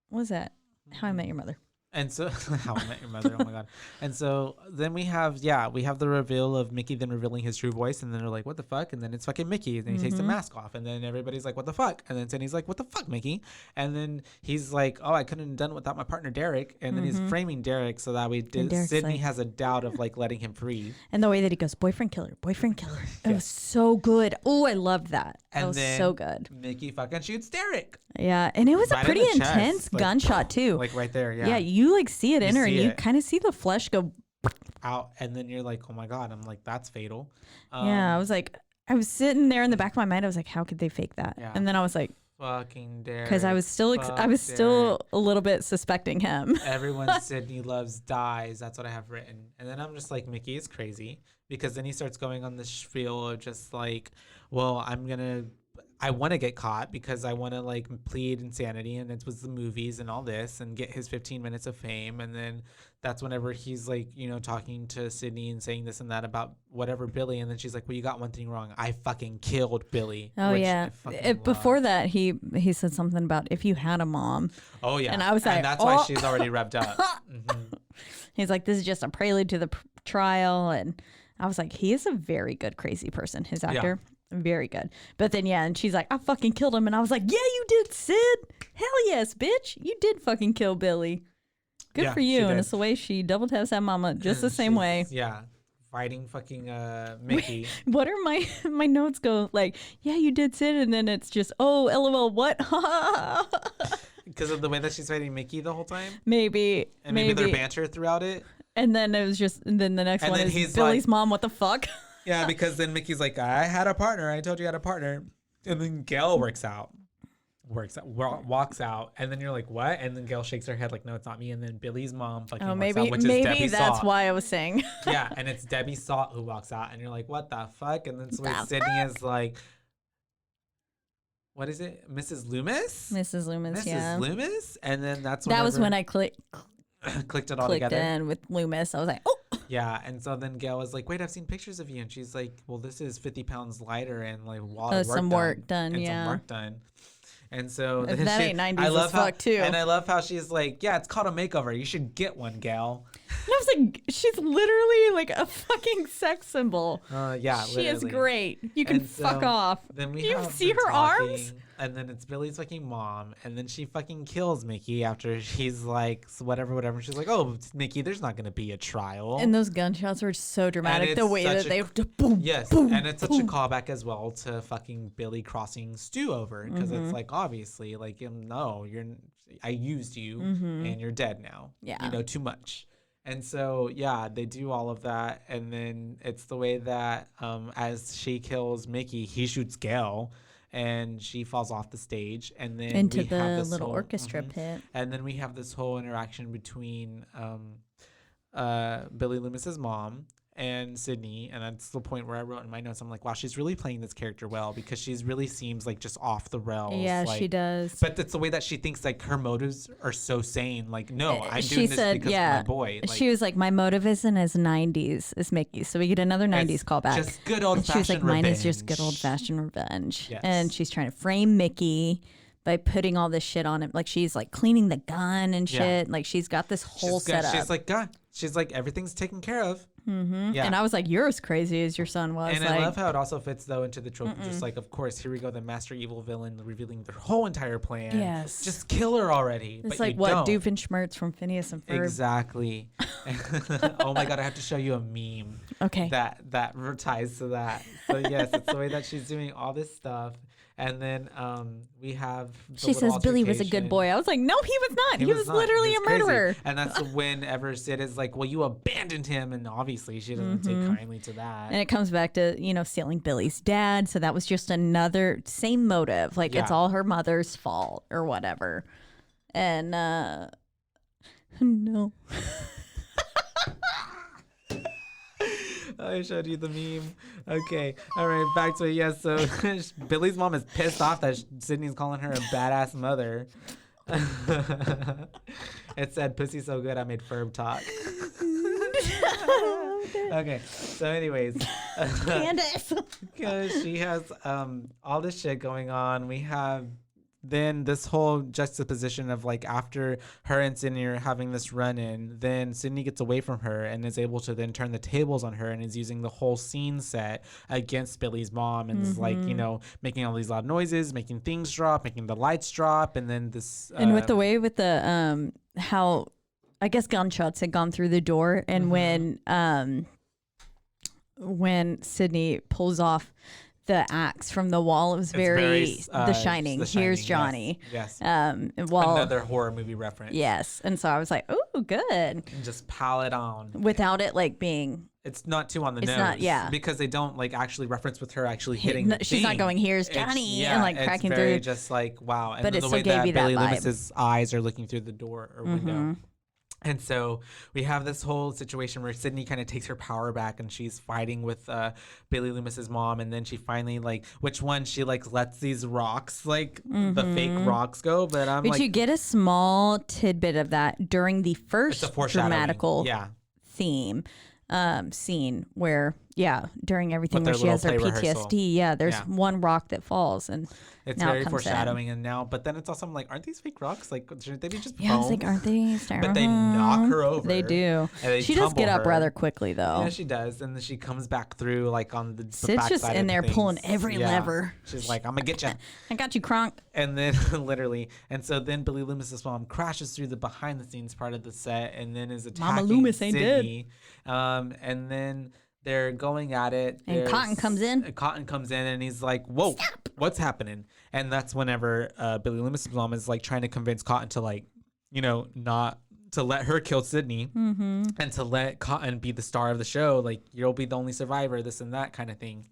what was that? How I Met Your Mother. And so, How I Met Your Mother, oh my god. And so then we have the reveal of Mickey then revealing his true voice, and then they're like, what the fuck? And then it's fucking Mickey, and then he takes the mask off, and then everybody's like, what the fuck? And then Sydney's like, what the fuck, Mickey? And then he's like, oh, I couldn't have done it without my partner Derek. And then he's framing Derek so that Sydney like, has a doubt of like letting him free. And the way that he goes, boyfriend killer. It was so good. Oh, I loved that. And that was then so good. Mickey fucking shoots Derek. Yeah, and it was Right a pretty in the chest, intense like, gunshot too. Like right there, yeah. Yeah, you like see it in her, and see you it. kind of see the flesh go Out, and then you're like, oh my god. I'm like, that's fatal. yeah, I was sitting there in the back of my mind. I was like, how could they fake that? Yeah. And then I was like, fucking Derek. because I was still a little bit suspecting him. Everyone Sydney loves dies. That's what I have written. And then I'm just like, Mickey is crazy, because then he starts going on this spiel of just like, well, I want to get caught because I want to like plead insanity, and it was the movies and all this, and get his 15 minutes of fame. And then that's whenever he's like, talking to Sydney and saying this and that about whatever Billy, and then she's like, well, you got one thing wrong. I fucking killed Billy. Oh yeah. Before that, he said something about if you had a mom. Oh yeah. And I was like, and that's why she's already revved up. Mm-hmm. He's like, this is just a prelude to the trial, and I was like, he is a very good crazy person. His actor. Yeah. Very good. But then, and she's like, I fucking killed him. And I was like, yeah, you did, Sid. Hell yes, bitch. You did fucking kill Billy. Good for you. And it's the way she double taps that mama just the same way. Yeah. Fighting fucking Mickey. What are my notes go like, yeah, you did, Sid. And then it's just, oh, LOL, what? Because of the way that she's fighting Mickey the whole time? Maybe. And maybe their banter throughout it. And then it was just, and then the next one is Billy's mom, what the fuck? Yeah, because then Mickey's like, I had a partner. I told you I had a partner. And then Gail walks out. And then you're like, what? And then Gail shakes her head like, no, it's not me. And then Billy's mom fucking walks out, which is Debbie that's Salt. why I was saying. Yeah, and it's Debbie Salt who walks out. And you're like, what the fuck? And then Sydney is like, what is it? Mrs. Loomis? Mrs. Loomis, yeah. Mrs. Loomis? And then that was when I clicked it all together. In with Loomis. I was like, oh. Yeah, and so then Gail was like, wait, I've seen pictures of you. And she's like, well, this is 50 pounds lighter and like some work done. And so then that ain't 90s as fuck too. And I love how she's like, yeah, it's called a makeover. You should get one, Gail. And I was like, she's literally like a fucking sex symbol. Yeah, she is great. You can fuck off. Then you see her arms? And then it's Billy's fucking mom. And then she fucking kills Mickey after she's like, whatever. And she's like, oh, Mickey, there's not going to be a trial. And those gunshots were so dramatic. The way that they boom. Yes. Boom, and it's such a callback as well to fucking Billy crossing Stu over. Because it's like, obviously, like, no, I used you and you're dead now. Yeah. You know too much. And so, yeah, they do all of that. And then it's the way that as she kills Mickey, he shoots Gail. And she falls off the stage, and then into we have the this little whole, orchestra pit. And then we have this whole interaction between Billy Loomis's mom and Sydney, and that's the point where I wrote in my notes, I'm like, wow, she's really playing this character well, because she really seems like just off the rails. Yeah, like, she does. But that's the way that she thinks, like, her motives are so sane. Like, no, I'm doing this because of my boy. Like, she was like, my motive isn't as 90s as Mickey, so we get another 90s callback. Just good old-fashioned she was like, mine is just good old-fashioned revenge. Yes. And she's trying to frame Mickey by putting all this shit on him. Like, she's like cleaning the gun and shit. Yeah. Like, she's got this whole setup. She's like, God. She's like, everything's taken care of. Mm-hmm. Yeah. And I was like, you're as crazy as your son was. And I love how it also fits, though, into the trope. Just like, of course, here we go, the master evil villain revealing their whole entire plan. Yes. Just kill her already. It's like what Doofenshmirtz from Phineas and Ferb. Exactly. Oh my God, I have to show you a meme. Okay. That ties to that. So yes, it's the way that she's doing all this stuff. And then we have. She says Billy was a good boy. I was like, no, he was not. He was literally a murderer. And that's whenever Sid is like, well, you abandoned him. And obviously she doesn't take kindly to that. And it comes back to, stealing Billy's dad. So that was just another same motive. Like, it's all her mother's fault or whatever. And no. I showed you the meme. Okay. All right. Back to it. Yes. So Billy's mom is pissed off that Sydney's calling her a badass mother. It said, pussy so good I made Ferb talk. Okay. So anyways. Candace. Because she has all this shit going on. We have then this whole juxtaposition of like after her and Sydney are having this run-in, then Sydney gets away from her and is able to then turn the tables on her and is using the whole scene set against Billy's mom and is like, you know, making all these loud noises, making things drop, making the lights drop, and then this and with the way with the how I guess gunshots had gone through the door, and when Sydney pulls off the axe from the wall, it was very The Shining. Here's Johnny. Yes. Well, another horror movie reference. Yes, and so I was like, "Oh, good." And just pile it on without it like being. It's not too on the nose. Not, yeah. Because they don't like actually reference with her actually hitting. The she's not going, "Here's Johnny," and like cracking it's very through. Just like wow, and but then it the still way gave that you that Billy vibe. Loomis's eyes are looking through the door or window. And so we have this whole situation where Sydney kind of takes her power back and she's fighting with Billy Loomis's mom. And then she finally which one she lets these rocks, the fake rocks go. But you get a small tidbit of that during the first dramatical theme scene where, during everything where she has her PTSD. There's one rock that falls and it's very foreshadowing. And now, but then it's also I'm like, aren't these fake rocks? Like, shouldn't they be just I was like, aren't they? But they knock her over. They do. She does get up rather quickly though. Yeah, she does. And then she comes back through on the Sid's just in there pulling every lever. She's like, I'm gonna get you. I got you, Kronk. And then literally, and so then Billy Loomis's mom crashes through the behind the scenes part of the set and then is attacking Mama Loomis ain't Sydney. And then they're going at it. And Cotton comes in. Cotton comes in and he's like, whoa, what's happening? And that's whenever Billy Loomis's mom is trying to convince Cotton to not to let her kill Sydney and to let Cotton be the star of the show. You'll be the only survivor, this and that kind of thing.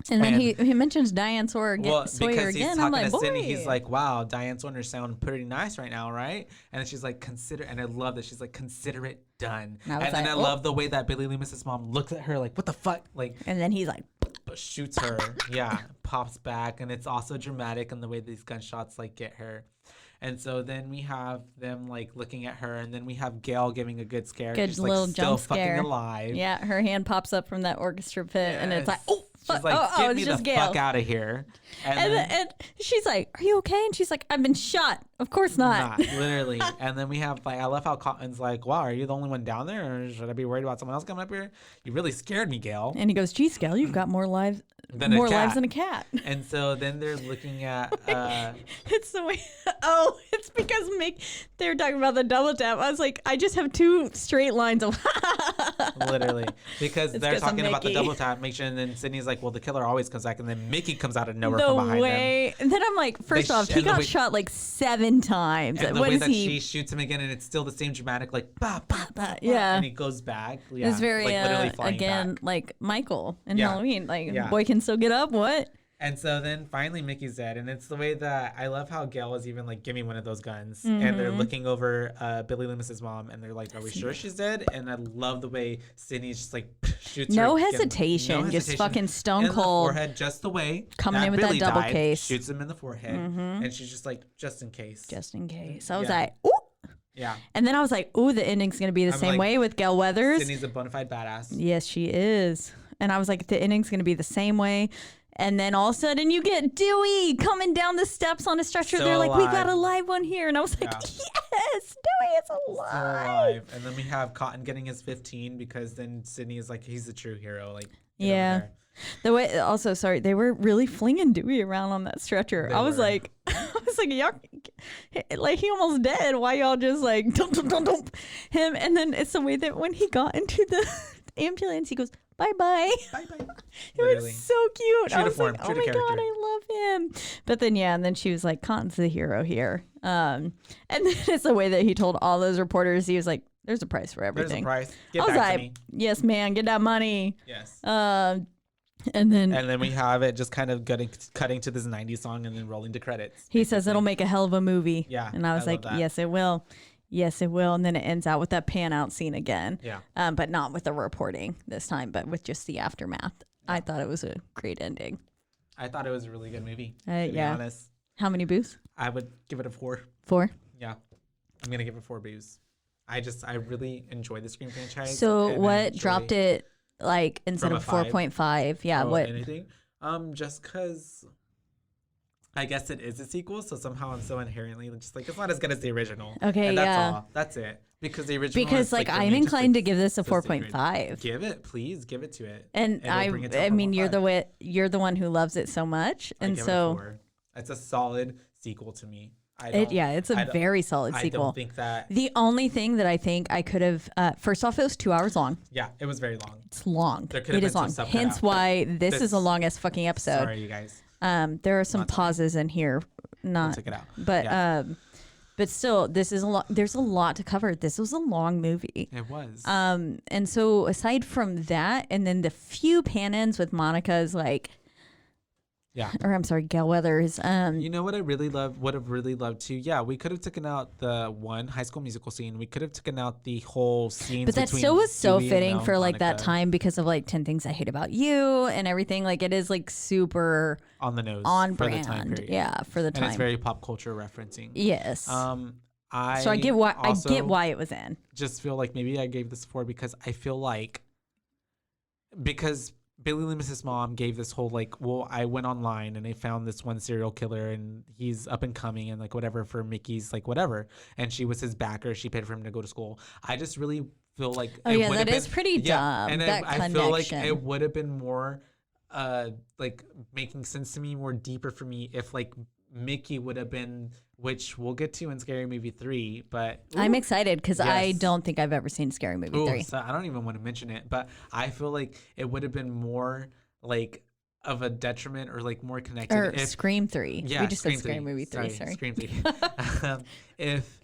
And then he mentions Diane Sawyer again. Well, because he's talking I'm to like, Sydney, he's like, wow, Diane Sawyer sound pretty nice right now, right? And then she's like, consider, and I love that she's like, consider it done. And then I love the way that Billy Loomis's mom looks at her like, what the fuck? And then he's like, shoots her. Pops back. And it's also dramatic in the way these gunshots get her. And so then we have them looking at her, and then we have Gail giving a good scare. Good she's little still jump scare. Fucking alive. Yeah, her hand pops up from that orchestra pit, and it's like, oh, she's like, get me the Gail. fuck out of here. And she's like, are you okay? And she's like, I've been shot. Of course not. Literally. And then we have I love how Cotton's like, wow, are you the only one down there, or should I be worried about someone else coming up here? You really scared me, Gail. And he goes, geez, Gail, you've got more lives than a cat. And so then they're looking at it's the way it's because they were talking about the double tap. I was like, I just have two straight lines of literally, because they're talking about the double tap make sure, and then Sydney's like, well, the killer always comes back, and then Mickey comes out of nowhere from behind them. And then I'm like, first off, he got shot 7 times. And the way that she shoots him again, and it's still the same dramatic bah, bah, bah, bah, and he goes back. It's very literally flying again back. Like Michael in Halloween, boy can still get up. What? And so then finally Mickey's dead. And it's the way that I love how Gail is even give me one of those guns. And they're looking over Billy Loomis's mom, and they're like, are we sure she's dead? And I love the way Sydney's just shoots her. No hesitation. Just fucking stone cold. In the forehead, just the way coming in with Billy that double died, case. Shoots him in the forehead. And she's just like, just in case. Just in case. I was like, ooh. Yeah. And then I was like, ooh, the ending's going to be the same way with Gail Weathers. Sydney's a bona fide badass. Yes, she is. And I was like, the ending's going to be the same way. And then all of a sudden you get Dewey coming down the steps on a stretcher. They're like, we got a live one here. And I was like, yes, Dewey is alive. And then we have Cotton getting his 15 because then Sydney is like, he's the true hero. Yeah. The way also, sorry, they were really flinging Dewey around on that stretcher. I was like, y'all, he almost dead. Why y'all just dump, dump, dump, dump him? And then it's the way that when he got into the ambulance, he goes, bye-bye. Bye-bye. It was so cute. I was like, oh my God, I love him. But then, and then she was like, Cotton's the hero here. And then it's the way that he told all those reporters, he was like, there's a price for everything. There's a price. Get back to me. Yes, man, get that money. Yes. And then we have it just kind of cutting to this 90s song and then rolling to credits. He says it'll make a hell of a movie. Yeah. And I was like, yes, it will. Yes, it will. And then it ends out with that pan out scene again. Yeah. But not with the reporting this time, but with just the aftermath. I thought it was a great ending. I thought it was a really good movie. To be honest. How many boos? I would give it a 4. 4? Yeah. I'm going to give it 4 boos. I really enjoy the Scream franchise. So what dropped it instead of 4.5? Yeah. What? Anything? Just because I guess it is a sequel, so somehow I'm so inherently just like, it's not as good as the original. Okay, and that's yeah. all. That's it. Because the original is, like for I'm me, just, inclined like, to give this a so sacred. 4.5. Give it, please, give it to it. And It'll bring it to I a mean, you're 4.5. the one who loves it so much, I and give it a so 4. It's a solid sequel to me. it's a very solid sequel. I don't think that. The only thing that I think I could have, first off, it was 2 hours long. Yeah, it was very long. It's long. There could have It is been some long. stuff cut Hence out. why this is a longest fucking episode. Sorry, you guys. There are some pauses in here, not. Took it out. But Yeah. but still, this is a lot. There's a lot to cover. This was a long movie. It was. And so aside from that, and then the few pan-ins with Monica's Gail Weathers. You know what I really would have really loved to? Yeah, we could have taken out the one High School Musical scene. We could have taken out the whole scene. But that still was so Dewey, fitting Mel, for like that Monica. time because of like 10 Things I Hate About You and everything. Like it is like super On the nose. on for brand. The time period. Yeah, for the And time. it's very pop culture referencing. Yes. I get why also I get why it was in. just feel like maybe I gave this 4 because I feel like because Billy Loomis's mom gave this whole like, well, I went online and I found this one serial killer and he's up and coming and like whatever for Mickey's like whatever, and she was his backer. She paid for him to go to school. I just really feel like that is pretty dumb. and that I feel like connection. it would have been more like making sense to me, more deeper for me if like Mickey would have been, which we'll get to in Scary Movie 3, but I'm excited because I Yes. don't think I've ever seen Scary Movie 3. So I don't even want to mention it, but I feel like it would have been more like of a detriment or like more connected Or if Scream 3. yeah, We just said Scream Scary 3. Movie 3. Sorry. Scream 3. If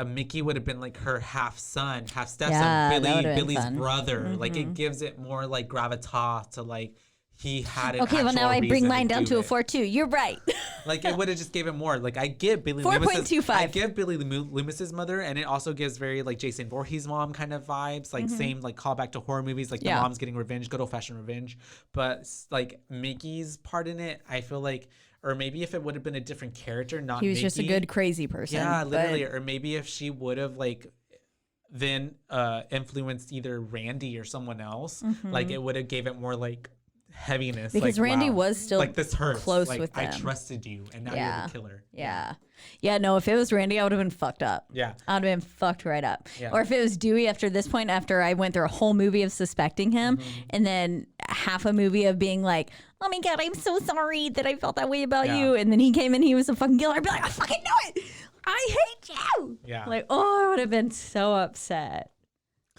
Mickey would have been like her half son, half stepson, Yeah, that would've been Billy's fun. brother. Like it gives it more like gravitas to like he had an Okay, well actual now I bring reason mine to down do to a it. 4.2. You're right. Like it would have just gave it more. Like I give Billy 4.25. I give Billy Loomis's mother, and it also gives very like Jason Voorhees' mom kind of vibes. Like same like callback to horror movies, like the Yeah. mom's getting revenge, good old fashioned revenge. But like Mickey's part in it, I feel like, or maybe if it would have been a different character, not He was Mickey, just a good crazy person. yeah, but- literally. Or maybe if she would have like then influenced either Randy or someone else, like it would have gave it more like heaviness, Because like, Randy wow, was still like this hurts, close like, with I them. trusted you and now Yeah. you're the killer. Yeah. Yeah, no, if it was Randy, I would have been fucked up. Yeah. I would have been fucked right up. Yeah. Or if it was Dewey after this point, after I went through a whole movie of suspecting him Mm-hmm. and then half a movie of being like, oh my God, I'm so sorry that I felt that way about Yeah. you. And then he came in, he was a fucking killer. I'd be like, I fucking know it. I hate you. Yeah. Like, oh, I would have been so upset.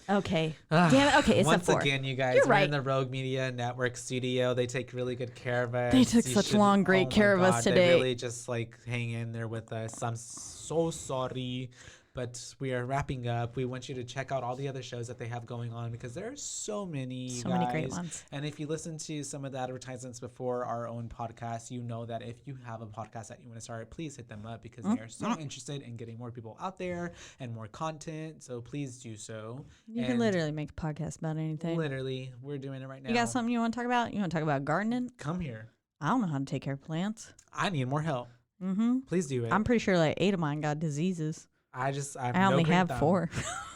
Okay. Damn it. Okay, it's Once a 4. again, you guys, You're we're right. in the Rogue Media Network studio. They take really good care of us. They took You such should- long, great oh my care of us God, today. They really just like hang in there with us. I'm so sorry, but we are wrapping up. We want you to check out all the other shows that they have going on because there are so many, you So many great guys. ones. And if you listen to some of the advertisements before our own podcast, you know that if you have a podcast that you want to start, please hit them up because they are so interested in getting more people out there and more content. So please do so. You can And literally make a podcast about anything. literally, we're doing it right now. You got something you want to talk about? You want to talk about gardening? Come here. I don't know how to take care of plants. I need more help. Mm-hmm. Please do it. I'm pretty sure like 8 of mine got diseases. I have I no only green have thumb. 4.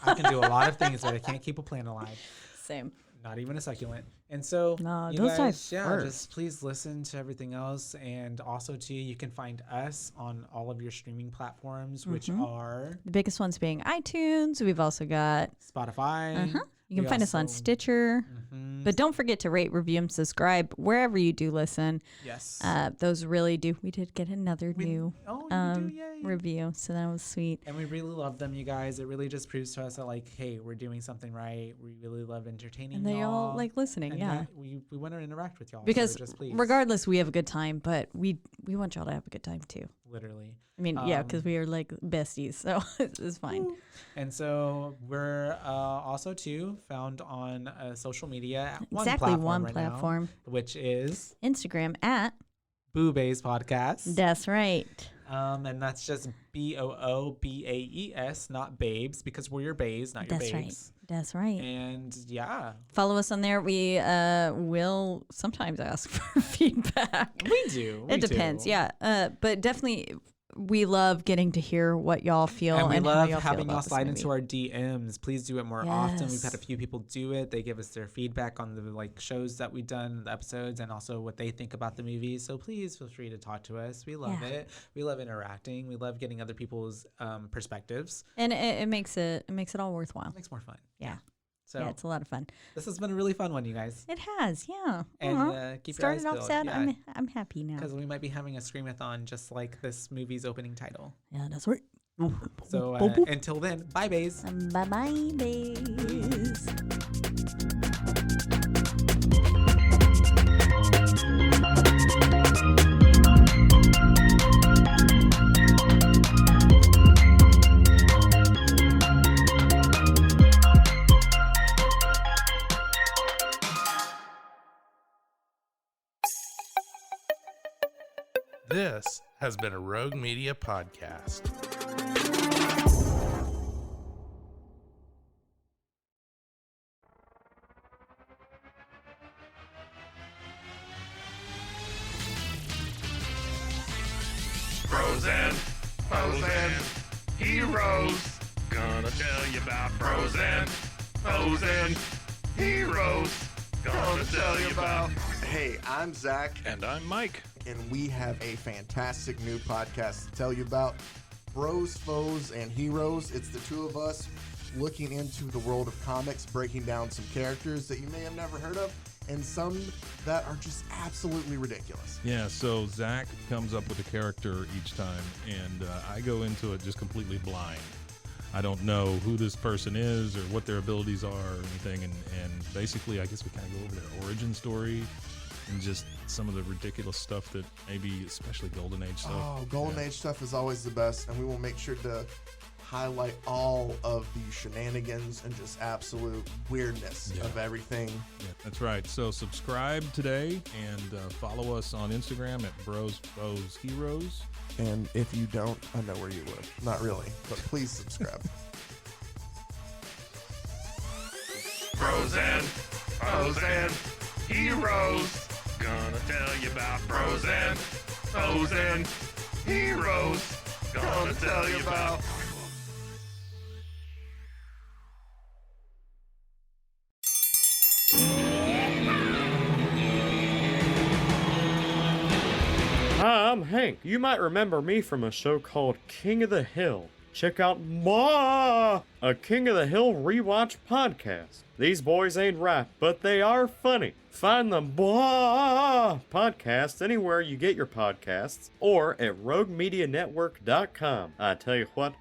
I can do a lot of things, but I can't keep a plant alive. Same. Not even a succulent. And so, No, you those die guys, yeah, first. just please listen to everything else. And also, too, you can find us on all of your streaming platforms, which Mm-hmm. are The biggest ones being iTunes. We've also got, Spotify. you can We find us on also- Stitcher. Mhm. But don't forget to rate, review, and subscribe wherever you do listen. Yes. Those really do. We did get another We- new oh, you do, yay. review, so that was sweet. And we really love them, you guys. It really just proves to us that, like, hey, we're doing something right. We really love entertaining And they all y'all. like listening, And yeah. that we want to interact with y'all. so Because just please, regardless, we have a good time, but we want y'all to have a good time too. literally. I mean, yeah, because we are like besties, so it's fine. And so we're also too found on social media at Exactly, one one platform, platform. right now, which is Instagram at BooBaes Podcast. That's right. And that's just BOOBAES, not babes, because we're your baes, not your That's right. babes. That's right. And yeah, Follow us on there. We will sometimes ask for feedback. we do. It depends, yeah. But definitely we love getting to hear what y'all feel, and we how love y'all feel having about y'all this slide movie. into our DMs. Please do it more often. We've had a Yes. few people do it. They give us their feedback on the like shows that we've done, the episodes, and also what they think about the movies. So please feel free to talk to us. We love it. We love interacting. We love getting other people's perspectives. And it makes it all worthwhile. It makes more fun. Yeah. So Yeah, it's a lot of fun. this has been a really fun one, you guys. It has, yeah. And keep your eyes Started off peeled. sad. I'm happy now. Because we might be having a Screamathon just like this movie's opening title. Yeah, that's right. So until then, bye, bays. Bye-bye, bays. This has been a Rogue Media podcast. Frozen, heroes. Gonna tell you about Frozen, heroes. Gonna tell you about. Hey, I'm Zach, And I'm Mike. and we have a fantastic new podcast to tell you about. Bros, Foes, and Heroes. It's the two of us looking into the world of comics, breaking down some characters that you may have never heard of, and some that are just absolutely ridiculous. Yeah, so Zach comes up with a character each time, and I go into it just completely blind. I don't know who this person is or what their abilities are or anything, and basically I guess we kind of go over their origin story and just some of the ridiculous stuff that maybe, especially Golden Age stuff. Oh, Golden Age stuff is always the best, and we will make sure to highlight all of the shenanigans and just absolute weirdness of everything. Yeah, that's right. So subscribe today and follow us on Instagram at Bros, Foes, Heroes. And if you don't, I know where you live. Not really, but please subscribe. Frozen, heroes. Gonna tell you about Frozen, heroes. Gonna tell you about. Hi, I'm Hank. You might remember me from a show called King of the Hill. Check out a King of the Hill rewatch podcast. These boys ain't rap, but they are funny. Find the podcast anywhere you get your podcasts or at roguemedianetwork.com. I tell you what.